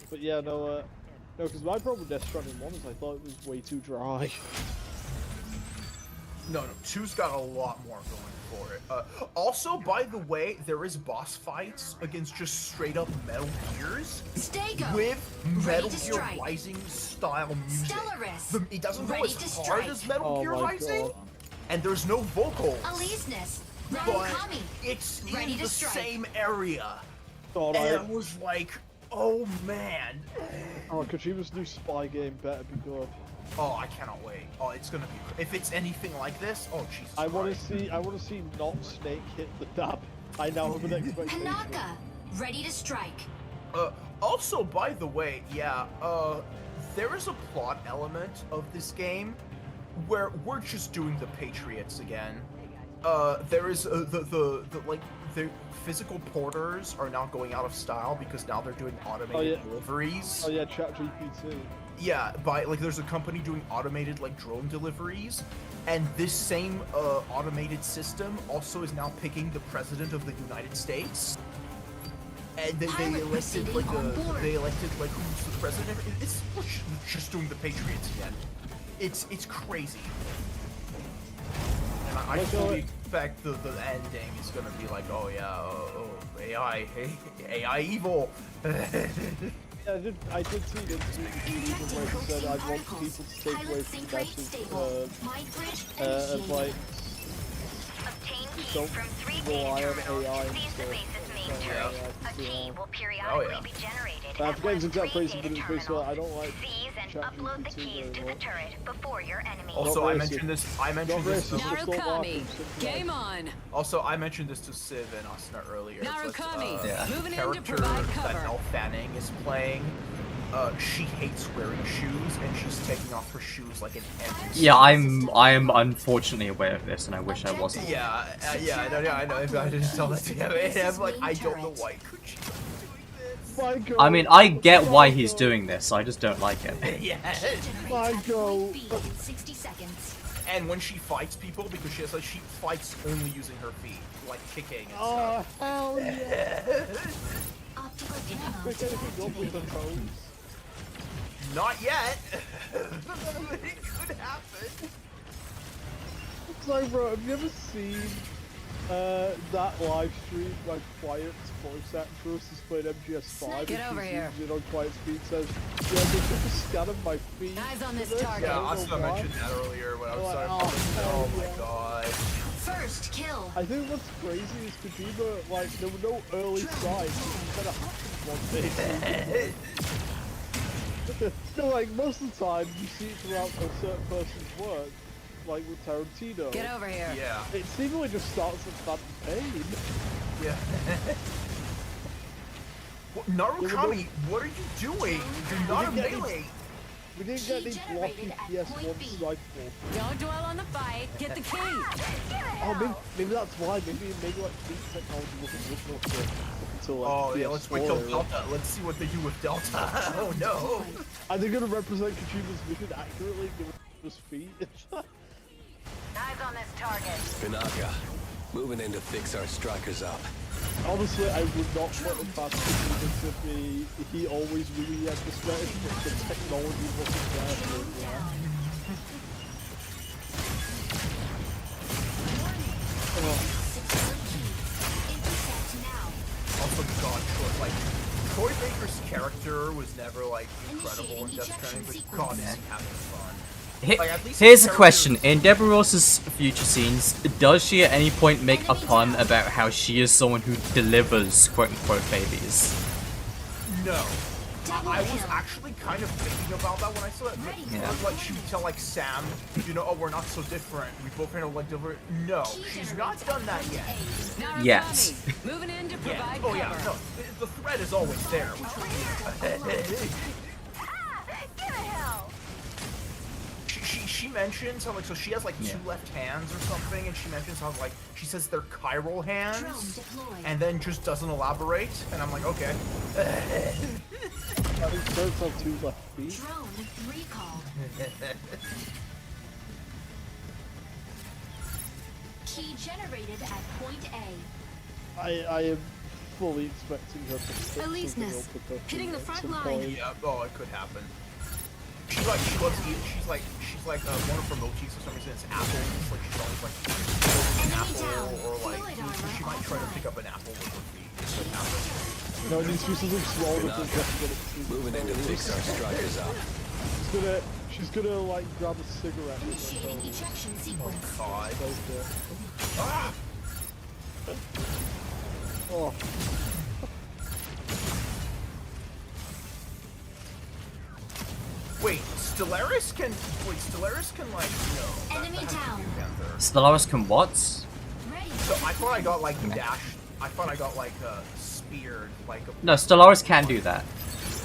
But yeah, no, because my problem with Death Stranding 1 is I thought it was way too dry. No, 2's got a lot more going for it. Also, by the way, there is boss fights against just straight up Metal Gears Stego. with Metal to Gear strike. Rising style music. Stellaris. It doesn't go Ready as to hard strike. as Metal Oh Gear my Rising, God. and there's no vocals. Aleseness. But Narukami. it's Ready in to the strike. same area. God, And I was like, oh man. Kojima's new spy game better be good. Oh, I cannot wait. Oh, it's gonna be. If it's anything like this, oh Jesus I want Christ. to see not Snake hit the dab. I now have an expectation. Panaka. Ready to strike. Also, by the way, there is a plot element of this game where we're just doing the Patriots again. There is the physical porters are now going out of style because now they're doing automated deliveries. Oh yeah, ChatGPT. Yeah, there's a company doing automated like drone deliveries, and this same automated system also is now picking the president of the United States. And they elected like who's the president? It's just doing the Patriots again. It's crazy. And I fully expect the ending is gonna be like, oh yeah, AI evil. Yeah, I did see that where he said I want people to take away from the message of like Obtain keys don't from 3 rely data on terminals AI to and seize the stuff. base's main turret. A key will periodically be generated I at forget one his of exact 3 phrasing, data but it's basically terminals. I don't like Seize and chat upload the GPT keys very to the much. turret before your enemy. Also, Not I racist. mentioned this. I Not mentioned this. racist, just don't laugh Narukami, and simple. game on. Also, I mentioned this to Civ and Asuna earlier. Narukami, The moving in to character provide that cover. Elle Fanning is playing, she hates wearing shoes, and she's taking off her shoes like in every. Yeah, I'm unfortunately aware of this, and I wish I wasn't. Yeah, I know. I didn't tell that to you. And I'm like, I don't know why could she be doing this. I mean, I get why he's doing this. I just don't like it. Yeah. Michael. 60 seconds. And when she fights people, because she fights only using her feet, like kicking and Oh, stuff. hell yeah. Optical Pick anything up with the toes. Not yet. It could happen. It's like, bro, have you ever seen that live stream like Quiet's voice actress is playing MGS5? Get over here. You know, Quiet Speed says, yeah, they took a scan of my feet. Eyes on this for target. Yeah, I don't Asuna know why. mentioned that earlier when I was Like, talking. Oh my yeah. god. First kill. I think what's crazy is Kojima, like, there were no early signs, it kind of happened one day. No, like, most of the time, you see it throughout a certain person's work, like with Tarantino. Get over here. Yeah. It seemingly just starts at Phantom Pain. Yeah. Narukami, what are you doing? You're not a melee. We didn't get any blocking PS1 strike force. Don't dwell on the fight. Get the key. Oh, maybe that's why. Maybe like feet technology wasn't good enough until like Oh PS4. yeah, let's wait till Delta. Let's see what they do with Delta. Oh no. Are they gonna represent Kojima's vision accurately? Give us feet. Eyes on this target. Tanaka, moving in to fix our strikers up. Honestly, I would not put it past Kojima to be. He always knew he had the strategy, but the technology wasn't there for him. Yeah. Also, God, like Troy Baker's character was never like incredible in Death Stranding, but God, is he having fun. Like, at least Here's his a question. character- In Deborah Ross's future scenes, does she at any point make a pun about how she is someone who delivers quote-unquote babies? No. I was actually kind of thinking about that when I saw it. Yeah. Like, she would tell, like, Sam, you know, oh, we're not so different. We both handle, like, different. No, she's not done that yet. Narukami, Yes. moving in to Yeah. provide Oh, cover. yeah, no. The threat is always there. She mentions how, like, so she has, like, two left hands or something, and she mentions how, like, she says they're chiral hands, and then just doesn't elaborate, and I'm like, okay. I think Kurt's on 2 left feet. Drone recalled. Key generated at point A. I am fully expecting her to pick Aleseness, something up with her hitting the feet front at some line. point. Yeah, oh, it could happen. She loves eating. She's like one of her motifs for some reason. It's apples. It's like she's always like holding an apple, or like she might try to pick up an apple with her feet. It's like apple. No, it needs to be something small that doesn't get it. Moving in to fix our strikers up. She's gonna like grab a cigarette. Initiating ejection sequence. God. Okay. Ah! Oh. Wait, Stellaris can like Enemy down. Stellaris can what? Ready. So I thought I got like dashed. I thought I got like speared like. No, Stellaris can do that.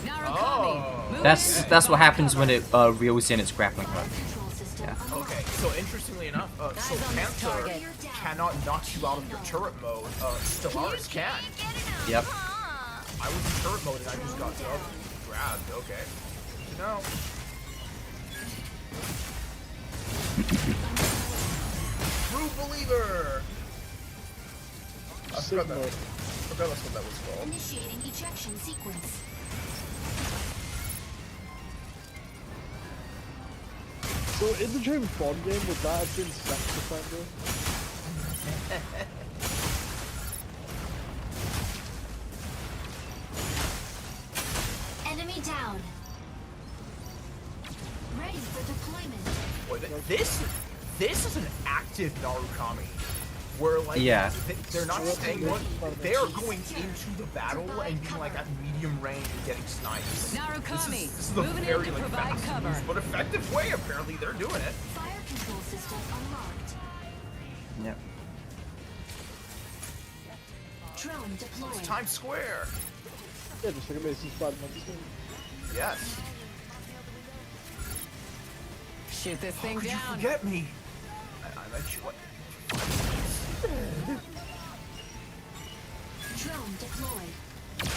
Narukami, Oh. moving That's in. what happens when it reels in its grappling hook. Control system Yeah. unlocked. Okay, so interestingly enough, so Eyes on this Panther target. cannot knock you out of your turret mode. Stellaris can. Yep. I was in turret mode and I just got grabbed. Okay. Good to know. True believer. I forgot forgot that's what that was called. Initiating ejection sequence. So in the James Bond game, would that have been Sex Offender? Enemy down. Ready for deployment. Boy, this is an active Narukami. Where like they're not staying one, they are going into the battle and being like at medium range and getting snipes. Narukami, This is a moving very in to like provide fast cover. move, but effective way. Apparently they're doing it. Fire control system unlocked. Yep. Drone deployed. Times Square. Yeah, just like Amazing Spider-Man. Yes. Shoot this thing Could you down. forget me? I bet you what. Drone deployed.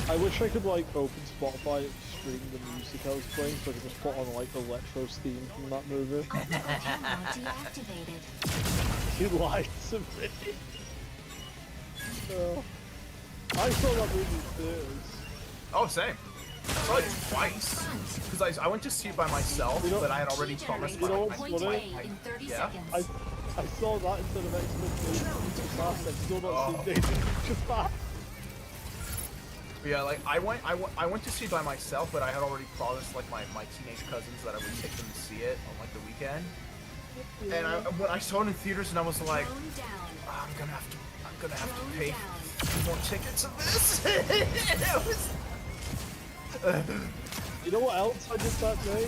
I wish I could like open Spotify and stream the music I was playing so I could just put on like Electro's theme from that movie. Camera deactivated. He lied to me. I saw that movie in theaters. Oh, same. I saw it twice. Because I went to see it by myself, but I had already promised my Point A in 30 yeah. seconds. I saw that instead of X-Men 3. I've still not seen David Japan. Yeah, like I went to see it by myself, but I had already promised like my teenage cousins that I would take them to see it on like the weekend. And when I saw it in theaters, and I was like, Drone down. oh, I'm gonna have to pay more tickets of this. It was... You know what else I did that day?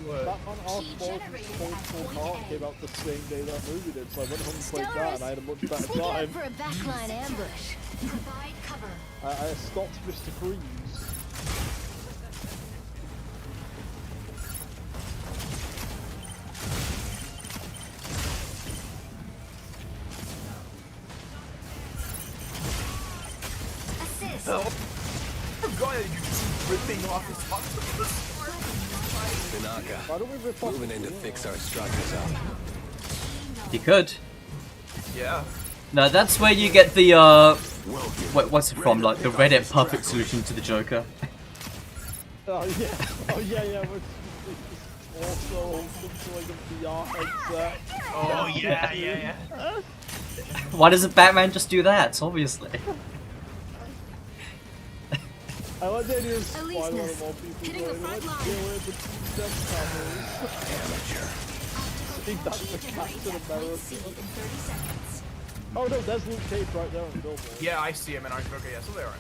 What? Batman R4 Full Heart came out the same day that movie did, so I went home and played that and I had a much better Sneaking up time. for a backline ambush. Provide cover. I stopped Mr. Freeze. Assist. Help! God, you just ripping off his octopus. Tanaka, Why don't we rip off moving in to fix our structures up. You could. Yeah. No, that's where you get the what's it from? Like the Reddit perfect solution to the Joker. Oh yeah, which also something like a VR headset. Oh yeah. Why doesn't Batman just do that? Obviously. I like the idea of Spider-Man Aleseness, of all people hitting the going, front let's line. deal with the two-step cameras. I think that's the Captain America. C in 30 seconds. Oh no, there's Luke Cage right there on the billboard. Yeah, I see him in okay, yeah, so they are.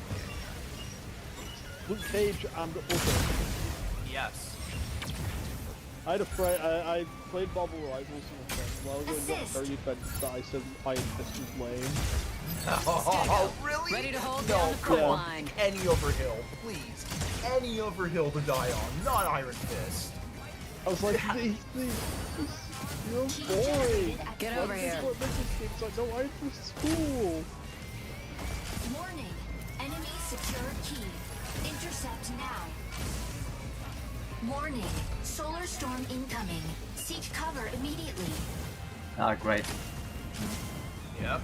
Luke Cage and other. Yes. I had a friend, I played Marvel Rivals with a friend while we were in that very event that I said Iron Fist was lame. Oh, really? Ready to hold No, down the come front on. line. Any Overhill, please. Any Overhill to die on, not Iron Fist. I was like, you're boring. Get Why over do here. people at Making Games like, no, Iron Fist is cool. Warning. Enemy secure key. Intercept now. Warning. Solar storm incoming. Seek cover immediately. Ah, great. Yep.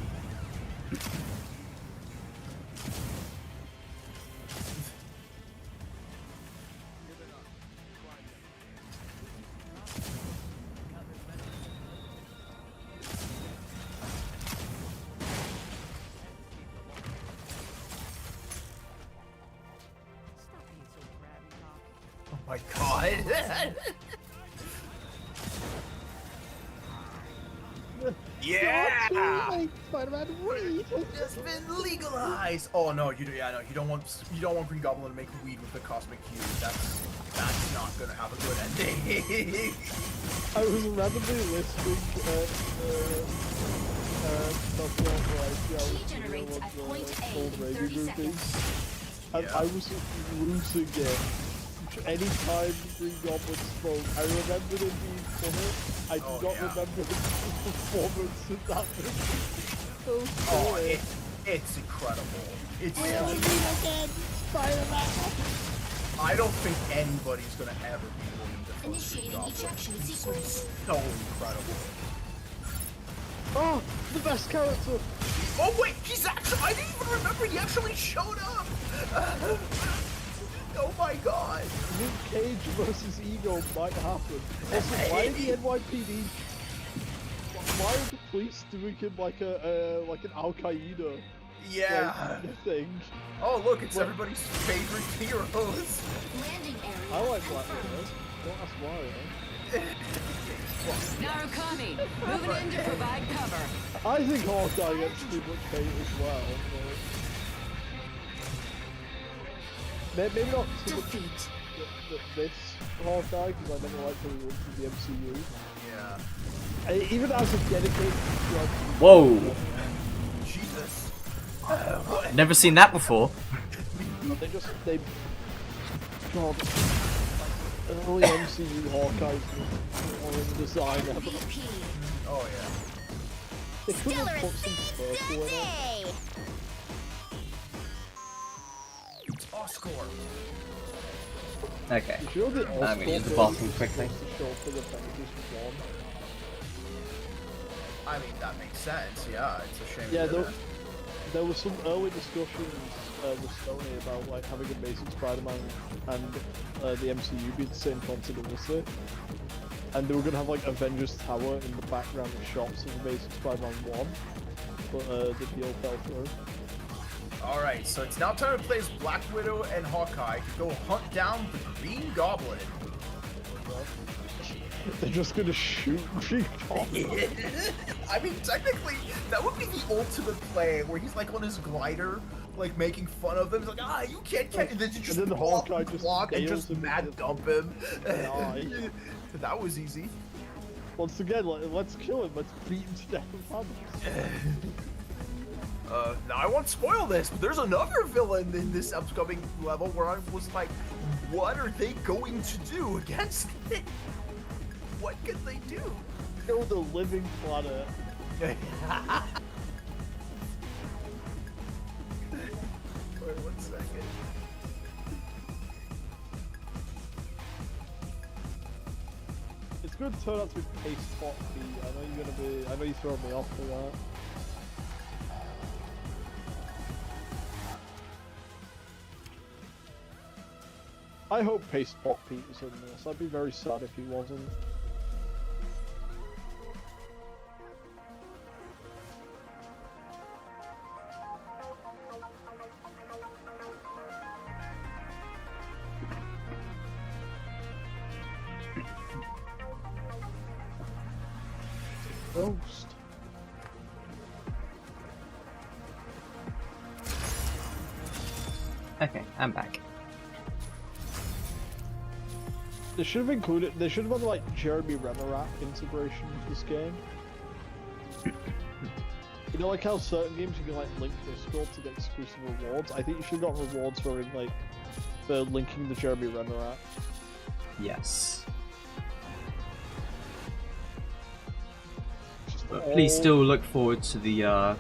Oh my god. Yeah! Spider-Man weed. It's been legalized. Oh no, you don't want Green Goblin to make weed with the Cosmic Cube. That's not gonna have a good ending. I was randomly listening Key generates at point A in 30 seconds. and Yeah. I was losing it. Anytime Green Goblin spoke, I remembered him being funny. I do Oh, not yeah. remember his performance in that movie. So Oh, funny. it's incredible. It's Again, Spider-Man. I don't think anybody's gonna ever be William Dafoe's Green Initiating Goblin. ejection sequence. So incredible. Oh, the best character. Oh wait, he's actually, I didn't even remember he actually showed up! Oh my god. Luke Cage versus Ego might happen. Also, why are the NYPD? Why are the police doing him like like an Al Qaeda? Yeah. Like, thing? Oh look, it's everybody's favorite heroes. Landing area. I like Black Widow. Don't ask why. Eh? Narukami, moving in to provide cover. I think Hawkeye gets too much hate as well. But maybe not too much this Hawkeye, because I never liked him in the MCU. Yeah. Even as a dedicated drug. Whoa! Jesus. Never seen that before. They God. Early MCU Hawkeye's the design ever. Oh yeah. They could have put some purple in it. It's Oscar. Okay. You sure the I'm gonna use the bathroom quickly. to show for the Avengers 1? I mean, that makes sense, yeah, it's a shame. Yeah, there was some early discussions with Sony about like having Amazing Spider-Man and the MCU be the same continuity, and they were gonna have like Avengers Tower in the background of shots of Amazing Spider-Man 1, but the deal fell through. Alright, so it's now time to play as Black Widow and Hawkeye to go hunt down the Green Goblin. They're just gonna shoot Green Goblin. I mean, technically, that would be the ultimate play, where he's like on his glider, like making fun of them. He's like, you can't catch, and then you just Hawkeye just block and nails just him mad dump him. Nice. That was easy. Once again, let's kill him. Let's beat him to death with hammers. Now I won't spoil this, but there's another villain in this upcoming level where I was like, what are they going to do against it? What can they do? Kill the living planet. Wait 1 second. It's going to turn out to be paste pot feet. I know you're throwing me off for that. I hope Paste Pot Pete is in this. I'd be very sad if he wasn't. Ghost. Okay, I'm back. They should have included. They should have had like Jeremy Renner integration with this game. You know, like how certain games you can like link Discord to get exclusive rewards. I think you should have got rewards for linking the Jeremy Renner app. Yes. But please still look forward to the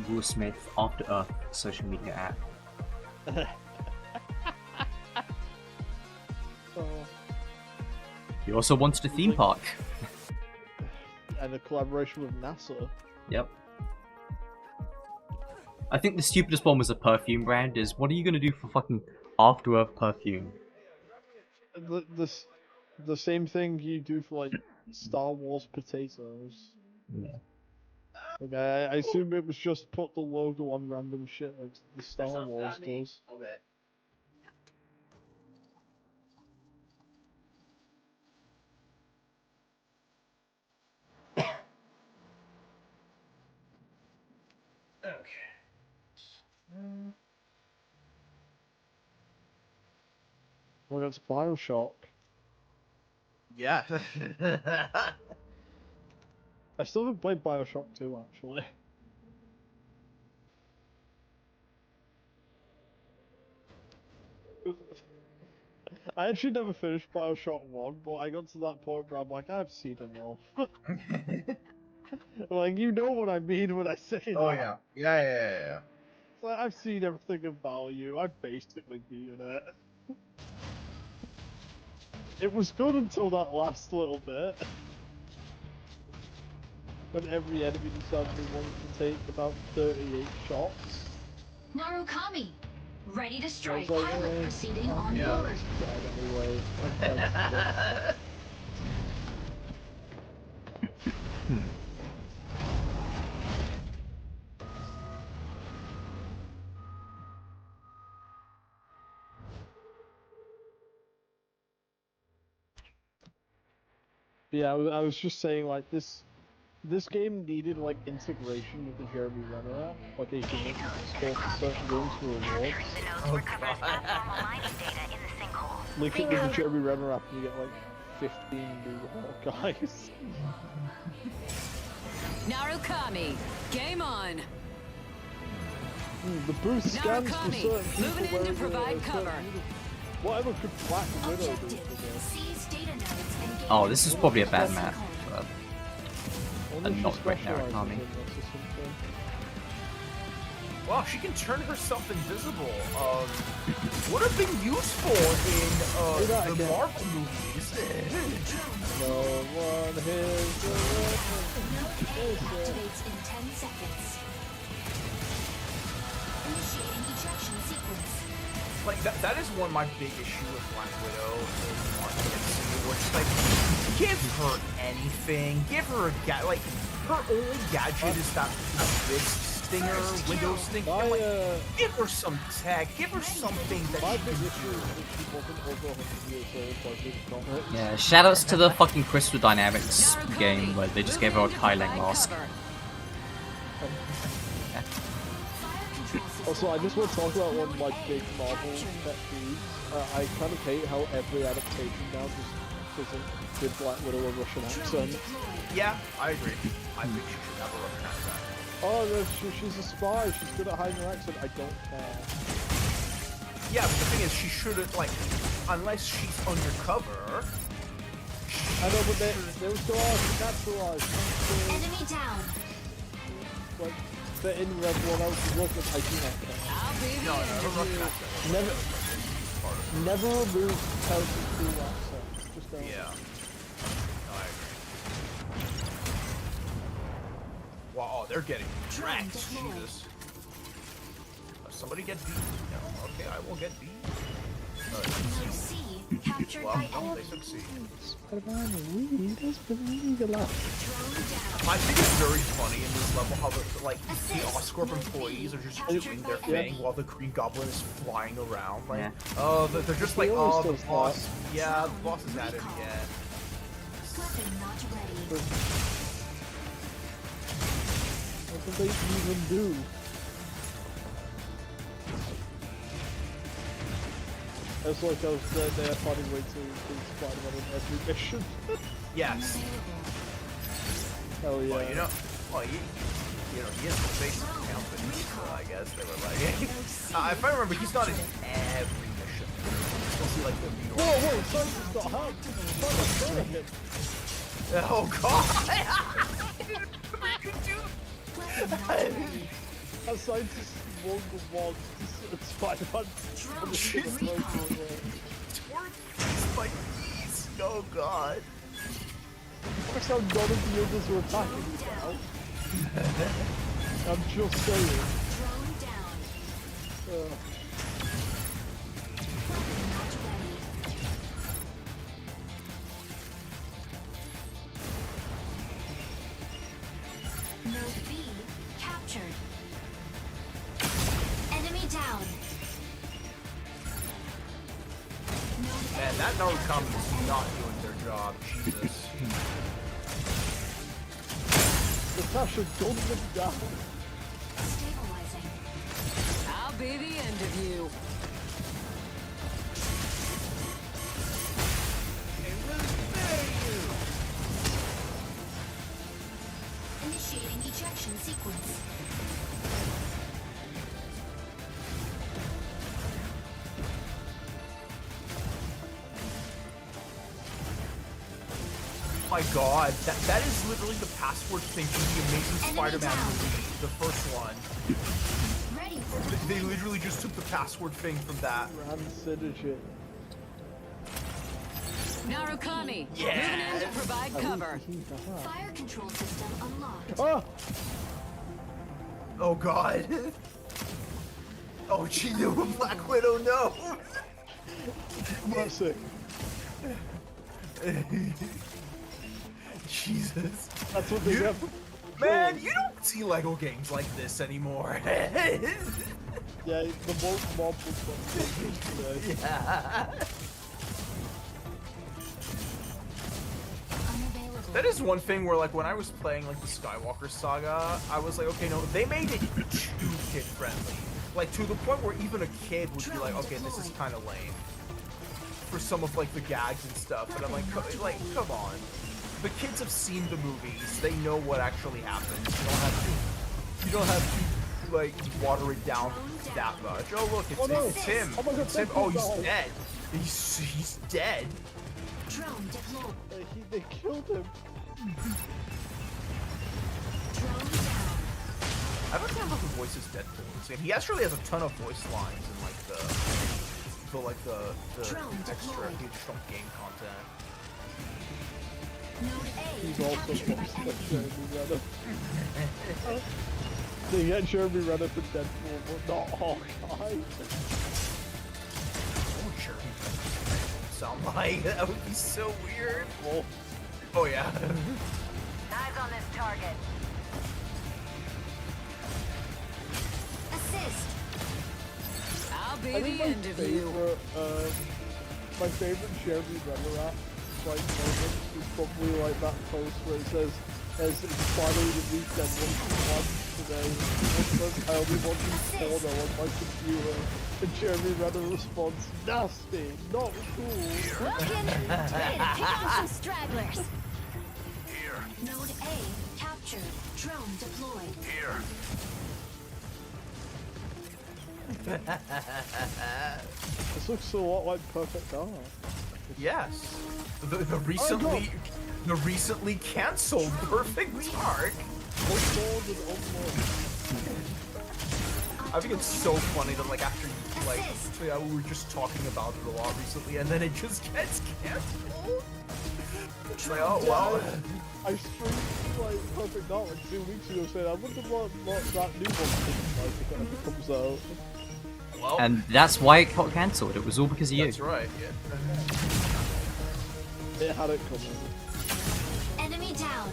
Will Smith After Earth social media app. He also wanted a theme park. And a collaboration with NASA. Yep. I think the stupidest one was a perfume brand. Is what are you gonna do for fucking After Earth perfume? The same thing you do for like Star Wars potatoes. Yeah. Okay, I assume it was just put the logo on random shit like the Star Wars does. Well, that's Bioshock. Yeah. I still haven't played Bioshock 2 actually. I actually never finished Bioshock 1, but I got to that point where I'm like, I've seen enough. Like, you know what I mean when I say that. Oh yeah. Yeah. It's like, I've seen everything of value, I've basically beaten it. It was good until that last little bit. when every enemy decided they wanted to take about 38 shots. Narukami, ready to strike. like, Pilot proceeding on yeah. board. Anyway, yeah, I was just saying, like, this game needed, like, integration with the Jeremy Renner app, like a human score for certain games for rewards. Capturing the nodes Oh, recovers God. abnormal mining data in the sinkhole. Link it with the Jeremy Renner app and you get, like, 15 new Hawkeyes. Narukami, game on. The boost scans for Narukami, certain people moving in to wearing provide a certain cover. uniform. Whatever could Black Widow do Objective, for this? seize data nodes and gain Oh, this is probably a bad map. But Wonder if not she great specializes Narukami. in this or something. Wow, she can turn herself invisible. Would have been useful in that the again. Marvel movies. No one hears the Node A activates in 10 seconds. Initiating ejection sequence. Like that is one of my big issue with Black Widow in Marvel MCU, where it's like, give her anything, give her a like her only gadget is that wrist stinger, window stinger. Like, give her some tech, give her something that My she big can issue is that she wasn't over 100 years old, like it's not her. yeah, shoutouts to the fucking Crystal Dynamics game where they just gave her a moving in to Kylang provide mask. cover. Also, I just want to talk about one of my big Marvel pet peeves. I kind of hate how every adaptation now just doesn't give Black Widow a Russian accent. Yeah, I agree. I think she should have a Russian accent. Oh, no, she's a spy. She's good at hiding her accent. I don't care. Yeah, but the thing is, she shouldn't, like, unless she's undercover. I know, but they were still naturalized. Enemy down. Like, they're in Red One Out to look at hiking accent. I'll be No, the her Russian interview. accent. Never remove Kelsey's cool accent. Just don't. Yeah. No, I agree. Wow, oh, they're getting wrecked. Jesus. Somebody get B. No, okay, I will get B. Node C captured Well, by no, enemy. they took C. Spider-Man, weed has been legalized. Drone down. I think it's very funny in this level how the Oscorp employees are just doing their thing while the Green Goblin is flying around. Like, Yeah. oh, they're just like, He oh, always the does that. boss. Yeah, the boss is at it again. Weapon not ready. What do they even do? It's like they're finding way to Spider-Man in every mission. Yes. Hell yeah. Well, he is the face of the company, so I guess they were like, if I remember, he's not in every mission. You'll see like the Whoa, Simon's got help! Simon's him! Oh god! That scientist won the wall to Spider-Man. Like, these. Oh god. That's how none of the others are attacking you now. I'm just saying. Drone down. Weapon not ready. Node B captured. Enemy down. Node A Man, that Narukami is not doing their job. Jesus. Natasha, gun them down. stabilizing. I'll be the end of you. Initiating ejection sequence. My god, that is literally the password thing from the Amazing Enemy Spider-Man down. movie, the first one. Ready for They literally just took the password thing from that. Rancid as shit. Narukami, Yeah. moving in to provide cover. Fire control system unlocked. Ah! Oh god. Oh, she knew a Black Widow, no! That's it. Jesus. That's what they You- get. Man, you don't see Lego games like this anymore. Yeah, the most mob was today. Yeah. Unavailable. That is one thing where, like, when I was playing, like, the Skywalker Saga, I was like, okay, no, they made it too kid-friendly. Like, to the point where even a kid would be like, okay, this is kind of lame. For some of, like, the gags and stuff. And I'm like, come on. The kids have seen the movies. They know what actually happens. You don't have to, like, water it down that much. Oh, look, it's him. Oh my God, It's him. thank Oh, you, he's God. dead. He's dead. Drone deployed. They killed him. Drone down. I don't know who voices Deadpool in this game. He actually has a ton of voice lines in like the Drone extra deployed. additional game content. Node A He's also captured by supposed to enemy. Jeremy Renner. They get Jeremy Renner for Deadpool, but not Hawkeye. Oh, sure. Sound like that would be so weird. Oh, Oh yeah. Eyes on this target. Assist. I'll be I think the end of you. my favorite Jeremy Renner app, like, moment is probably like that post where it says, as it's finally the weekend once today, it says, I'll be watching porno on my computer, and Jeremy Renner responds, nasty, not cool. Welcome. Ready to pick on some stragglers. Here, Node A captured. Drone deployed. here. This looks a lot like Perfect Dark. Yes. The recently canceled Perfect Dark. What's more than almost? I think it's so funny that like after yeah, we were just talking about it a lot recently, and then it just gets canceled. It's like, oh well. I streamed like Perfect Dark like 2 weeks ago saying I wonder what that new one looks like when it comes out. Well, And that's why it got cancelled. It was all because of you. that's right. Yeah. It had it coming. Enemy down.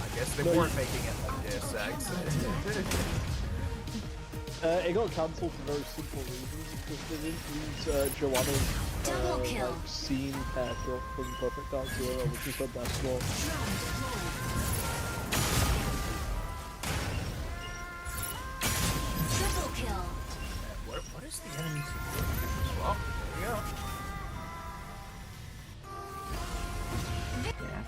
I guess they No, weren't making it like this, It got cancelled for very simple reasons because they didn't use Joanna's Double kill. like scene haircut from Perfect Dark Zero, which is her best one. Drone deployed. Triple kill. What is the enemy doing? Well, there you go. Yeah.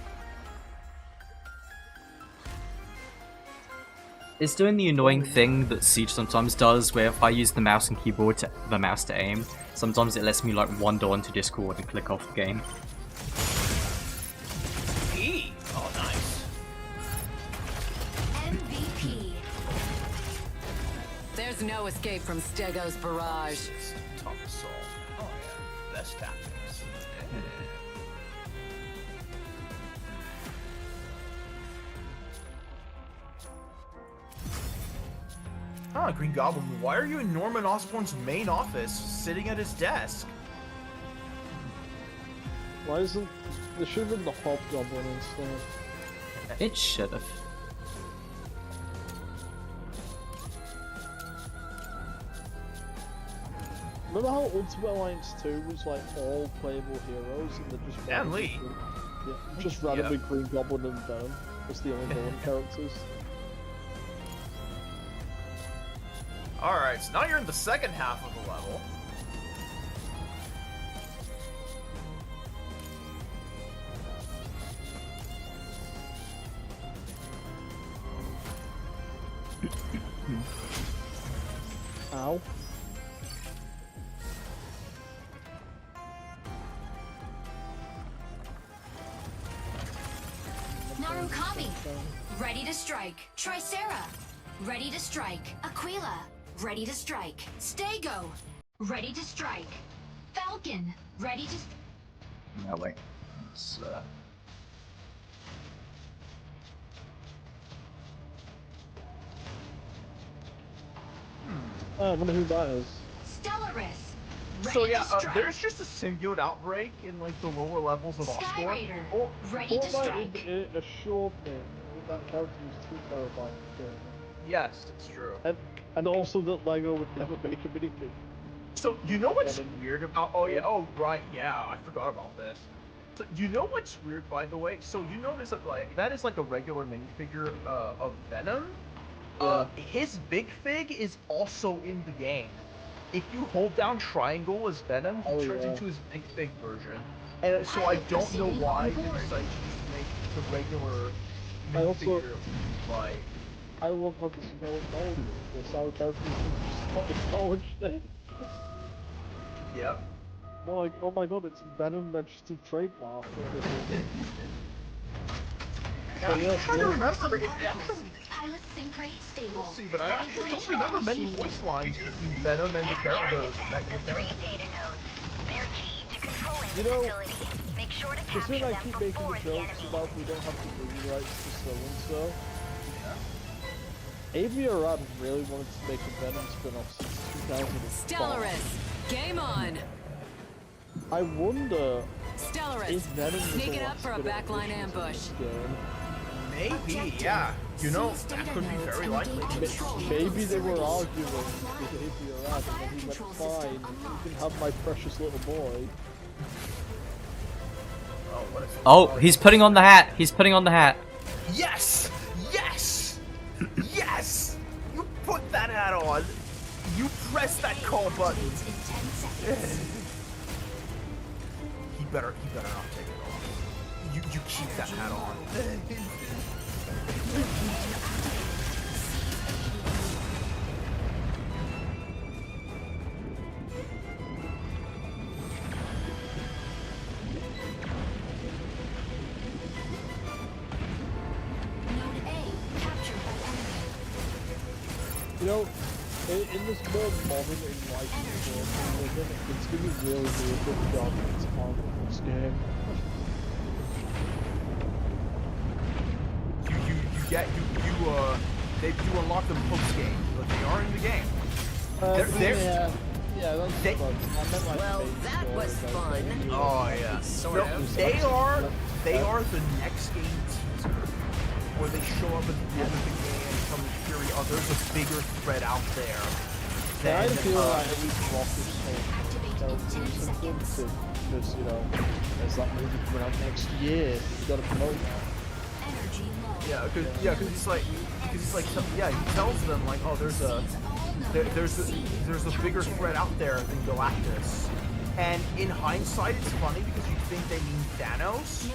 It's doing the annoying thing that Siege sometimes does, where if I use the mouse and keyboard the mouse to aim, sometimes it lets me like wander onto Discord and click off the game. E. Oh, nice. MVP. There's no escape from Stego's barrage. Top assault. Oh yeah, best tactics. Ah, Green Goblin, why are you in Norman Osborn's main office, sitting at his desk? Why isn't there should have been the Hobgoblin instead? It should have. Remember how Ultimate Alliance 2 was like all playable heroes and they just Dan Lee. just randomly Green Goblin and Venom was the only villain characters. Alright, so now you're in the second half of the level. Ow. Narukami. Ready to strike. Tricera. Ready to strike. Aquila. Ready to strike. Stego. ready to strike. Falcon, ready to... No, wait. It's, I wonder who that is. Stellaris, ready So yeah, to strike. there's just a symbiote outbreak in like the lower levels of Sky Oscorp. Raider, Oh, ready to Fortnite strike. assured me that character was too terrifying to kill. Yes, it's true. And also that LEGO would never make a minifig. So you know what's weird about? Oh yeah. Oh right. Yeah, I forgot about this. So you know what's weird, by the way? So you notice that like that is like a regular minifigure of Venom. His big fig is also in the game. If you hold down triangle as Venom, he turns into his big fig version. And so I don't know why they decided to just make the regular minifigure like. I love how this no knowledge of this. Our characters just not acknowledged it. Yep. More like, oh my god, it's Venom registered trademark. Yeah, I'm trying to remember. Pilot sync rate stable. Let's see, but I actually don't remember many voice lines between Venom and the character. Data nodes. They're key to controlling You the know, facility. Make sure to the capture thing I them keep making before the the jokes enemy. about we don't have the movie rights to so and so. Avery Arad really wanted to make a Venom spin-off since 2005. Stellaris, game on. I wonder Stellaris, if Venom was sneak it a up for a spin-off backline mission to ambush. this game. Maybe, yeah. You know, that could be very likely. Maybe they were arguing with Avery Arad and then he went, fine, you can have my precious little boy. Oh, he's putting on the hat. He's putting on the hat. Yes! Yes! Yes! You put that hat on. You press that call button. He better not take it off. You keep that hat on. Node A, captured by enemy. You know, in this more modern enlightened world we live in, it's gonna be really good job it's on this game. You unlock them post game, but they are in the game. Yeah, that's They- fun. I meant like Well, main that story, was but fun. maybe- Oh yeah. Sort No, of. they are the next game teaser where they show up at the end of the game and tell the Fury, oh, there's a bigger threat out there. I Than, feel like at least Rock is saying because, you know, there's that movie coming out next year. You gotta promote that. Energy low. because he's like, he tells them like, oh, there's a bigger threat out there than Galactus. And in hindsight, it's funny because you think they mean Thanos,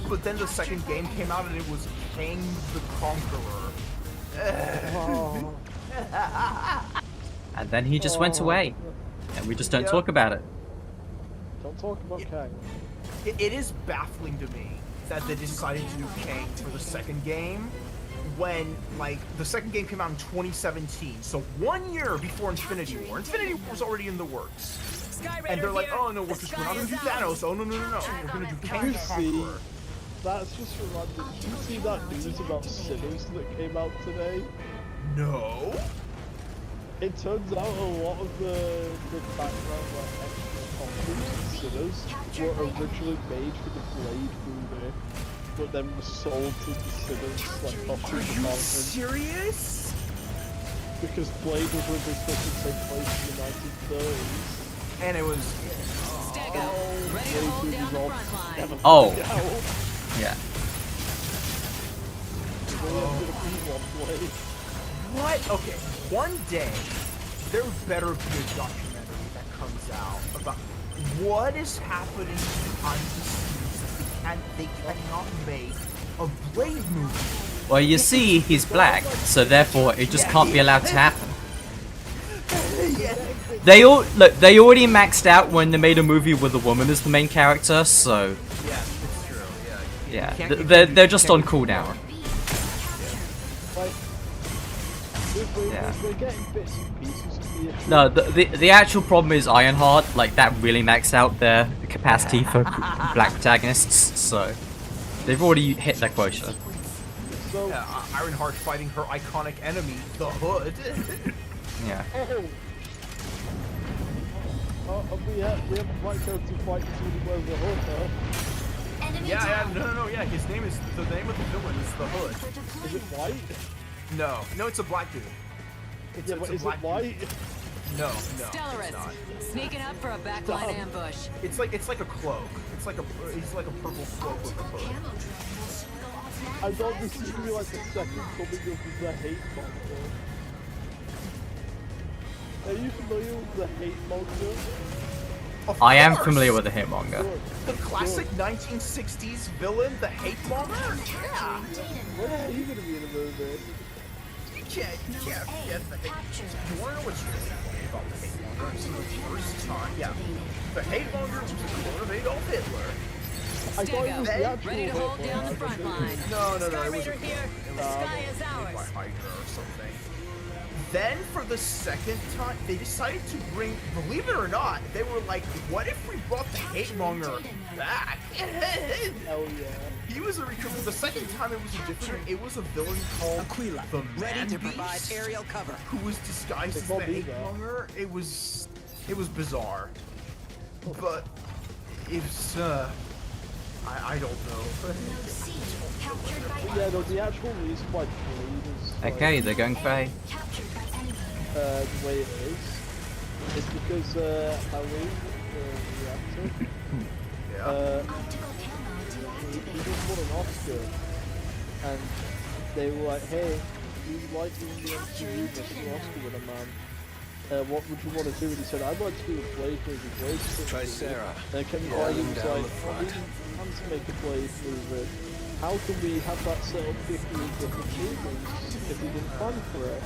but then the second game came out and it was Kang the Conqueror. Oh. And then he just went away. And we just don't talk about it. Don't talk about Kang. It is baffling to me that they decided to do Kang for the second game when, like, the second game came out in 2017, so 1 year before Infinity War. Infinity War was already in the works. And they're like, oh no, we're not gonna do Thanos. Oh no, we're gonna do Kang the Conqueror. That's just reminded. Did you see that news about Sinners that came out today? No. It turns out a lot of the background like extra costumes in Sinners were originally made for the Blade movie, but then were sold to the Sinners like costume department. Serious? Because Blade was originally supposed to take place in the 1930s. And it was. Stego, ready to hold down the front line. Oh. Yeah. What? Okay, one day there better be a documentary that comes out about what is happening behind the scenes that they cannot make a Blade movie. Well, you see, he's black, so therefore it just can't be allowed to happen. They already maxed out when they made a movie with a woman as the main character, so Yeah, it's true. Yeah. yeah, they're just on cooldown. Like, Yeah. we're getting bits and pieces of the No, the actual problem is Ironheart, like, that really maxed out their capacity for black protagonists, so they've already hit their quota. So, Yeah, Ironheart fighting her iconic enemy, the Hood. Yeah. we have a black character fighting through the Hood now. Enemy Yeah, down. no, yeah. His name is the name of the villain is the Hood. Is it white? No, it's a black dude. It's Yeah, but a is black it white? dude. No, it's Stellaris, not. sneaking up for a backline ambush. It's like a cloak. He's like a purple cloak with a hood. I thought this was gonna be like the second coming of the hate monster. Are you familiar with the hate monster? Of I am course. familiar with the Hitmonger. The classic 1960s villain, the Hate Monger. Yeah. When is he gonna be in a movie? You can't forget the Hate Monger. You wanna know what's really funny about the Hate Monger? I've seen the first time. Yeah. The Hate Monger was a clone of Adolf Hitler. I thought it was the Stego, actual ready to hold Hitler. down the front line. No, it Sky was Raider a here. The sky is by ours. Hydra or something. Then for the second time, they decided to bring, believe it or not, they were like, what if we brought the Hate Monger back? Hell yeah. He was a recruit. The second time it was a different, it was a villain called Aquila, the ready Man to provide Beast, aerial cover. who was disguised They as called the me Hate that. Monger. It was bizarre, but it's I don't know. Captured by Yeah, no, the actual reason why Blade is like, Okay, they're going for A. captured by enemy. the way it is because Harry, the actor, Yeah. Optical camo he deactivated. just won an Oscar, and they were like, hey, you like doing the MCU, Mr. Oscar winner man. What would you want to do? And he said, I'd like to do a Blade movie. Tricera, And Kevin rolling Feige was down like, the oh, front. we want to make a Blade movie. How can we have that set up 50 different movies if we didn't plan for it?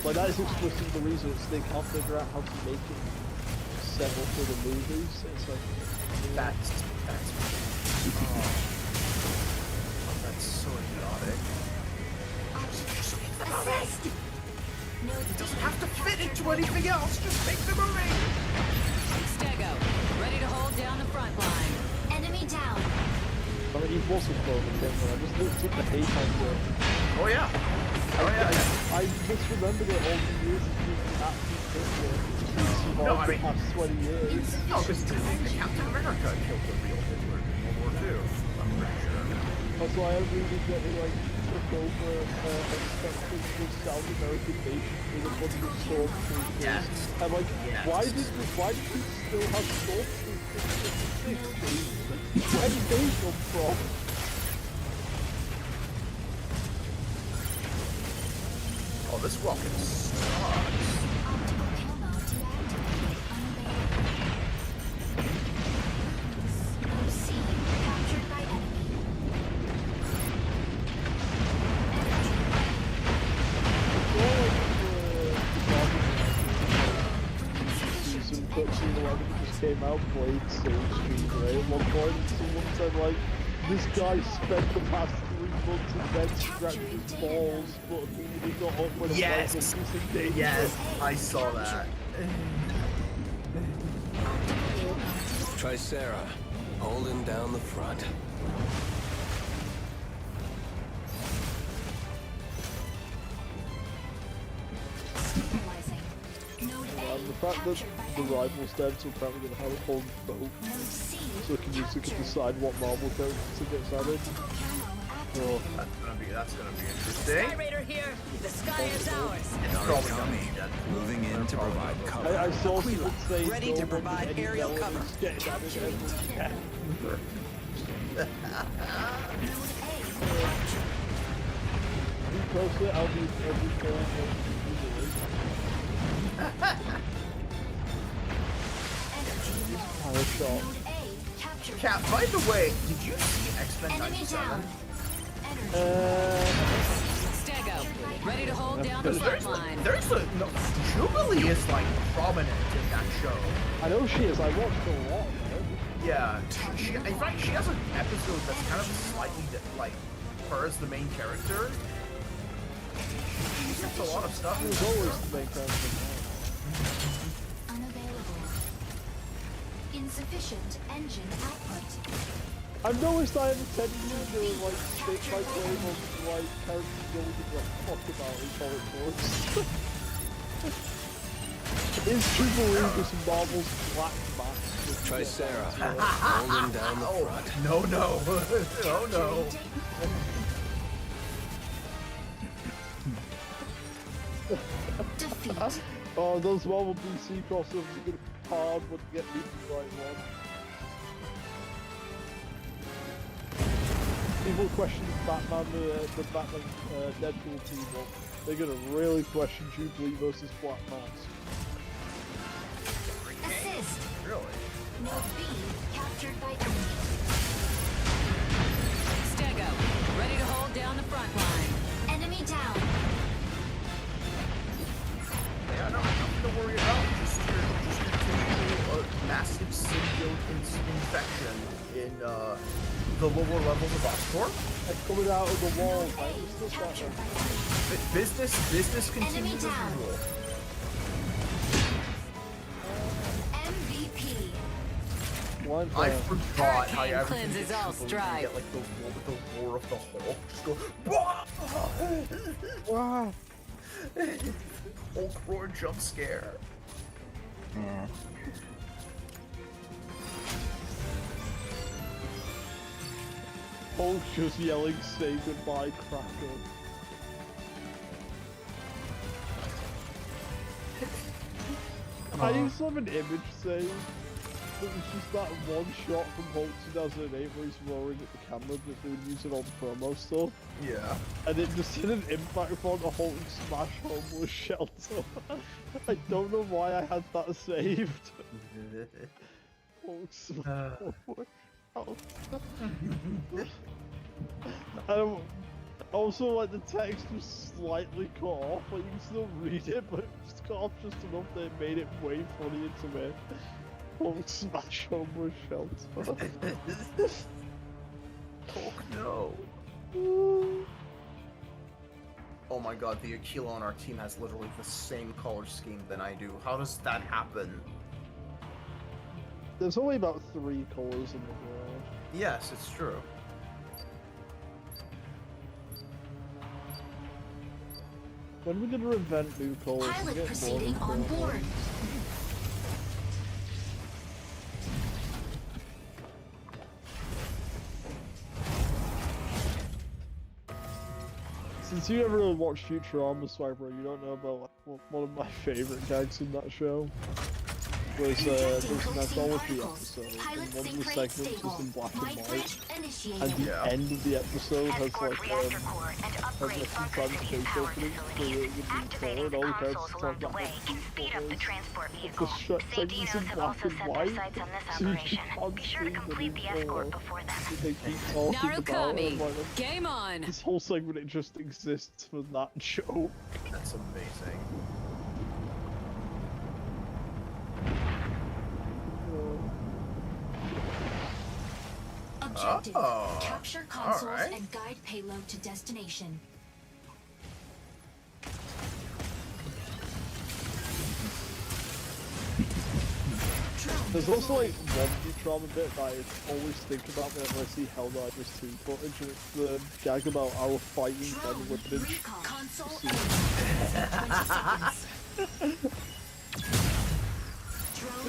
Like, that is explicitly the reason it's they can't figure out how to make it set up for the movies. It's like, That's so idiotic. It doesn't have to fit into anything else. Just make the movie. Stego, ready to hold down the front line. Enemy down. I mean, he was a clone of him, I just looked at the hate on Oh yeah. I just remembered it all the years of being absolute Hitler. No, I the mean- past 20 years. No, because Captain America killed the real Hitler in World War II. I'm pretty sure. That's why I really get it, like, took over expensive South American nation with a bunch of stormtroopers. Yes. I'm like, Yes. why did we still have stormtroopers in the 60s? Where did they come from? Oh, this rocket sucks. Optical camo deactivated. Unavailable. C. Captured by enemy. Season 11 just came out, played Sage Street Ray at one point, and someone said like, this guy spent the past 3 months in bed scratching his balls, but he got up when Yes. it was in danger. Yes, I saw that. Tricera, holding down the front. Stabilizing. Node A. And the fact that captured by the enemy. rival devs are apparently going to have a whole vote, Node C. so the community can decide what Marvel character gets added. Optical camo Oh, activated. That's gonna be Sky interesting. Raider here. The sky is ours. It's probably gonna be Deadpool. Moving in to provide cover. I saw Aquila, someone say ready no to one provide with any aerial melon cover. is getting added ever again. Node A. Captured. Personally, I'll be every film Energy low. Power shot. Node A. Captured. Cat, by the way, did you see X-Men Enemy 97? down. Energy. Stego, ready to hold down the front line. There's a no, Jubilee is like prominent in that show. I know she is. I watched a lot. Man. Yeah, in fact, she has an episode that's kind of slightly like her as the main character. She gets a lot of stuff. She was always the main character. Unavailable. Insufficient engine output. I've noticed I have a tendency to like stick my claim on like characters building like fuck about in Solid Force. Is Jubilee just Marvel's Black Mask? Tricera, rolling down the front. No, no. Oh, no. Defeat. Oh, those Marvel DC crossovers are gonna be hard when you get me the right one. People question Batman, the Batman Deadpool team up. They're gonna really question Jubilee versus Black Mask. Assist. Really? Node B captured by enemy. Stego, ready to hold down the front line. Enemy down. Yeah, no, nothing to worry about. Just your typical massive symbiote infection in the lower levels of Oscorp. It's coming out of the wall, Node man. A It's still captured got by enemy. Business continues as down. usual. MVP. one I thing. forgot how Hurricane everything cleanses gets all triple, you strife. get like the roar of the Hulk. Just go. Wah! Wow. Hulk roar jump scare. Yeah. Hulk just yelling, say goodbye, Cracker. I used to have an image save. It was just that one shot from Hulk 2008 where he's roaring at the camera, but they would use it on promo stuff. Yeah. And it just did an impact on a Hulk smash homeless shelter. I don't know why I had that saved. Hulk smash homeless shelter. Also, like, the text was slightly cut off, like, you can still read it, but it was cut off just enough that it made it way funnier to me. Hulk smash homeless shelter. Hulk, no. Oh my god, the Aquila on our team has literally the same color scheme than I do. How does that happen? There's only about 3 colors in the world. Yes, it's true. When are we gonna invent new colors? Pilot proceeding on board. Since you never really watched Futurama, Swiper, you don't know about like, one of my favorite gags in that show. Was there's an anthology episode, and one of the segments was in black and white, and the end of the episode has like some kind of face opening for the controller, and all the characters talk about how beautiful it is. The segment's in black and white, so you can't see the people. They keep talking about it, Narukami, like, game on. this whole segment it just exists for that joke. That's amazing. Objective. Oh, Capture consoles alright. and guide payload to destination. There's also like one Futurama bit that I always think about whenever I see Helldivers 2 footage, and it's the gag about our fighting and whipping. Recon. Console activated. 20 seconds.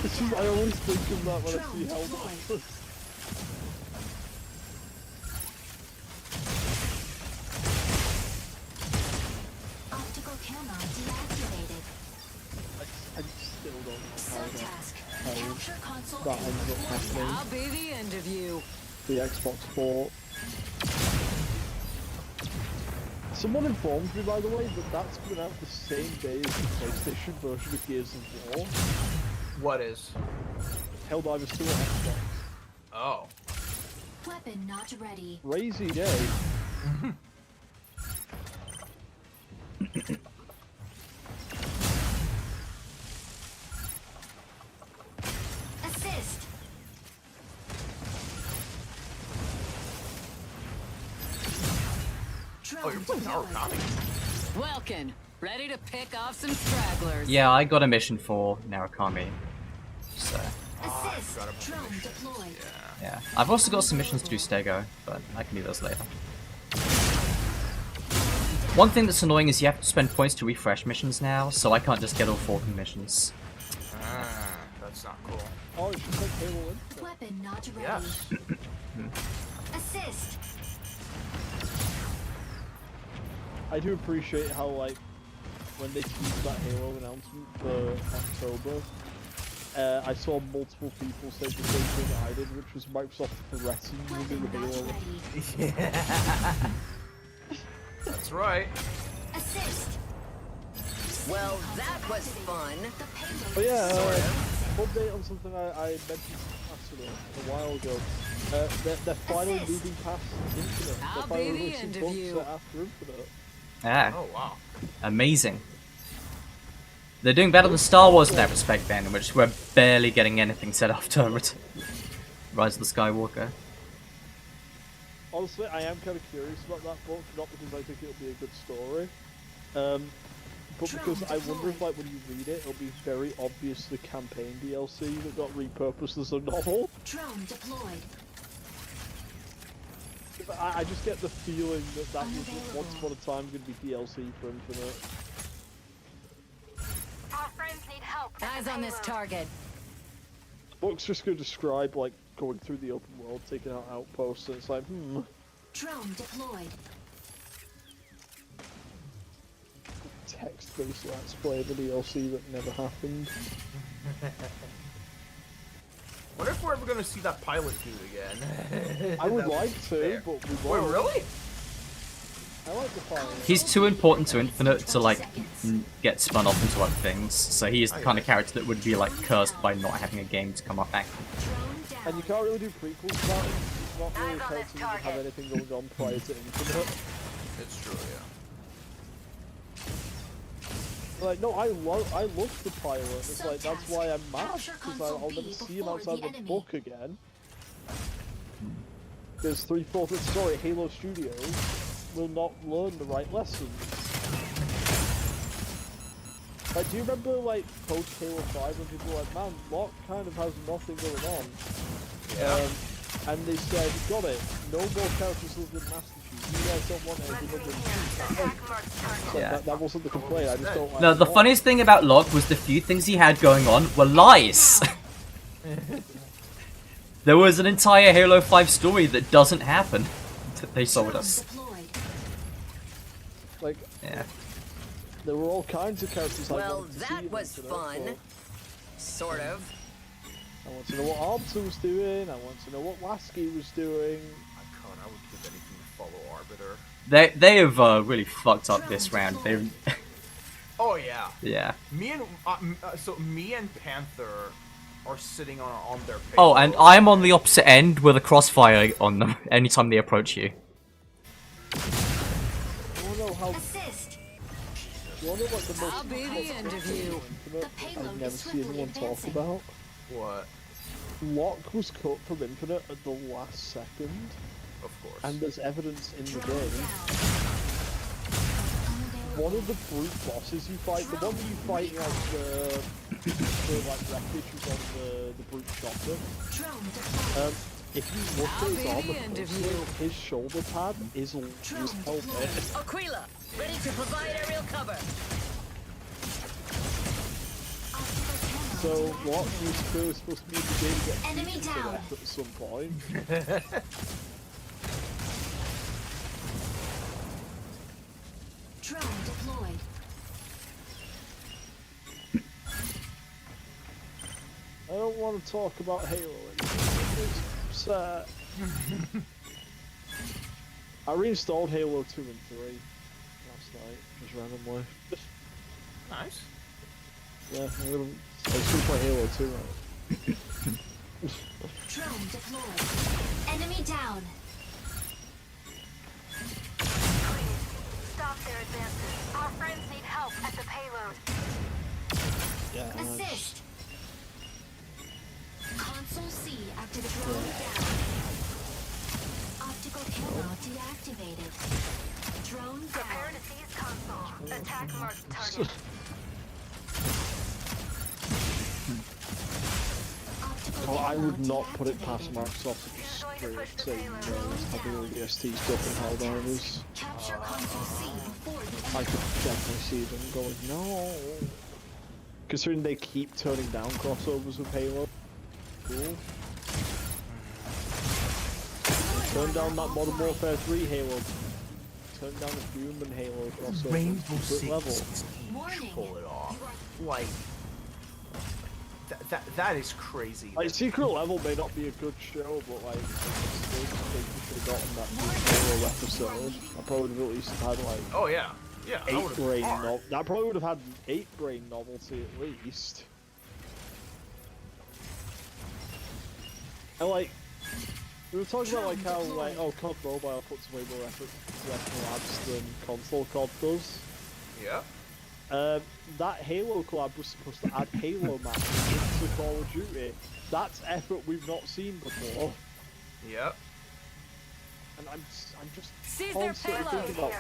It's just, I always think of that when I see Helldivers. Optical camera deactivated. I still don't know Subtask. how Capture console that ends up payload. happening. I'll be the end of you. The Xbox port. Someone informed me, by the way, that that's coming out the same day as the PlayStation version of Gears of War. What is? Helldivers 2 on Xbox. Oh. Weapon not ready. Crazy day. Assist. Oh, you're playing Narukami. Welkin, Ready to pick off some stragglers. Yeah, I got a mission for Narukami. So, Assist. Drone deployed. yeah. I've also got some missions to do Stego, but I can do those later. One thing that's annoying is you have to spend points to refresh missions now, so I can't just get all 14 missions. That's not cool. Oh, it's just like Halo Infinite. Weapon not ready. Yes. Assist. I do appreciate how, like, when they teased that Halo announcement for October, I saw multiple people say the same thing I did, which was Microsoft threatening to do Weapon not Halo. ready. Yeah. That's right. Assist. Well, that was fun. The payload. But yeah, update on something I mentioned actually a while ago. They're finally Assist. moving past Infinite. I'll They're be finally the releasing end of books you. after Infinite. Ah, Oh wow. amazing. They're doing better than Star Wars in that respect then, in which we're barely getting anything set after Rise of the Skywalker. Honestly, I am kind of curious about that book, not because I think it'll be a good story, but because I wonder if, like, when you read it, it'll be very obvious the campaign DLC that got repurposed as a novel. Drone deployed. I just get the feeling that that was once upon a time going to be DLC for Infinite. Our friends need help. Eyes on this target. The book's just going to describe, like, going through the open world, taking out outposts, and it's like, Drone deployed. text-based let's play the DLC that never happened. Wonder if we're ever gonna see that pilot dude again. I would That like was to, fair. but we Wait, won't. really? I like the pilot. He's too important to Infinite to like get spun off into other things, so he is the kind of character that would be like cursed by not having a game to come up back. Drone down. And you can't really do prequels about him. He's not really a Eyes on this character that have target. anything going on prior to Infinite. It's true, yeah. Like, no, I love the pilot. It's like, that's why I'm mad, because I'll never see him outside the book again. There's 3/4 story, Halo Studios will not learn the right lessons. Like, do you remember, like, post Halo 5 when people were like, man, Locke kind of has nothing going on? Yeah. And they said, got it, no more characters live in Master Chief. You guys don't want everyone to Yeah. that wasn't the complaint, I just don't like No, the Locke. funniest thing about Locke was the few things he had going on were lies. There was an entire Halo 5 story that doesn't happen. That they sold us. Deployed. Like, Yeah. there were all kinds of characters I Well, wanted to see that in was Infinite, fun. but Sort of. I want to know what Arbiter was doing, I want to know what Lasky was doing. I would give anything to follow Arbiter. They have really fucked up this round. They Oh yeah. yeah. Me and Panther are sitting on their payload. Oh, and I'm on the opposite end with a crossfire on them anytime they approach you. I want to know how. Assist. You want to know what the most. I'll be the end of you. The payload I never is see swiftly anyone talk advancing. about. What? Locke was cut from Infinite at the last second, Of course. and there's evidence in the Drone game. down. One of the brute bosses you fight, the one that you fight like the like wreckage was on the brute chopper. Drone deployed. If you look I'll at his be the armor end of closely, you. his shoulder pad is his helmet. Aquila, ready to provide aerial cover. So Locke was clearly supposed to be the game to get Enemy beaten to down. death at some point. Drone deployed. I don't want to talk about Halo anymore. It's sad. I reinstalled Halo 2 and 3 last night, just randomly. Nice. Yeah, I still play Halo 2 right. Drone deployed. Enemy down. Stop their advances. Our friends need help at the payload. Yeah, Assist. Console C active drone down. Optical camera deactivated. Drone Drone Prepare down. to seize console. Attack marked target. Oh, I would Camo not put it past deactivated. Microsoft to just Going to straight push the say payload. no, let's have the ODST stuff in Helldivers. Capture console C before the I end. could definitely see them going, no. Considering they keep turning down crossovers with Halo. Cool. Turn down that Modern Warfare 3 Halo. Turn down the Human Halo crossover. Rainbow Split Six level. Warning. pull it off. Like that is crazy. Like, Secret Level may not be a good show, but like, I still think we should have gotten that new Halo episode. I probably would have at least had like Oh yeah, yeah. that would've been 8 brain hard. that probably would have had 8 brain novelty at least. And like, we were talking about like how like, oh, COD Mobile puts way more effort into labs than console COD does. Yeah. That Halo collab was supposed to add Halo maps into Call of Duty. That's effort we've not seen before. Yep. And I'm just Seize their constantly payload. thinking about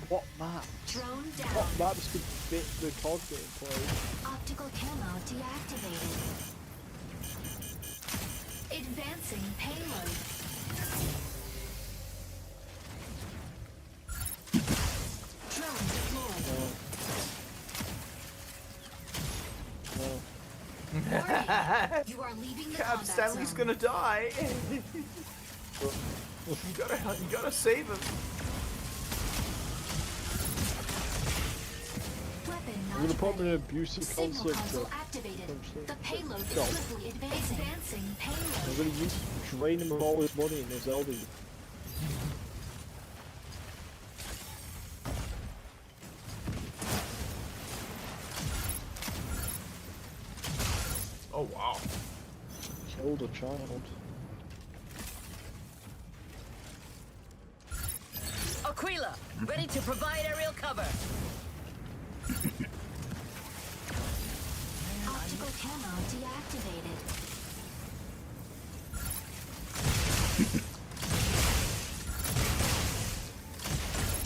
what maps. Drone What down. maps could fit the COD gameplay? Optical camo deactivated. Advancing payload. Drone deployed. Warning. You are leaving the Cap combat Stanley's zone. gonna die. you gotta save him. Weapon I'm not gonna put him in an ready. abusive Signal conflict. console activated. The payload is Go. swiftly advancing. Advancing I'm payload. gonna drain him of all his money in his Zelda. Oh wow. Killed a child. Aquila, ready to provide aerial cover. Optical camo deactivated.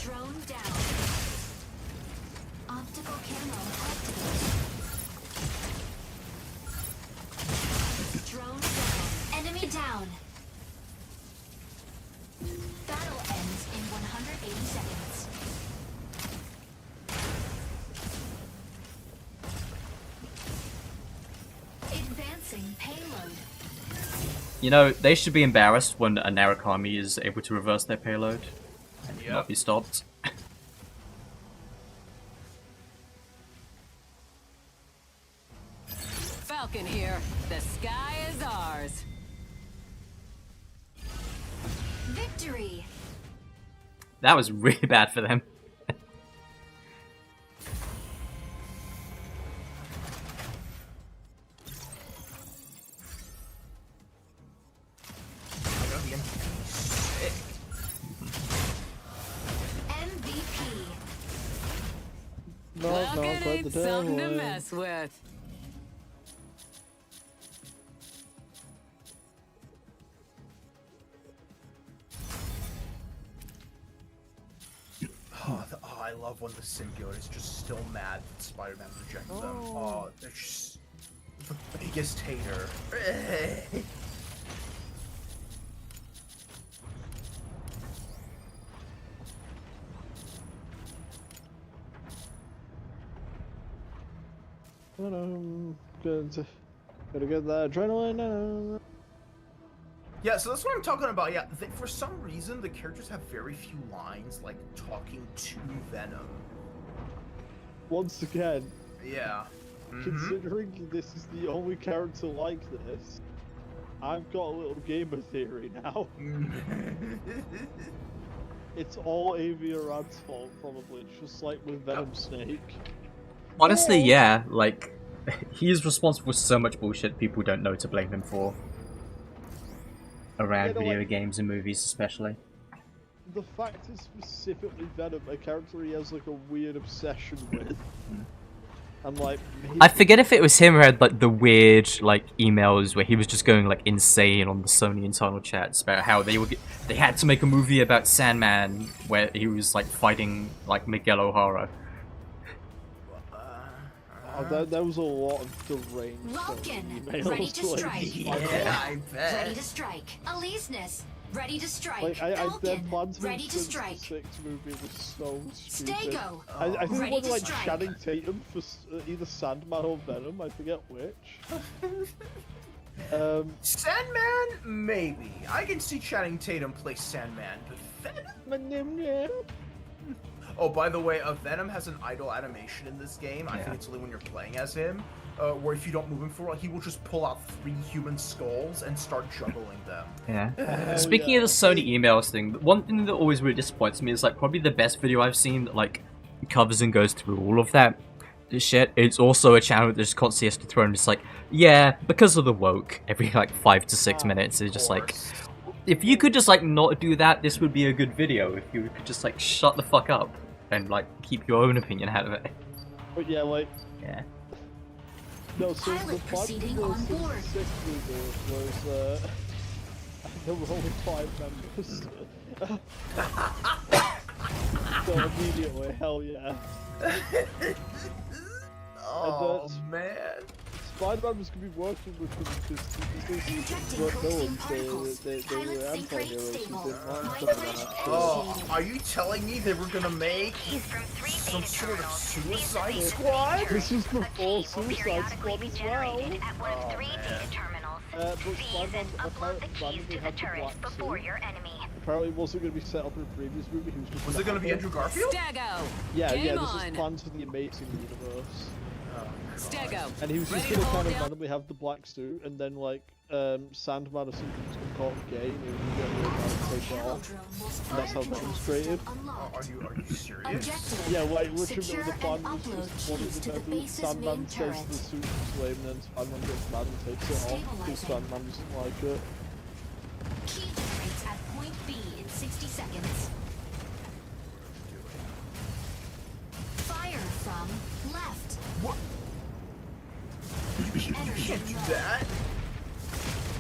Drone down. Optical camo activated. Drone down. Enemy down. Battle ends in 180 seconds. Advancing payload. You know, they should be embarrassed when a Narukami is able to reverse their payload and not Yep. be stopped. Falcon here. The sky is ours. Victory. That was really bad for them. Sick. MVP. No, Falcon let the ain't something to devil in. mess with. Oh, I love when the singular is just still mad that Spider-Man rejected them. Oh, they're just the biggest hater. Gotta get that adrenaline. Yeah, so that's what I'm talking about. Yeah, for some reason, the characters have very few lines, like, talking to Venom. Once again, Yeah. considering this is the only character like this, I've got a little gamer theory now. It's all Avi Arad's fault, probably. It's just like with Venom Snake. Honestly, yeah, like, he is responsible for so much bullshit people don't know to blame him for. Around Yeah, no, video like- games and movies especially. The fact is specifically Venom, a character he has like a weird obsession with. I'm like, I forget if it was him who had like the weird like emails where he was just going like insane on the Sony internal chats about how they had to make a movie about Sandman where he was like fighting like Miguel O'Hara. there was a lot of deranged Vulcan, emails, ready to like, strike. Yeah, I bet. Ready to strike. Aleseness, ready to strike. Like, I Falcon, planned to ready to strike. 6 movie was so stupid. Stego, I think ready it was to like strike. Channing Tatum for either Sandman or Venom, I forget which. Sandman, maybe. I can see Channing Tatum play Sandman, but Venom? Oh, by the way, Venom has an idle animation in this game. I think it's only when you're playing as him, where if you don't move him for a while, he will just pull out 3 human skulls and start juggling them. Yeah. Speaking of the Sony emails thing, one thing that always really disappoints me is like probably the best video I've seen that like covers and goes through all of that shit. It's also a channel that just constantly has to throw in just like, yeah, because of the woke every like 5 to 6 minutes. It's just like, if you could just like not do that, this would be a good video. If you could just like shut the fuck up and like keep your own opinion out of it. But yeah, like, yeah. No, so Pilot the plot proceeding for on the board. 6 movie was, there were only 5 members. So immediately, hell yeah. Oh, man. Spider-Man was going to be working with them because Injecting weren't coding villains, particles. they were Pilot sync rate anti-heroes who stable. didn't like Mind Spider-Man bridge actually. Oh, are you telling me they were gonna make From 3 some data sort of terminals. Suicide These Squad? This was before A key will Suicide periodically Squad be as well. generated at one of 3 data terminals. But Seize Spider-Man and upload the keys randomly to the had the turret black before suit. your enemy. Apparently it wasn't going to be set up in a previous movie. He was just Was it gonna be have Andrew Garfield? Stego. Yeah, Game this on. is planned for the Amazing Universe. Stego. And he was just Ready going to to kind hold of down. randomly have the black suit, and then like Sandman or something was going to call him gay, and he was going to go and take it off. And that's how Venom's created. Are you serious? Objective. Yeah, like literally Secure the plan and was upload just one keys of to the the members, base's Sandman main says turret. the suit is lame, and then Sandman gets mad and takes it off, because Stabilizing. Sandman doesn't like it. Key generates at point B in 60 seconds. Fire from left. What? You Energy can't do low. that.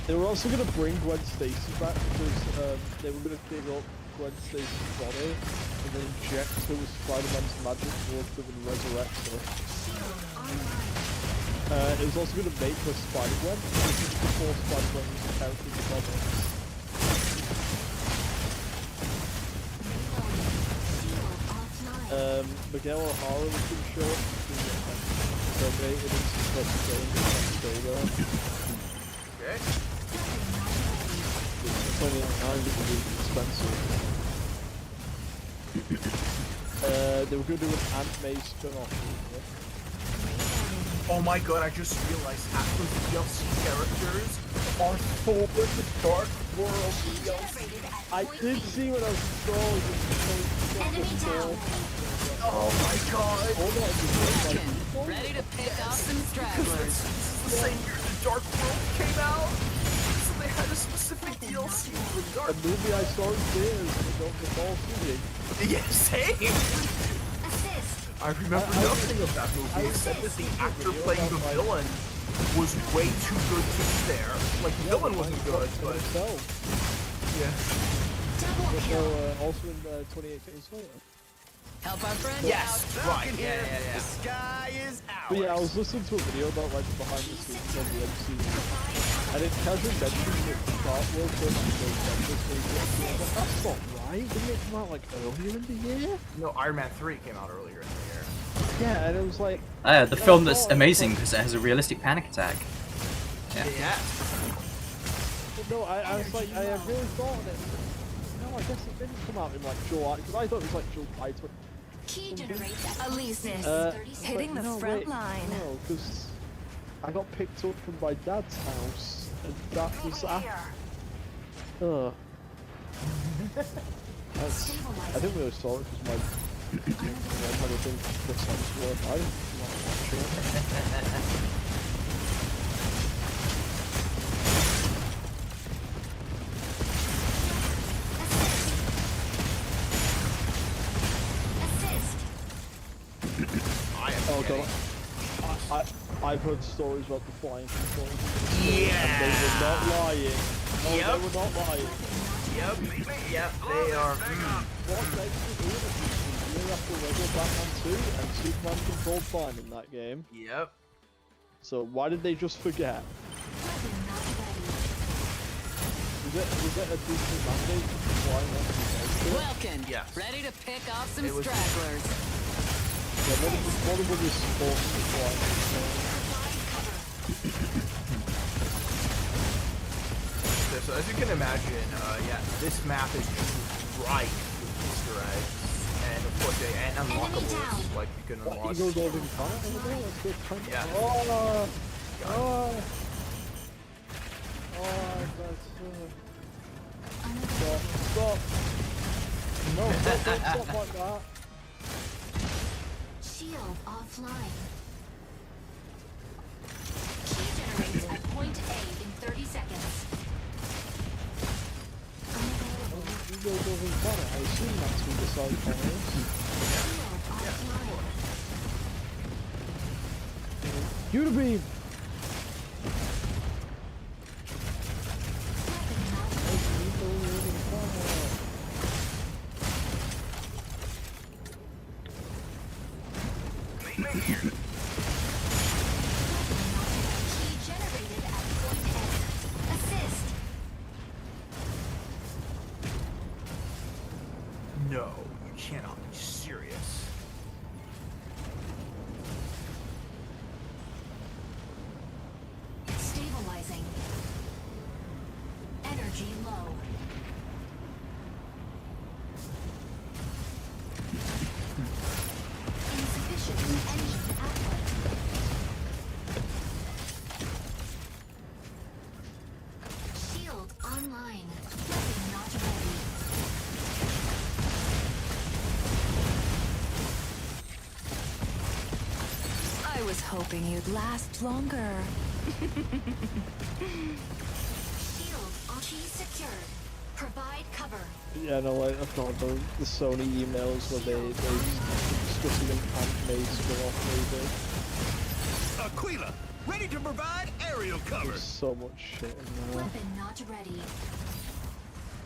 They were also going to bring Gwen Stacy back, because they were going to dig up Gwen Stacy's body, and then inject her with Spider-Man's magic blood and resurrect her. Shield online. It was also going to make her Spider-Gwen, this is before Spider-Gwen was a character in the comics. Shield offline. Miguel O'Hara was going to show up to terminated and suppressed the game and stay there. Okay. It's only like 9 because it's expensive. They were going to do an Aunt May spin-off. Oh my god, I just realized half those DLC characters are Thor the Dark World DLC. I did see when I was scrolling. Enemy down. Oh my god. Ready to pick off some stragglers. This is the same year the Dark World came out. So they had a specific DLC for A Dark movie I saw in theaters and I don't recall seeing. Yeah, same. Assist. I remember nothing of that movie except that the actor playing the villain was way too good to be there. Like, the villain wasn't good, but... Yeah. Double So, kill. also in 2018 as well. Help our friend Yes, out. right, yeah. The sky is ours. But yeah, I was listening to a video about like the behind the scenes of the MCU, and it casually mentioned that the artwork was like that's not right. Didn't it come out like earlier in the year? No, Iron Man 3 came out earlier in the year. Yeah, and it was like The film that's amazing because it has a realistic panic attack. Yeah. no, I was like I really thought of it. No, I guess it didn't come out in like July because I thought it was like July 20. Key generates at Aleseness. 30 Hitting the no, front wait, line. No, because I got picked up from my dad's house, and that was after. I didn't really saw it because my mom had a thing for Christmas work. I didn't want to watch it. assist. I am Oh getting god. I've heard stories about the flying controls. Yeah. And they were not lying. Oh, Yep. they were not lying. Yep, they are. What makes it weird is year after Lego Batman 2 and Superman controlled fine in that game. Yep. So why did they just forget? Was it a decent mandate for flying off the base? Welkin, Yes. ready to pick off some It was- stragglers. Yeah, what was this supposed to fly? So as you can imagine, this map is ripe with Easter eggs, and of course, and unlockables, like you can unlock. Eagle Golden Comet over there? Let's go punch. Yeah. Oh, that's... Stop. No, don't stop like that. Shield offline. Key generates at point A in 30 seconds. Eagle Golden Comet, I assume that's who the side panel is. Shield offline. Unibeam! Key generated at point A. Assist. No, you cannot be serious. Stabilizing. Energy low. Insufficient engine output. Shield online. Weapon not ready. I was hoping you'd last longer. Shield on key secured. Provide cover. Yeah, no, like, I've got the Sony emails where they discussing and handmade stuff off maybe. Aquila, ready to provide aerial cover. There's so much shit in there. Weapon not ready.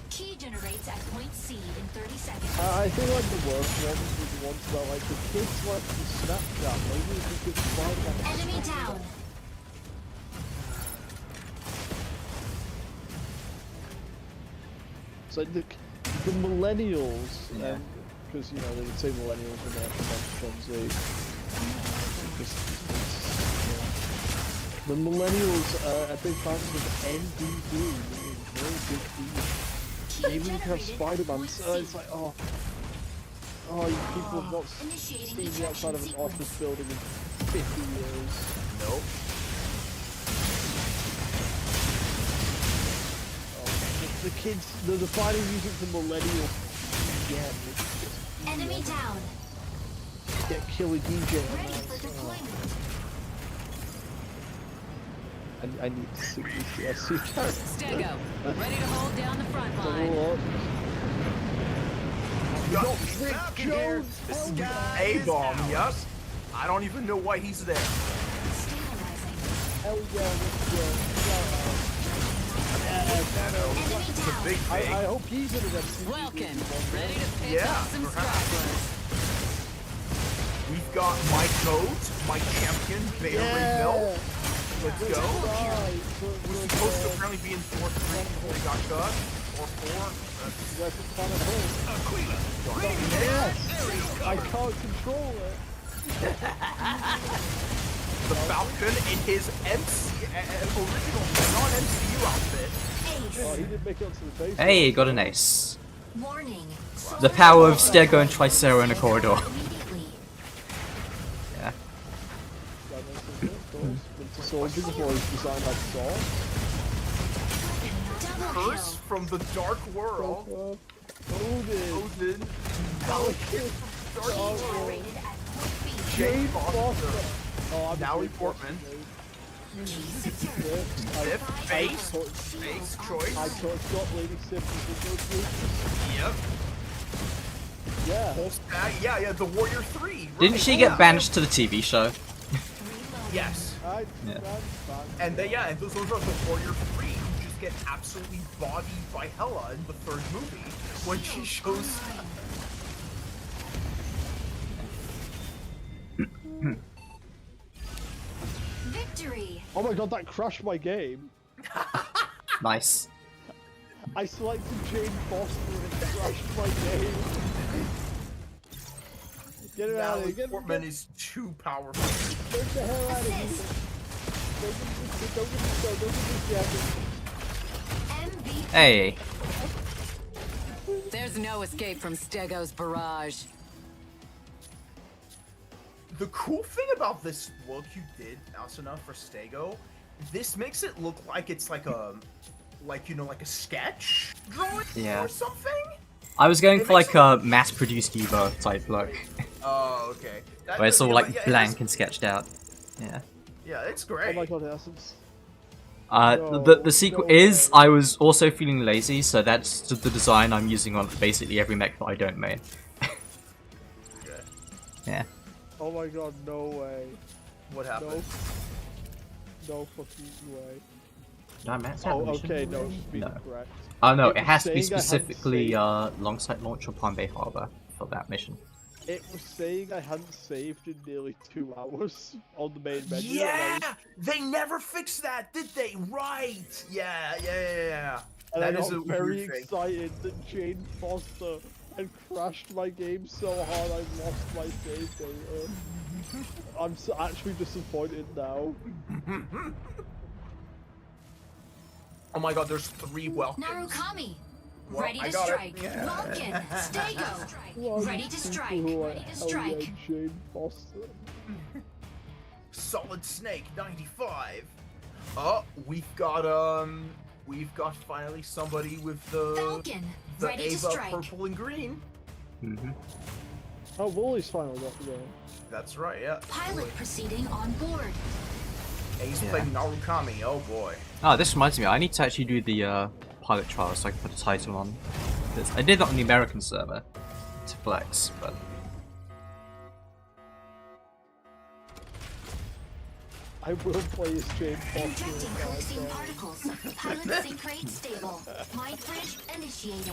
Key generates at point C in 30 seconds. I feel like the worst ones were the ones that like the kids left the Snapchat. Maybe if we could find that. Enemy down. It's like the millennials, because you know they would say millennials when they actually meant Gen Z. The millennials are big fans of NDD, meaning no big deal. Even if you have Spider-Man, it's like, you people have not seen the outside of an office building in 50 years. Nope. The kids, they're defining music for millennial. Enemy down. Get killer DJ. Ready for deployment. I need to see these. Stego, ready to hold down the front line. This guy A-bomb, yep. I don't even know why he's there. Stabilizing. Hell yeah, It's a big I thing. hope he's in it. Welkin, ready to pick Yeah, off some perhaps. stragglers. We've got my goat, my champion, Bailey Mill. Let's go. Who's supposed to apparently be in 4-3 before he got cut? Or 4? Aquila, ready to Yes! provide aerial I cover. can't control it. The Falcon in his original non-MCU outfit. Oh, he didn't make it onto the base. Hey, got an ace. Warning. The power of Stego and Tricero in a corridor. Immediately. Yeah. Winter Soldier before his design had Saw. Double Curse kill. from the Dark World. Odin. Odin. Malekith from the Dark World. Generated at point B. Jane Foster. Oh, I'm Natalie Portman. Key secured. Sif. Face. Face choice. I got Lady Sif as the Yep. Yeah. Whole stack. Yeah, the Warrior 3. Didn't she get banished to the TV show? Yes. Yeah. And and those are the Warrior 3 who just get absolutely bodied by Hela in the third movie when she shows. Victory! Oh my god, that crashed my game. Nice. I selected Jane Foster and it crashed my game. Get it out of here. Get Portman is too powerful. Get the hell out of here. Don't get this jacket. MVP. Hey. There's no escape from Stego's barrage. The cool thing about this look you did, Asuna, for Stego, this makes it look like it's like a, like a sketch drawing or something. I was going for like a mass-produced Evo type look, Oh, okay. where it's all like blank and sketched out. Yeah. Yeah, it's Oh great. my god, Essence. The sequel is, I was also feeling lazy, so that's the design I'm using on basically every mech that I don't main. Yeah. Oh my god, no way. What happened? No fucking way. No, Matt's Oh, mission? okay, no, she's been No. correct. Oh no, It it was has to be saying I hadn't specifically saved- Longsight Launch or Palm Bay Harbor for that mission. It was saying I hadn't saved in nearly 2 hours on the main menu. and I Yeah, they never fixed that, did they? Right? Yeah. And I That is got a very weird thing. excited that Jane Foster had crashed my game so hard I lost my save data. I'm actually disappointed now. Oh my god, there's 3 welcomes. Narukami. Well, Ready I to got it. strike. Vulcan. Stego. Ready to strike. Ready to strike. Jane Foster. Solid Snake 95. Oh, we've got finally somebody with the Falcon. Ready to Ava strike. purple and green. Oh, Wally's finally got the game. That's right, yeah. Pilot proceeding on board. Ace playing Narukami, oh boy. Oh, this reminds me, I need to actually do the pilot trial so I can put a title on. I did that on the American server to flex, but I will play as Jane Foster. Injecting corrosive particles. Pilot sync rate stable. Mind bridge initiated.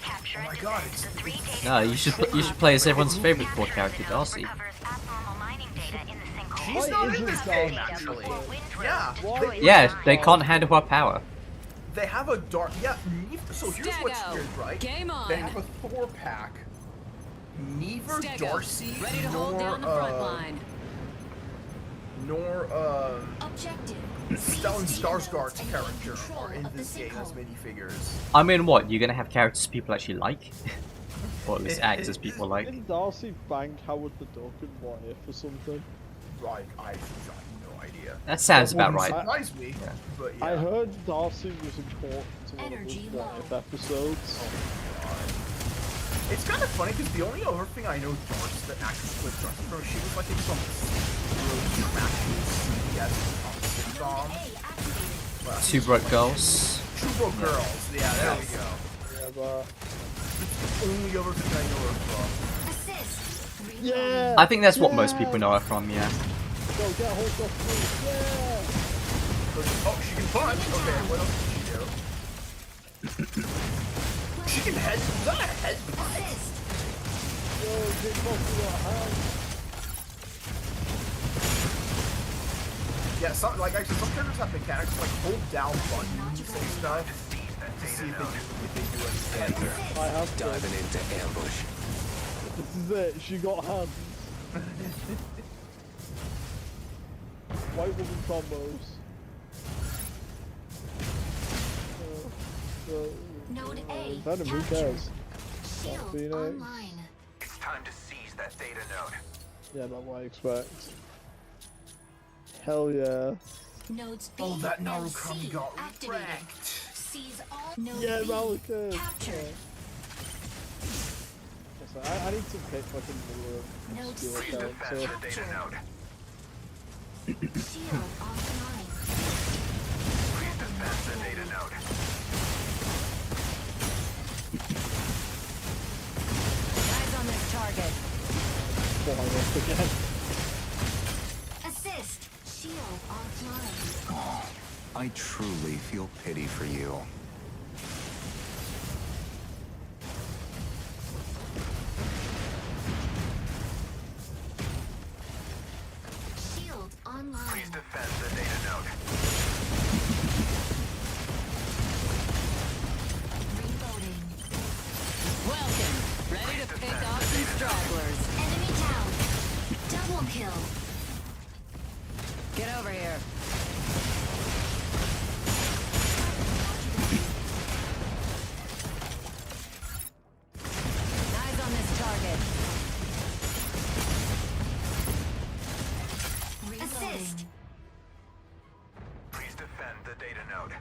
Capture Oh my and god, defend it's the 3 data no, you should play as everyone's favorite core character, Capture Darcy. recovers abnormal mining data in the sinkhole. She's not in isn't this Darcy game, actually. Before windrows Yeah. destroy Yeah, the they mine. can't handle her power. They have a dark, so here's what's Stego, weird, right? game on. They have a Thor pack. Neither Stego, Darcy ready to hold down the front line. nor Objective. Stellan Seize data Skarsgård's nodes and character gain control are in of the this game as sinkhole. minifigures. I mean, what? You're gonna have characters people actually like? Or at least actors people like? Didn't Darcy bang Howard the Duck and What If or something? Like, I have no idea. That sounds about Wouldn't right. surprise me, but yeah. I heard Darcy was important to one of Energy those What If low. episodes. It's kind of funny because the only other thing I know Darcy, that actress played Darcy from, she was like in some really trashy CBS sitcom. A activated. Two Broke Girls. Two Broke Girls. Yeah, there we go. Yeah, but... It's the only other thing I know her from. Assist. Reload. Yeah! I think that's what most people know her from, yeah. Go, get a hold of me! Yeah! Oh, she can punch. Okay, what else can she do? She can head. Is that a head punch? Assist. Yo, Jane Foster got a hand! Yeah, some characters have mechanics like hold down buttons and stuff to see if they do anything. I have to. Diving into ambush. This is it, she got hands. White woman combos. Node A. Venom, who captured. cares? Shield Phoenix. online. It's time to seize that data node. Yeah, not what I expect. Hell yeah. Nodes B Oh, that and Narukami C got activated. wrecked. Seize all. Node Yeah, B Malika. captured. I need to pick like a Node newer C character. The data node. Shield offline. Defend the data node. Eyes on this target. Why not again? offline. Oh, I truly feel pity for you. Shield online. Please defend the data node. Reloading. Welcome. Ready to pick off some stragglers. Enemy down. Double kill. Get over here. Eyes on this target. Assist. Please defend the data node.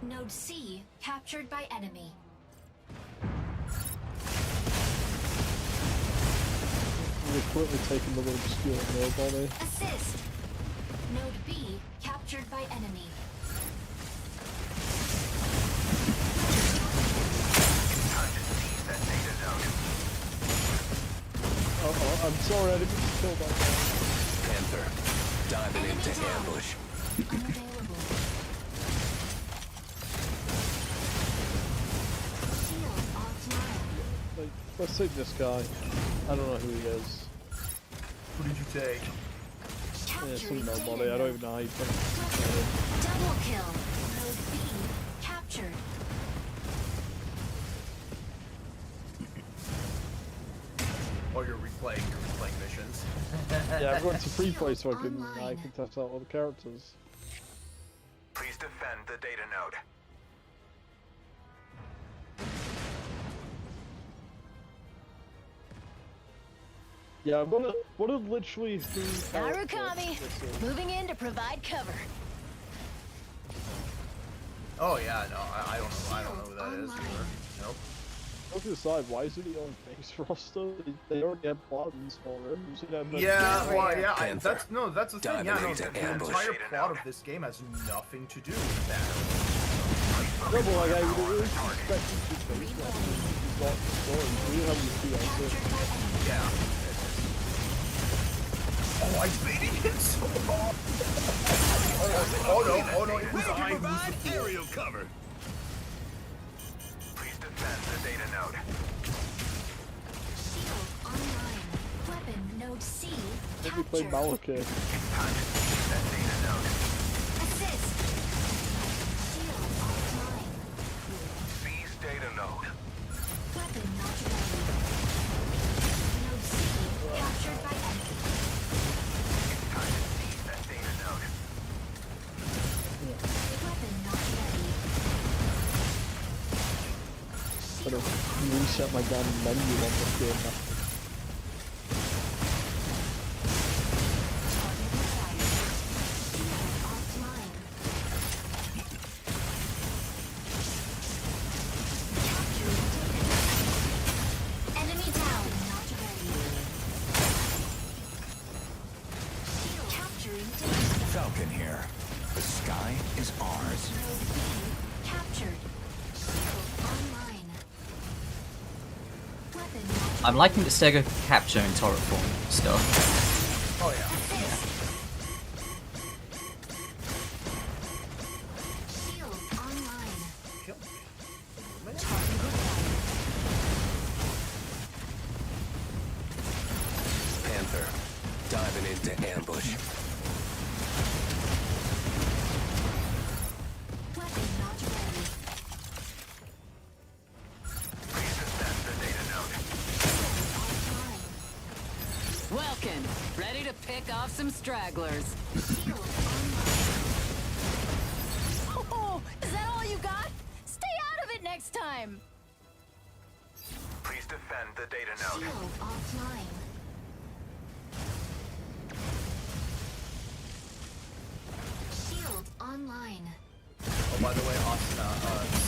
Node C captured by enemy. We're quickly taking the little obscure nobody. Assist. Node B captured by enemy. Time to seize that data node. Oh, I'm sorry, I didn't mean to kill that guy. Panther, diving Enemy into down. ambush. Unavailable. Shield offline. Like, let's take this guy. I don't know who he is. Who did you take? Yeah, Capturing some data nobody. I don't node. even know how you pronounce it. Double kill. Node B captured. Oh, you're replaying missions. Yeah, I'm going to free play so I can Online. test out all the characters. Please defend the data node. Yeah, I'm gonna literally do Narukami, moving in to provide cover. Oh yeah, no, I don't know who that is either. Nope. I was gonna decide why isn't he on base roster? They already have plans for him. You should have Yeah, well, yeah, Panther, that's the thing. diving Yeah, no, into the ambush. entire plot of this game has nothing to do with that. No, but like, I would really expect him to base roster. He's got story. We have the two assets. Yeah. Oh, I baited him so hard. Oh no, it was I who was the fool. aerial cover. Please defend the data node. Shield online. Weapon node C Let me play captured. Malachite. Time to seize that data node. Assist. Shield offline. Seize data node. Weapon not ready. Node C captured by enemy. Time to seize that data node. Weapon not ready. I'm gonna reset my damn menu on this game now. Target acquired. Shield offline. Capturing data. Enemy down. Not ready. Shield capturing data. Falcon here. The sky is ours. Node B captured. Shield online. Weapon not I'm liking the Sega capture and turret form stuff. Oh yeah. Shield online. Kill me. Target acquired. Panther, diving into ambush. Weapon not ready. Please defend the data node. Offline. Welcome. Ready to pick off some stragglers. Shield online. Oh, is that all you got? Stay out of it next time. Please defend the data node. Shield offline. Shield online. Oh, by the way, Austin,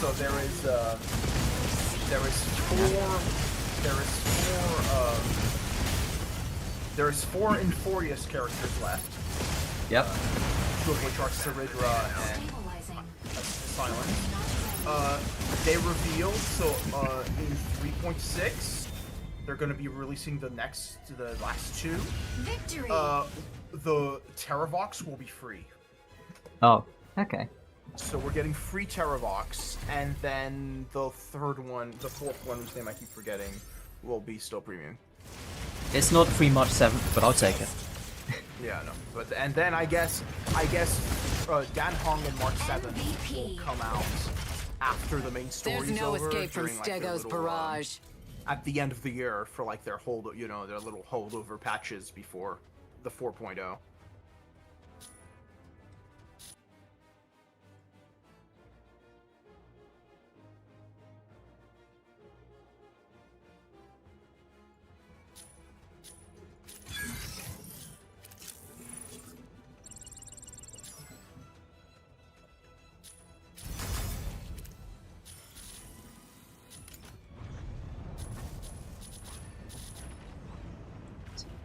so there is four Infurious characters left. Yep. Two of which are Ceridra and Stabilizing. Silence. Not ready. They revealed, so in 3.6, they're going to be releasing the last two. Victory. The Terravox will be free. Oh, okay. So we're getting free Terravox, and then the third one, the fourth one, whose name I keep forgetting, will be still premium. It's not free March 7th, but I'll take it. Yeah, no. But and then I guess Dan Hong and March 7th will come out after the main story's There's no over. escape from during, like, their Stego's little, barrage. at the end of the year for like their their little holdover patches before the 4.0.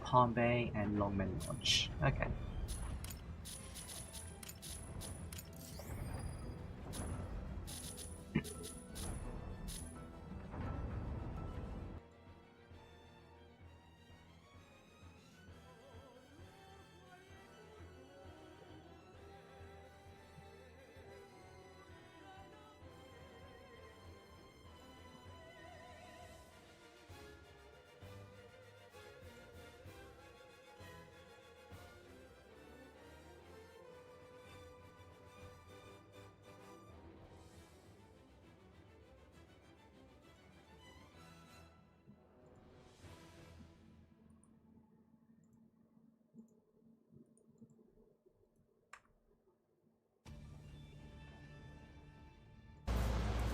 Palm Bay and Longman Lodge. Okay.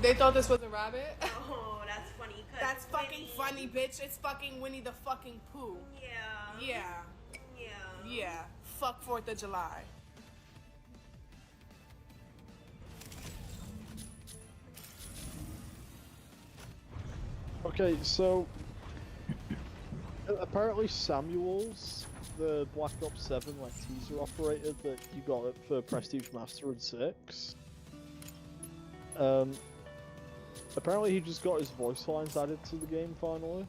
They thought this was a rabbit? Oh, that's funny. That's fucking funny, bitch. It's fucking Winnie the fucking Pooh. Yeah. Yeah. Yeah. Yeah. Fuck 4th of July. Okay, so apparently Samuel's the Black Ops 7 like teaser operator that you got it for Prestige Master and 6. Apparently he just got his voice lines added to the game finally.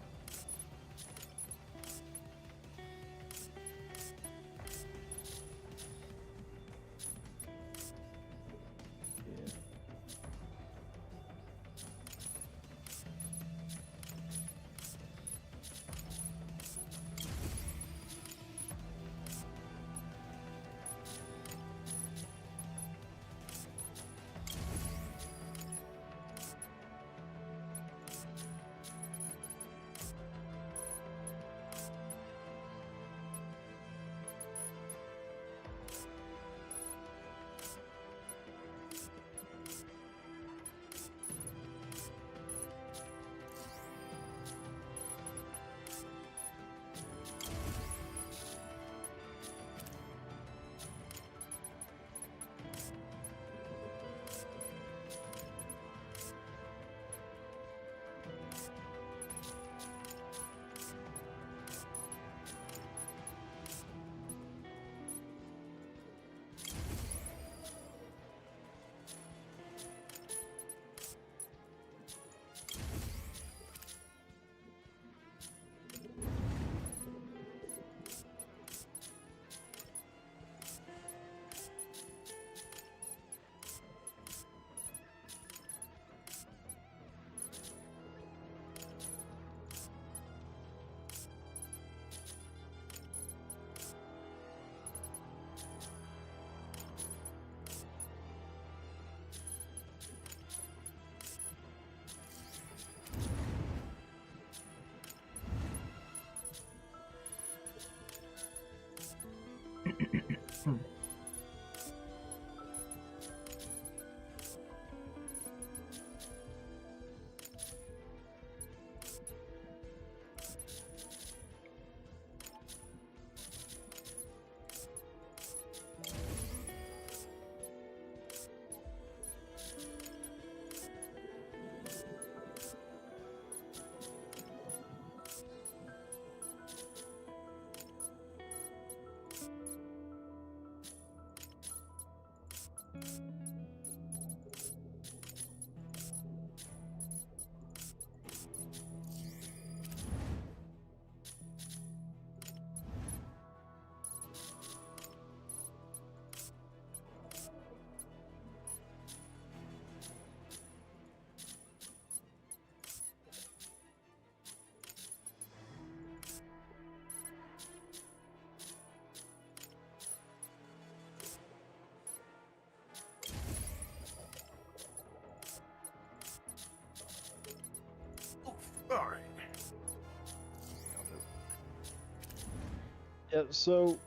Yeah, so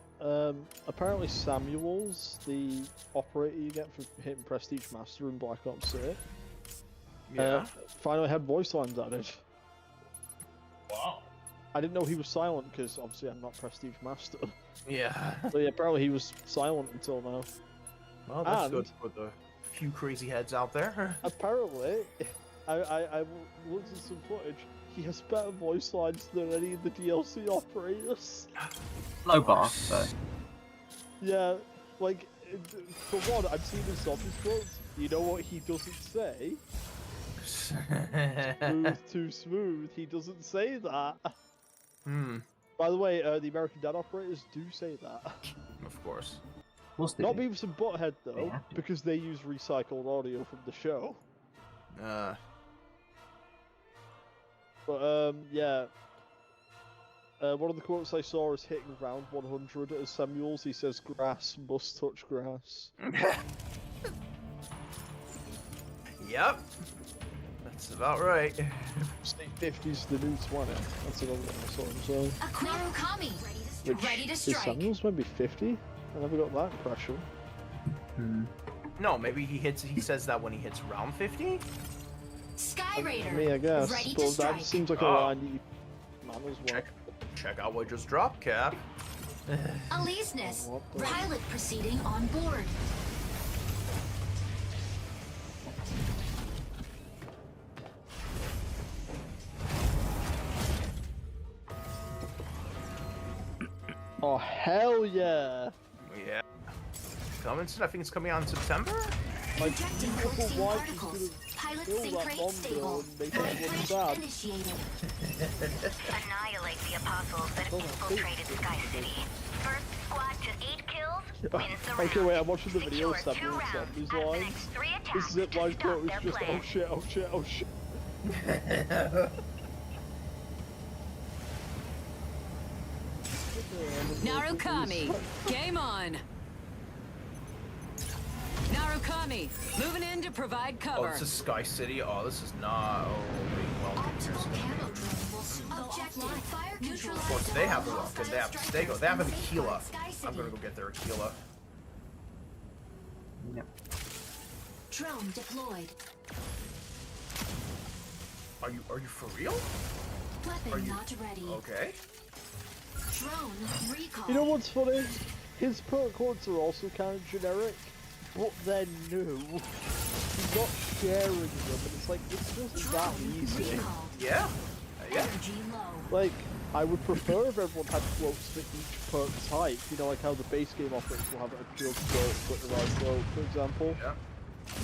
apparently Samuels, the operator you get for hitting Prestige Master in Black Ops 6, finally had voice lines added. Wow. I didn't know he was silent because obviously I'm not Prestige Master. Yeah. So yeah, apparently he was silent until now. Well, that's good for the few crazy heads out there. Apparently, I looked at some footage. He has better voice lines than any of the DLC operators. Low bar, but Yeah, like, for one, I've seen his office quotes. You know what he doesn't say? Smooth too smooth. He doesn't say that. By the way, the American Dad operators do say that. Of course. Not Beavis and Butthead though, because they use recycled audio from the show. But yeah. One of the quotes I saw is hitting round 100 as Samuels. He says, "Grass must touch grass." Yep. That's about right. State 50's the new 20. That's another one I saw him saying. Narukami, ready to Is strike. Samuels maybe 50? I never got that impression. No, maybe he says that when he hits round 50? Sky Raider, Me, I guess. ready But to that strike. just seems like a line you man as well. Check out what just dropped, Cap. Aleseness, pilot proceeding on board. Oh, hell yeah! Yeah. Coming soon? I think it's coming out in September? Like, Injecting beautiful hold wife is particles. gonna Pilot kill sync that rate bomb stable. girl and make everyone sad. Initiated. Annihilate the apostles that have infiltrated Sky City. First squad to 8 kills wins the round. Okay, wait, I'm watching the video Secure 2 Samuel rounds sent these out of the lines. next 3 His attacks zip to line stop quote was their just, plan. oh shit, oh shit, oh shit. Narukami, game on. Narukami, moving in to provide Oh, cover. this is Sky City. Oh, this is not. Oh, wait, well, Optical camo drone will soon go offline. Fire control. of course, they have the rock, and they have Stego. They have an Aquila. I'm gonna go get their Aquila. Drone deployed. Are you for real? Weapon not ready. Okay. Drone recall. You know what's funny? His perk quotes are also kind of generic, but they're new. He's not sharing them, and it's like, it's just that easy. Yeah. Yeah. Energy low. Like, I would prefer if everyone had quotes for each perk type, you know, like how the base game operators will have a shield quote, quick revive quote, for example. Yeah.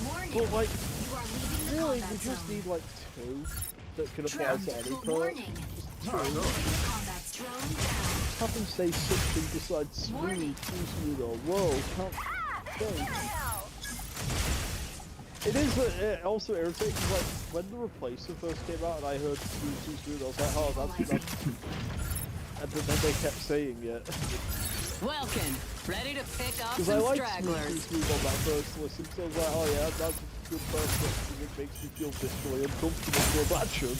Warning. But like, You are leaving the really, combat we just zone. need like 2 that can apply Drone to any perk. warning. Just 2. Combat drone down. Have them say something besides smooth, too smooth, or whoa, can't say. It is also irritating, like, when the Replacer first came out and I heard smooth, too smooth, I was like, oh, that's and then they kept saying it. Welcome, ready to pick up Because I some like smooth, too stragglers. smooth on that first listen, so I was like, oh yeah, that's a good first listen, it makes me feel viscerally uncomfortable to imagine.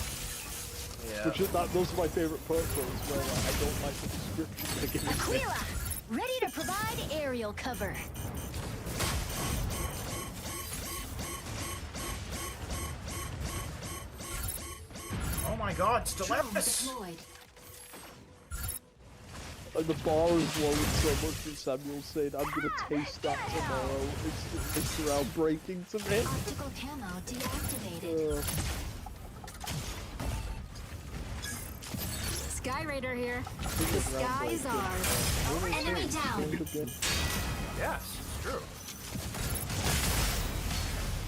Yeah. Which is, those are my favourite perk quotes, where like, I don't like the description they're giving me. Aquila, ready to provide aerial cover. Oh my God, Drone Stilettos. deployed. Like the bar is lowered so much that Samuel's saying, I'm gonna taste that tomorrow. It's around breaking to me. Optical camo deactivated. Sky Raider here. The sky is ours. Enemy down. Yes, it's true.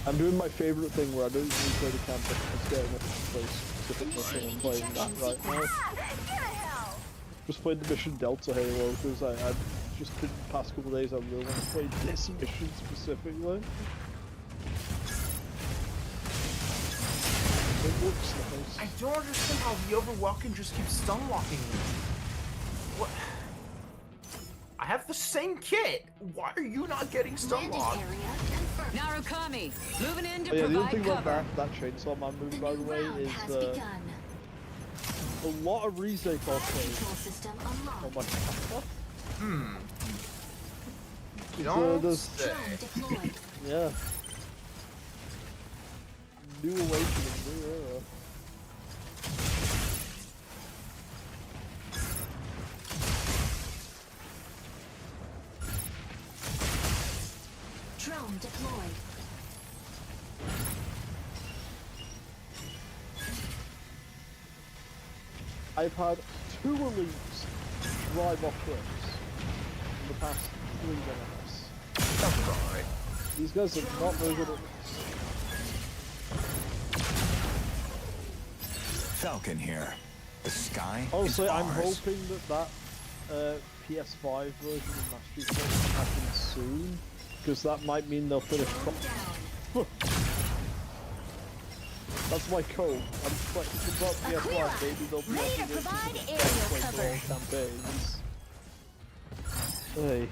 I'm doing my favourite thing where I don't usually play the campaign. I'm getting it to play specific mission and playing that right now. Just played the mission Delta Halo because I've just been the past couple of days I really want to play this mission specifically. It looks nice. I don't understand how the Overwalking just keeps stunlocking me. What? I have the same kit. Why are you not getting stunlocked? Narukami, moving in to Oh, yeah, the other provide thing about cover. that Chainsaw Man movie, by the way, Round is has begun. a lot of resake Fire also control system unlocked. on my character. Don't there's- say. Drone deployed. Yeah. New awakening, new era. Drone deployed. I've had 2 elites drive off cliffs in the past 3 minutes. Sounds alright. These guys are not very good at this. Falcon here. The sky Honestly, is I'm ours. hoping that PS5 version of Mastery Point happens soon, because that might mean they'll finish. That's my code. I'm like, if it's not PS5, maybe they'll be Ready to able provide to aerial play cover. for all campaigns. Hey.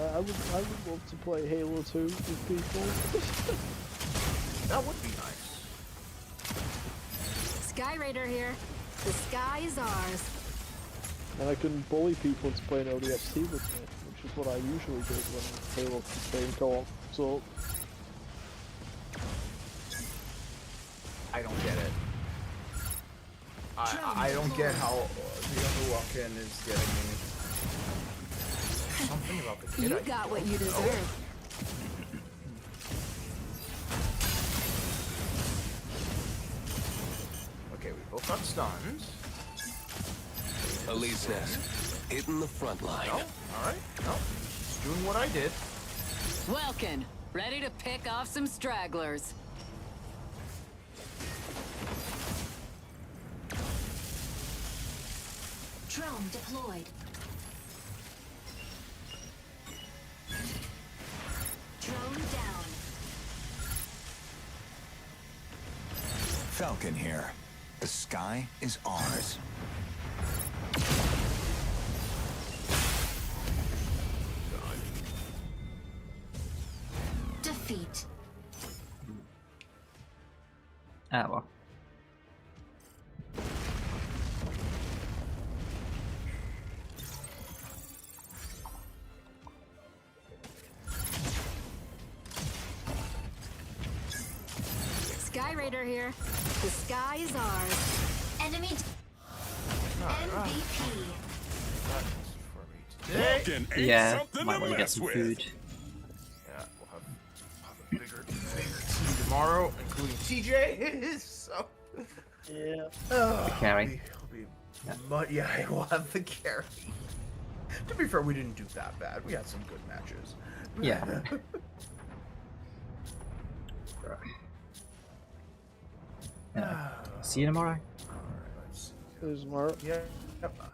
I would love to play Halo 2 with people. That would be nice. Sky Raider here. The sky is ours. And I can bully people into playing ODST with me, which is what I usually do when Halo campaign co-op. So I don't get it. I don't get how the Underwalking is getting me. Something about the kid. You I got what don't you know. deserve. Okay, we both got stunned. Elise says, hitting the front line. No, alright, no. Just doing what I did. Welkin, ready to pick off some stragglers. Drone deployed. Drone down. Falcon here. The sky is ours. Defeat. Ah, well. Sky Raider here. The sky is ours. Enemy MVP. That's for me today. Falcon ain't Yeah, something might to want to get mess some with. food. Yeah, we'll have a bigger team tomorrow, including TJ. So yeah. Carry. Yeah, I will have the carry. To be fair, we didn't do that bad. We had some good matches. Yeah. See you tomorrow. Alright, let's see. There's Mark. Yeah. Yep.